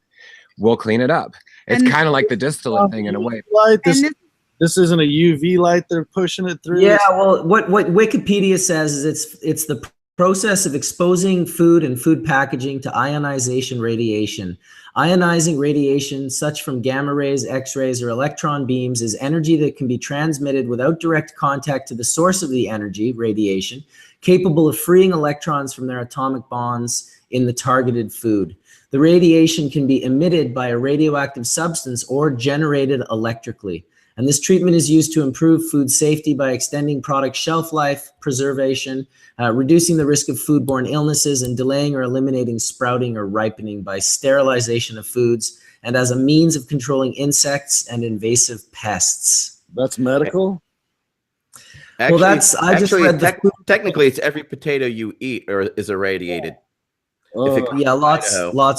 we'll clean it up. It's kind of like the distillate thing in a way. This isn't a UV light they're pushing it through. Yeah, well, what Wikipedia says is it's the process of exposing food and food packaging to ionization radiation. Ionizing radiation, such from gamma rays, X-rays, or electron beams, is energy that can be transmitted without direct contact to the source of the energy, radiation, capable of freeing electrons from their atomic bonds in the targeted food. The radiation can be emitted by a radioactive substance or generated electrically. And this treatment is used to improve food safety by extending product shelf life, preservation, reducing the risk of foodborne illnesses, and delaying or eliminating sprouting or ripening by sterilization of foods, and as a means of controlling insects and invasive pests. That's medical? Actually, well, I just read technically it's every potato you eat is irradiated. Yeah, lots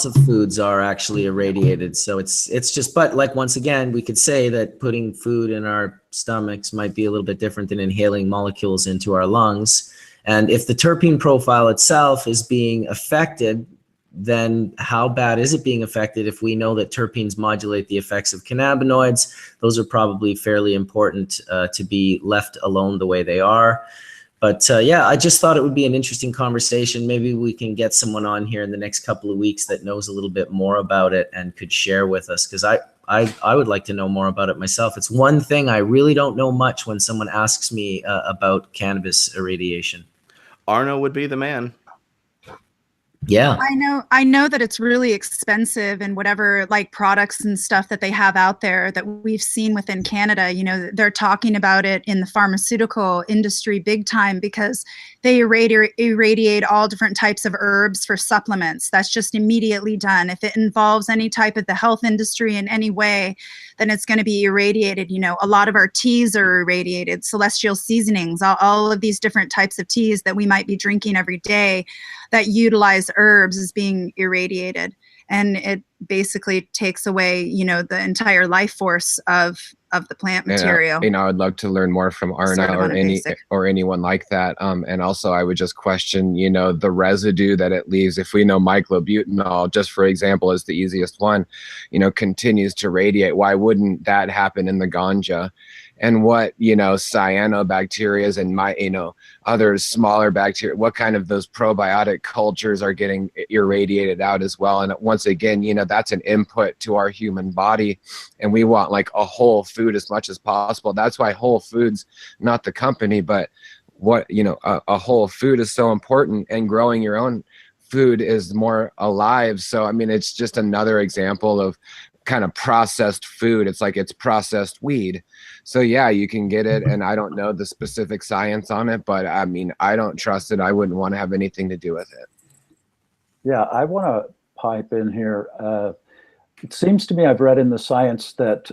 of foods are actually irradiated. So it's just, but like, once again, we could say that putting food in our stomachs might be a little bit different than inhaling molecules into our lungs. And if the terpene profile itself is being affected, then how bad is it being affected? If we know that terpenes modulate the effects of cannabinoids, those are probably fairly important to be left alone the way they are. But yeah, I just thought it would be an interesting conversation. Maybe we can get someone on here in the next couple of weeks that knows a little bit more about it and could share with us, because I would like to know more about it myself. It's one thing I really don't know much when someone asks me about cannabis irradiation. Arno would be the man. Yeah. I know that it's really expensive, and whatever like products and stuff that they have out there that we've seen within Canada, you know, they're talking about it in the pharmaceutical industry big time because they irradiate all different types of herbs for supplements. That's just immediately done. If it involves any type of the health industry in any way, then it's going to be irradiated. You know, a lot of our teas are irradiated, celestial seasonings, all of these different types of teas that we might be drinking every day that utilize herbs is being irradiated, and it basically takes away, you know, the entire life force of the plant material. You know, I'd love to learn more from Arna or anyone like that. And also, I would just question, you know, the residue that it leaves. If we know myclobutanol, just for example, is the easiest one, you know, continues to radiate. Why wouldn't that happen in the ganja? And what, you know, cyanobacterias and you know, other smaller bacteria, what kind of those probiotic cultures are getting irradiated out as well. And once again, you know, that's an input to our human body, and we want like a whole food as much as possible. That's why Whole Foods, not the company, but what, you know, a whole food is so important, and growing your own food is more alive. So, I mean, it's just another example of kind of processed food. It's like it's processed weed. So yeah, you can get it, and I don't know the specific science on it, but I mean, I don't trust it. I wouldn't want to have anything to do with it. Yeah, I want to pipe in here. It seems to me, I've read in the science that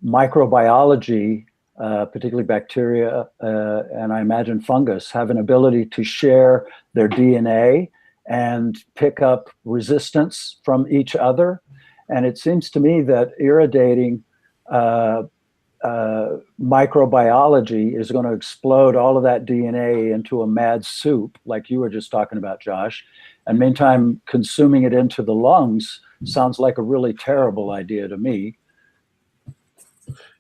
microbiology, particularly bacteria, and I imagine fungus, have an ability to share their DNA and pick up resistance from each other. And it seems to me that irradiating microbiology is going to explode all of that DNA into a mad soup, like you were just talking about, Josh. And meantime, consuming it into the lungs sounds like a really terrible idea to me.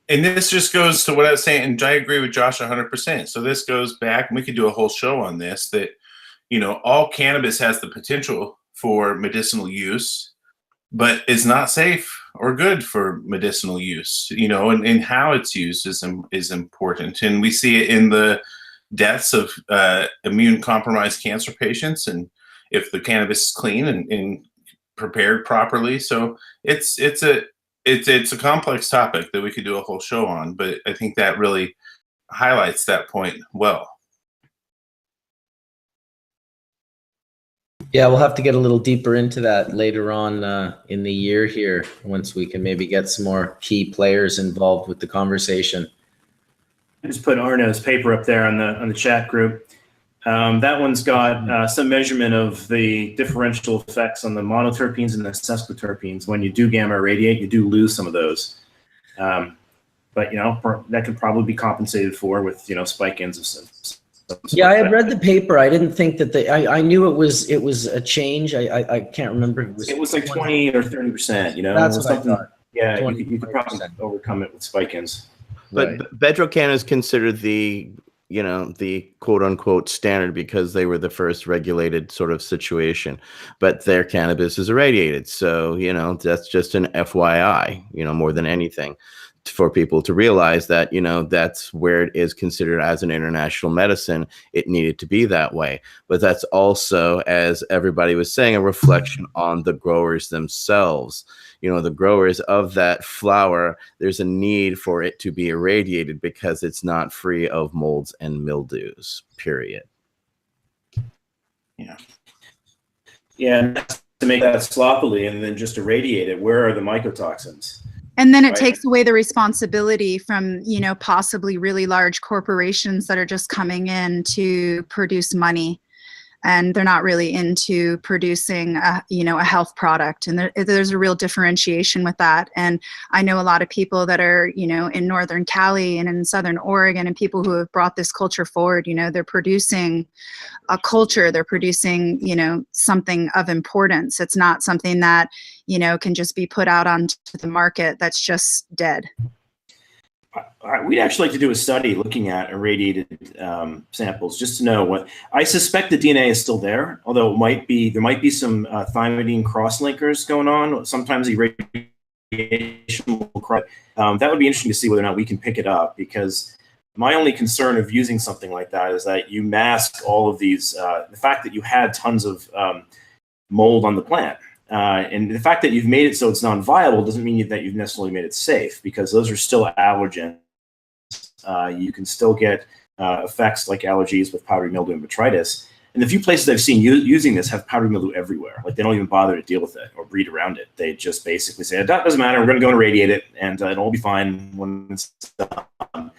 And this just goes to what I was saying, and I agree with Josh 100%. So this goes back, and we could do a whole show on this, that, you know, all cannabis has the potential for medicinal use, but is not safe or good for medicinal use, you know, and how it's used is important. And we see it in the deaths of immune compromised cancer patients, and if the cannabis is clean and prepared properly. So it's a complex topic that we could do a whole show on, but I think that really highlights that point well. Yeah, we'll have to get a little deeper into that later on in the year here, once we can maybe get some more key players involved with the conversation. I just put Arna's paper up there on the chat group. That one's got some measurement of the differential effects on the monoterpenes and the sesquiterpenes. When you do gamma irradiate, you do lose some of those. But, you know, that could probably be compensated for with, you know, spike-ins of Yeah, I had read the paper. I didn't think that I knew it was a change. I can't remember. It was like 20 or 30%, you know. That's what I thought. Yeah, you could probably overcome it with spike-ins. But Right. Bedrocan is considered the, you know, the quote unquote standard because they were the first regulated sort of situation, but their cannabis is irradiated. So, you know, that's just an FYI, you know, more than anything, for people to realize that, you know, that's where it is considered as an international medicine. It needed to be that way. But that's also, as everybody was saying, a reflection on the growers themselves. You know, the growers of that flower, there's a need for it to be irradiated because it's not free of molds and mildews, period. Yeah. Yeah, to make that sloppily and then just irradiate it, where are the mycotoxins? And then it Right. takes away the responsibility from, you know, possibly really large corporations that are just coming in to produce money, and they're not really into producing a health product. And there's a real differentiation with that. And I know a lot of people that are, you know, in Northern Cali and in Southern Oregon, and people who have brought this culture forward. You know, they're producing a culture, they're producing, you know, something of importance. It's not something that, you know, can just be put out onto the market that's just dead. We'd actually like to do a study looking at irradiated samples just to know what. I suspect the DNA is still there, although there might be some thymidine cross-linkers going on. Sometimes irradiation will cross. That would be interesting to see whether or not we can pick it up, because my only concern of using something like that is that you mask all of these. The fact that you had tons of mold on the plant. And the fact that you've made it so it's non-viable doesn't mean that you've necessarily made it safe, because those are still allergens. You can still get effects like allergies with powdery mildew and botrytis. And the few places I've seen using this have powdery mildew everywhere. Like, they don't even bother to deal with it or breed around it. They just basically say, it doesn't matter, we're going to go and irradiate it, and it'll all be fine when it's done.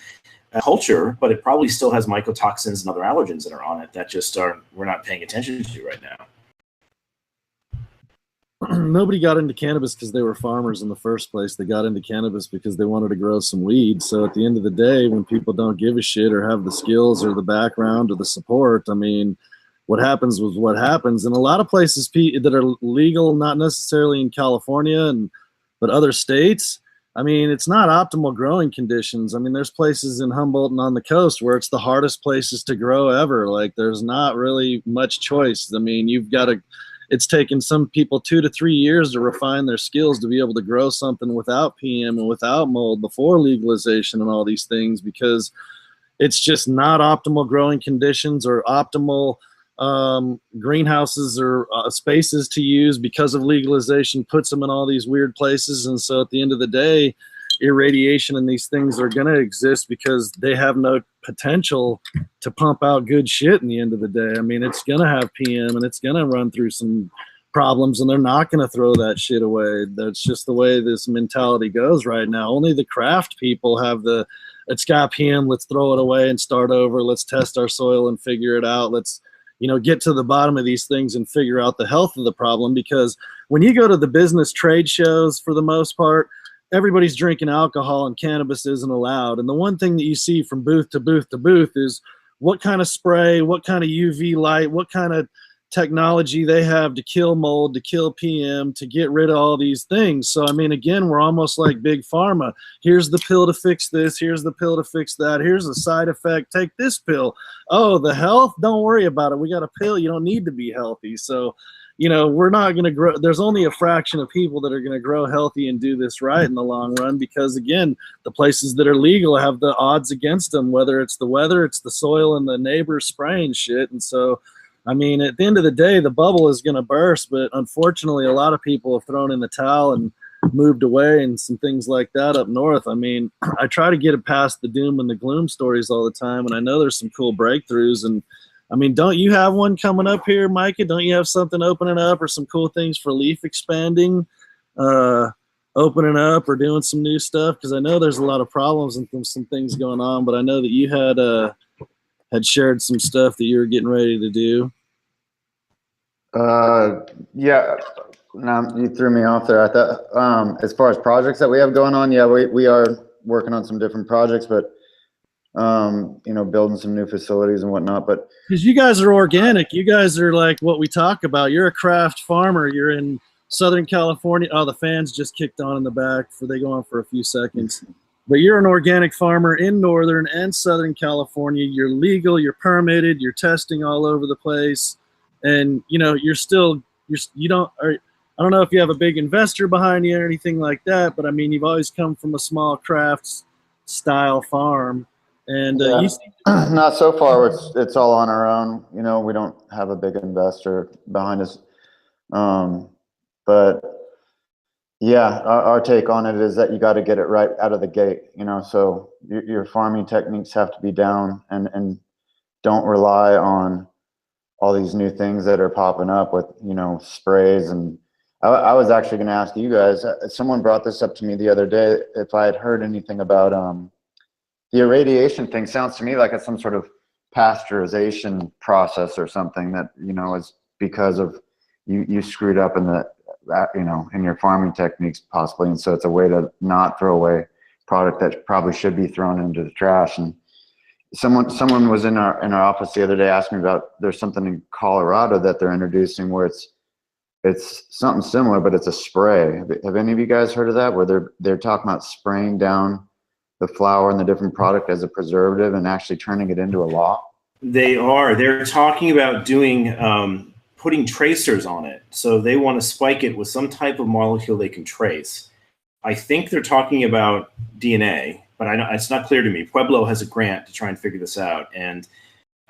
Culture, but it probably still has mycotoxins and other allergens that are on it that just we're not paying attention to right now. Nobody got into cannabis because they were farmers in the first place. They got into cannabis because they wanted to grow some weed. So at the end of the day, when people don't give a shit or have the skills or the background or the support, I mean, what happens was what happens. And a lot of places that are legal, not necessarily in California, but other states, I mean, it's not optimal growing conditions. I mean, there's places in Humboldt and on the coast where it's the hardest places to grow ever. Like, there's not really much choice. I mean, it's taken some people 2 to 3 years to refine their skills to be able to grow something without PM and without mold before legalization and all these things, because it's just not optimal growing conditions or optimal greenhouses or spaces to use because of legalization puts them in all these weird places. And so at the end of the day, irradiation and these things are going to exist because they have no potential to pump out good shit in the end of the day. I mean, it's going to have PM and it's going to run through some problems, and they're not going to throw that shit away. That's just the way this mentality goes right now. Only the craft people have it's got PM, let's throw it away and start over. Let's test our soil and figure it out. Let's get to the bottom of these things and figure out the health of the problem. Because when you go to the business trade shows, for the most part, everybody's drinking alcohol and cannabis isn't allowed. And the one thing that you see from booth to booth to booth is what kind of spray, what kind of UV light, what kind of technology they have to kill mold, to kill PM, to get rid of all these things. So, I mean, again, we're almost like big pharma. Here's the pill to fix this. Here's the pill to fix that. Here's a side effect. Take this pill. Oh, the health? Don't worry about it. We got a pill. You don't need to be healthy. So, we're not going to grow. There's only a fraction of people that are going to grow healthy and do this right in the long run, because, again, the places that are legal have the odds against them, whether it's the weather, it's the soil, and the neighbors spraying shit. And so, I mean, at the end of the day, the bubble is going to burst, but unfortunately, a lot of people have thrown in the towel and moved away and some things like that up north. I mean, I try to get it past the doom and the gloom stories all the time, and I know there's some cool breakthroughs. And I mean, don't you have one coming up here, Micah? Don't you have something opening up or some cool things for leaf expanding, opening up or doing some new stuff? Because I know there's a lot of problems and some things going on, but I know that you had shared some stuff that you were getting ready to do. Yeah. Now you threw me off there. I thought, as far as projects that we have going on, yeah, we are working on some different projects, but building some new facilities and whatnot. But because you guys are organic, you guys are like what we talk about. You're a craft farmer. You're in Southern California. Oh, the fans just kicked on in the back. They go on for a few seconds. But you're an organic farmer in Northern and Southern California. You're legal, you're permitted, you're testing all over the place. And, I don't know if you have a big investor behind you or anything like that, but I mean, you've always come from a small crafts style farm. And not so far. It's all on our own. We don't have a big investor behind us. But yeah, our take on it is that you got to get it right out of the gate, so your farming techniques have to be down, and don't rely on all these new things that are popping up with, sprays. And I was actually going to ask you guys, someone brought this up to me the other day, if I had heard anything about the irradiation thing. Sounds to me like it's some sort of pasteurization process or something that, is because of you screwed up in in your farming techniques possibly, and so it's a way to not throw away product that probably should be thrown into the trash. And someone was in our office the other day asking me about, there's something in Colorado that they're introducing where it's something similar, but it's a spray. Have any of you guys heard of that, where they're talking about spraying down the flour and the different product as a preservative and actually turning it into a law? They're talking about doing putting tracers on it. So they want to spike it with some type of molecule they can trace. I think they're talking about DNA, but I know it's not clear to me. Pueblo has a grant to try and figure this out. And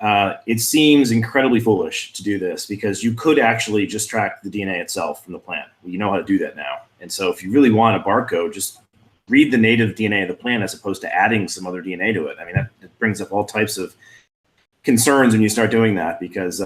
it seems incredibly foolish to do this because you could actually just track the DNA itself from the plant. You know how to do that now. And so if you really want a barcode, just read the native DNA of the plant as opposed to adding some other DNA to it. I mean, that brings up all types of concerns when you start doing that because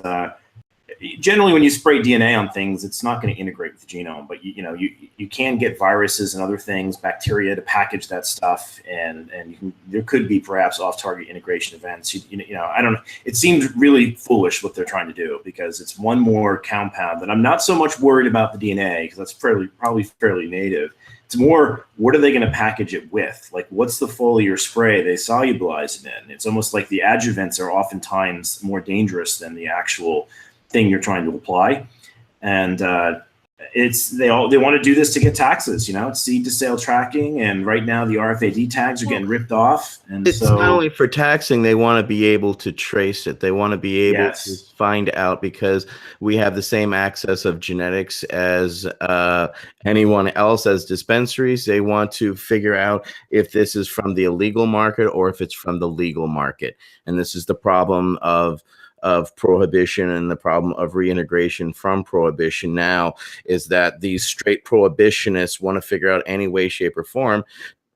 generally when you spray DNA on things, it's not going to integrate with the genome, but you can get viruses and other things, bacteria to package that stuff, and there could be perhaps off-target integration events. I don't know. It seems really foolish what they're trying to do because it's one more compound that I'm not so much worried about the DNA because that's probably fairly native. It's more, what are they going to package it with? Like, what's the foliar spray they solubilize it in? It's almost like the adjuvants are oftentimes more dangerous than the actual thing you're trying to apply. And they want to do this to get taxes, it's seed to sale tracking. And right now the RFID tags are getting ripped off. And it's not only for taxing, they want to be able to trace it. They want to be able to find out because we have the same access of genetics as anyone else as dispensaries. They want to figure out if this is from the illegal market or if it's from the legal market. And this is the problem of prohibition and the problem of reintegration from prohibition now is that these straight prohibitionists want to figure out any way, shape, or form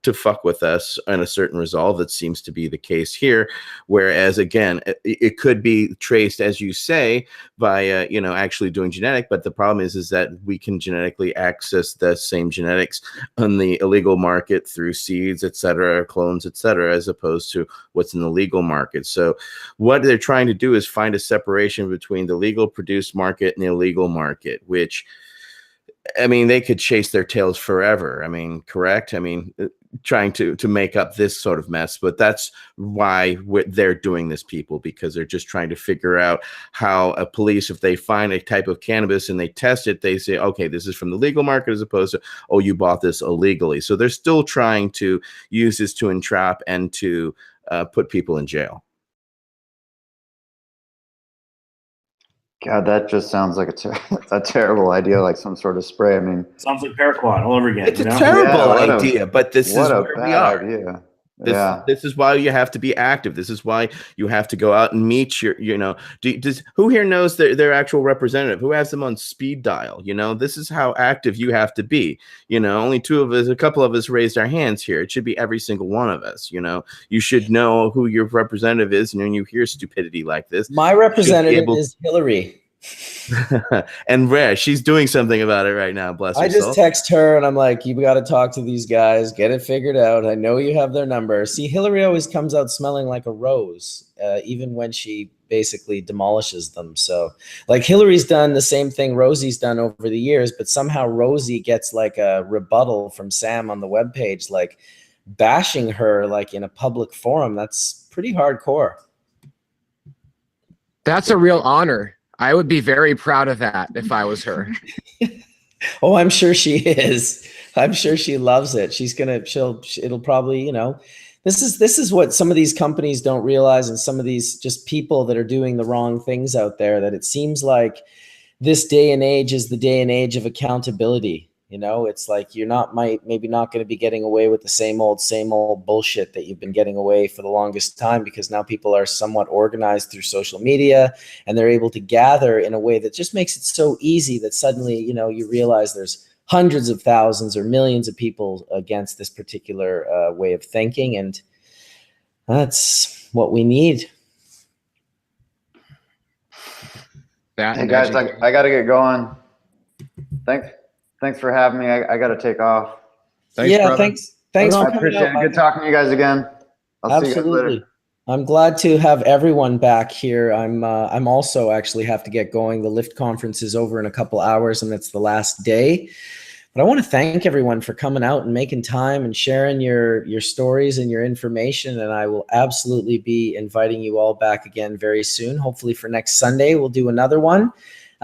to fuck with us in a certain resolve. That seems to be the case here. Whereas again, it could be traced, as you say, by actually doing genetic. But the problem is that we can genetically access the same genetics on the illegal market through seeds, etc., clones, etc., as opposed to what's in the legal market. So what they're trying to do is find a separation between the legal produced market and the illegal market, which, I mean, they could chase their tails forever. I mean, correct? I mean, trying to make up this sort of mess, but that's why they're doing this, people, because they're just trying to figure out how a police, if they find a type of cannabis and they test it, they say, okay, this is from the legal market, as opposed to, oh, you bought this illegally. So they're still trying to use this to entrap and to put people in jail. God, that just sounds like a terrible idea, like some sort of spray. I mean, sounds like Paraquat all over again. It's a terrible idea, but this is where we are. Idea. This is why you have to be active. This is why you have to go out and meet your, who here knows their actual representative? Who has them on speed dial? This is how active you have to be. Only a couple of us raised our hands here. It should be every single one of us. You should know who your representative is. And when you hear stupidity like this, my representative is Hillary. And she's doing something about it right now. Bless her. I just text her and I'm like, you got to talk to these guys, get it figured out. I know you have their number. See, Hillary always comes out smelling like a rose, even when she basically demolishes them. So like Hillary's done the same thing Rosie's done over the years, but somehow Rosie gets like a rebuttal from Sam on the webpage, like bashing her like in a public forum. That's pretty hardcore. That's a real honor. I would be very proud of that if I was her. Oh, I'm sure she is. I'm sure she loves it. It'll probably, this is what some of these companies don't realize, and some of these just people that are doing the wrong things out there, that it seems like this day and age is the day and age of accountability. It's like you're maybe not going to be getting away with the same old bullshit that you've been getting away for the longest time, because now people are somewhat organized through social media and they're able to gather in a way that just makes it so easy that suddenly, you realize there's hundreds of thousands or millions of people against this particular way of thinking. And that's what we need. Hey guys, I got to get going. Thanks for having me. I got to take off. Thanks, brother. Thanks for coming appreciate out. it. Good talking to you guys again. I'll see you guys later. I'm glad to have everyone back here. I'm also actually have to get going. The Lift conference is over in a couple hours, and it's the last day. But I want to thank everyone for coming out and making time and sharing your stories and your information. And I will absolutely be inviting you all back again very soon. Hopefully for next Sunday, we'll do another one.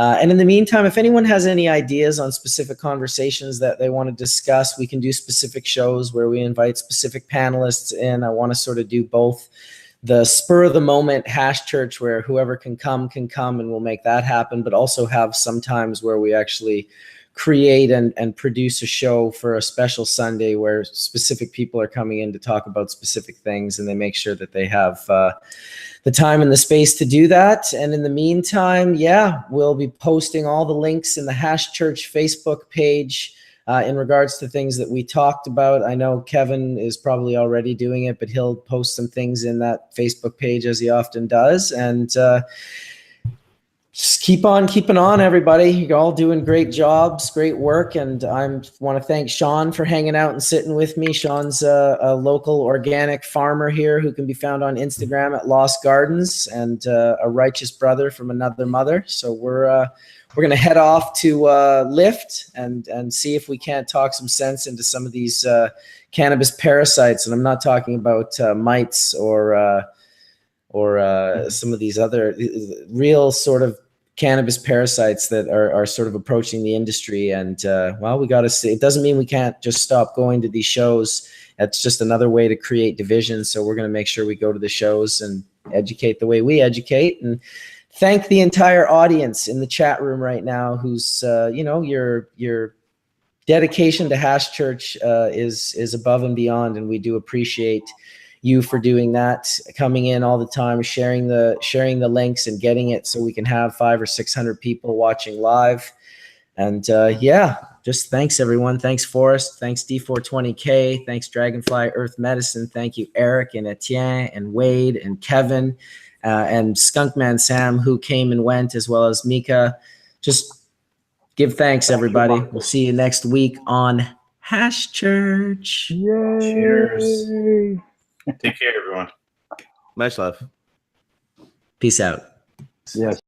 And in the meantime, if anyone has any ideas on specific conversations that they want to discuss, we can do specific shows where we invite specific panelists in. I want to sort of do both the spur of the moment hash church where whoever can come, and we'll make that happen, but also have some times where we actually create and produce a show for a special Sunday where specific people are coming in to talk about specific things, and they make sure that they have the time and the space to do that. And in the meantime, yeah, we'll be posting all the links in the Hash Church Facebook page in regards to things that we talked about. I know Kevin is probably already doing it, but he'll post some things in that Facebook page as he often does. And just keep on keeping on, everybody. You're all doing great jobs, great work. And I want to thank Sean for hanging out and sitting with me. Sean's a local organic farmer here who can be found on Instagram at Lost Gardens, and a righteous brother from another mother. So we're going to head off to Lyft and see if we can't talk some sense into some of these cannabis parasites. And I'm not talking about mites or some of these other real sort of cannabis parasites that are sort of approaching the industry. And well, we got to see. It doesn't mean we can't just stop going to these shows. That's just another way to create division. So we're going to make sure we go to the shows and educate the way we educate. And thank the entire audience in the chat room right now, who's your dedication to Hash Church is above and beyond, and we do appreciate you for doing that, coming in all the time, sharing the links and getting it so we can have 500 or 600 people watching live. And yeah, just thanks everyone. Thanks Forrest. Thanks D420K. Thanks Dragonfly Earth Medicine. Thank you Eric and Etienne and Wade and Kevin and Skunkman Sam, who came and went, as well as Mika. Just give thanks, everybody. We'll see you next week on Hash Church. Yay. Cheers. Take care, everyone. Much love. Peace out. Yes.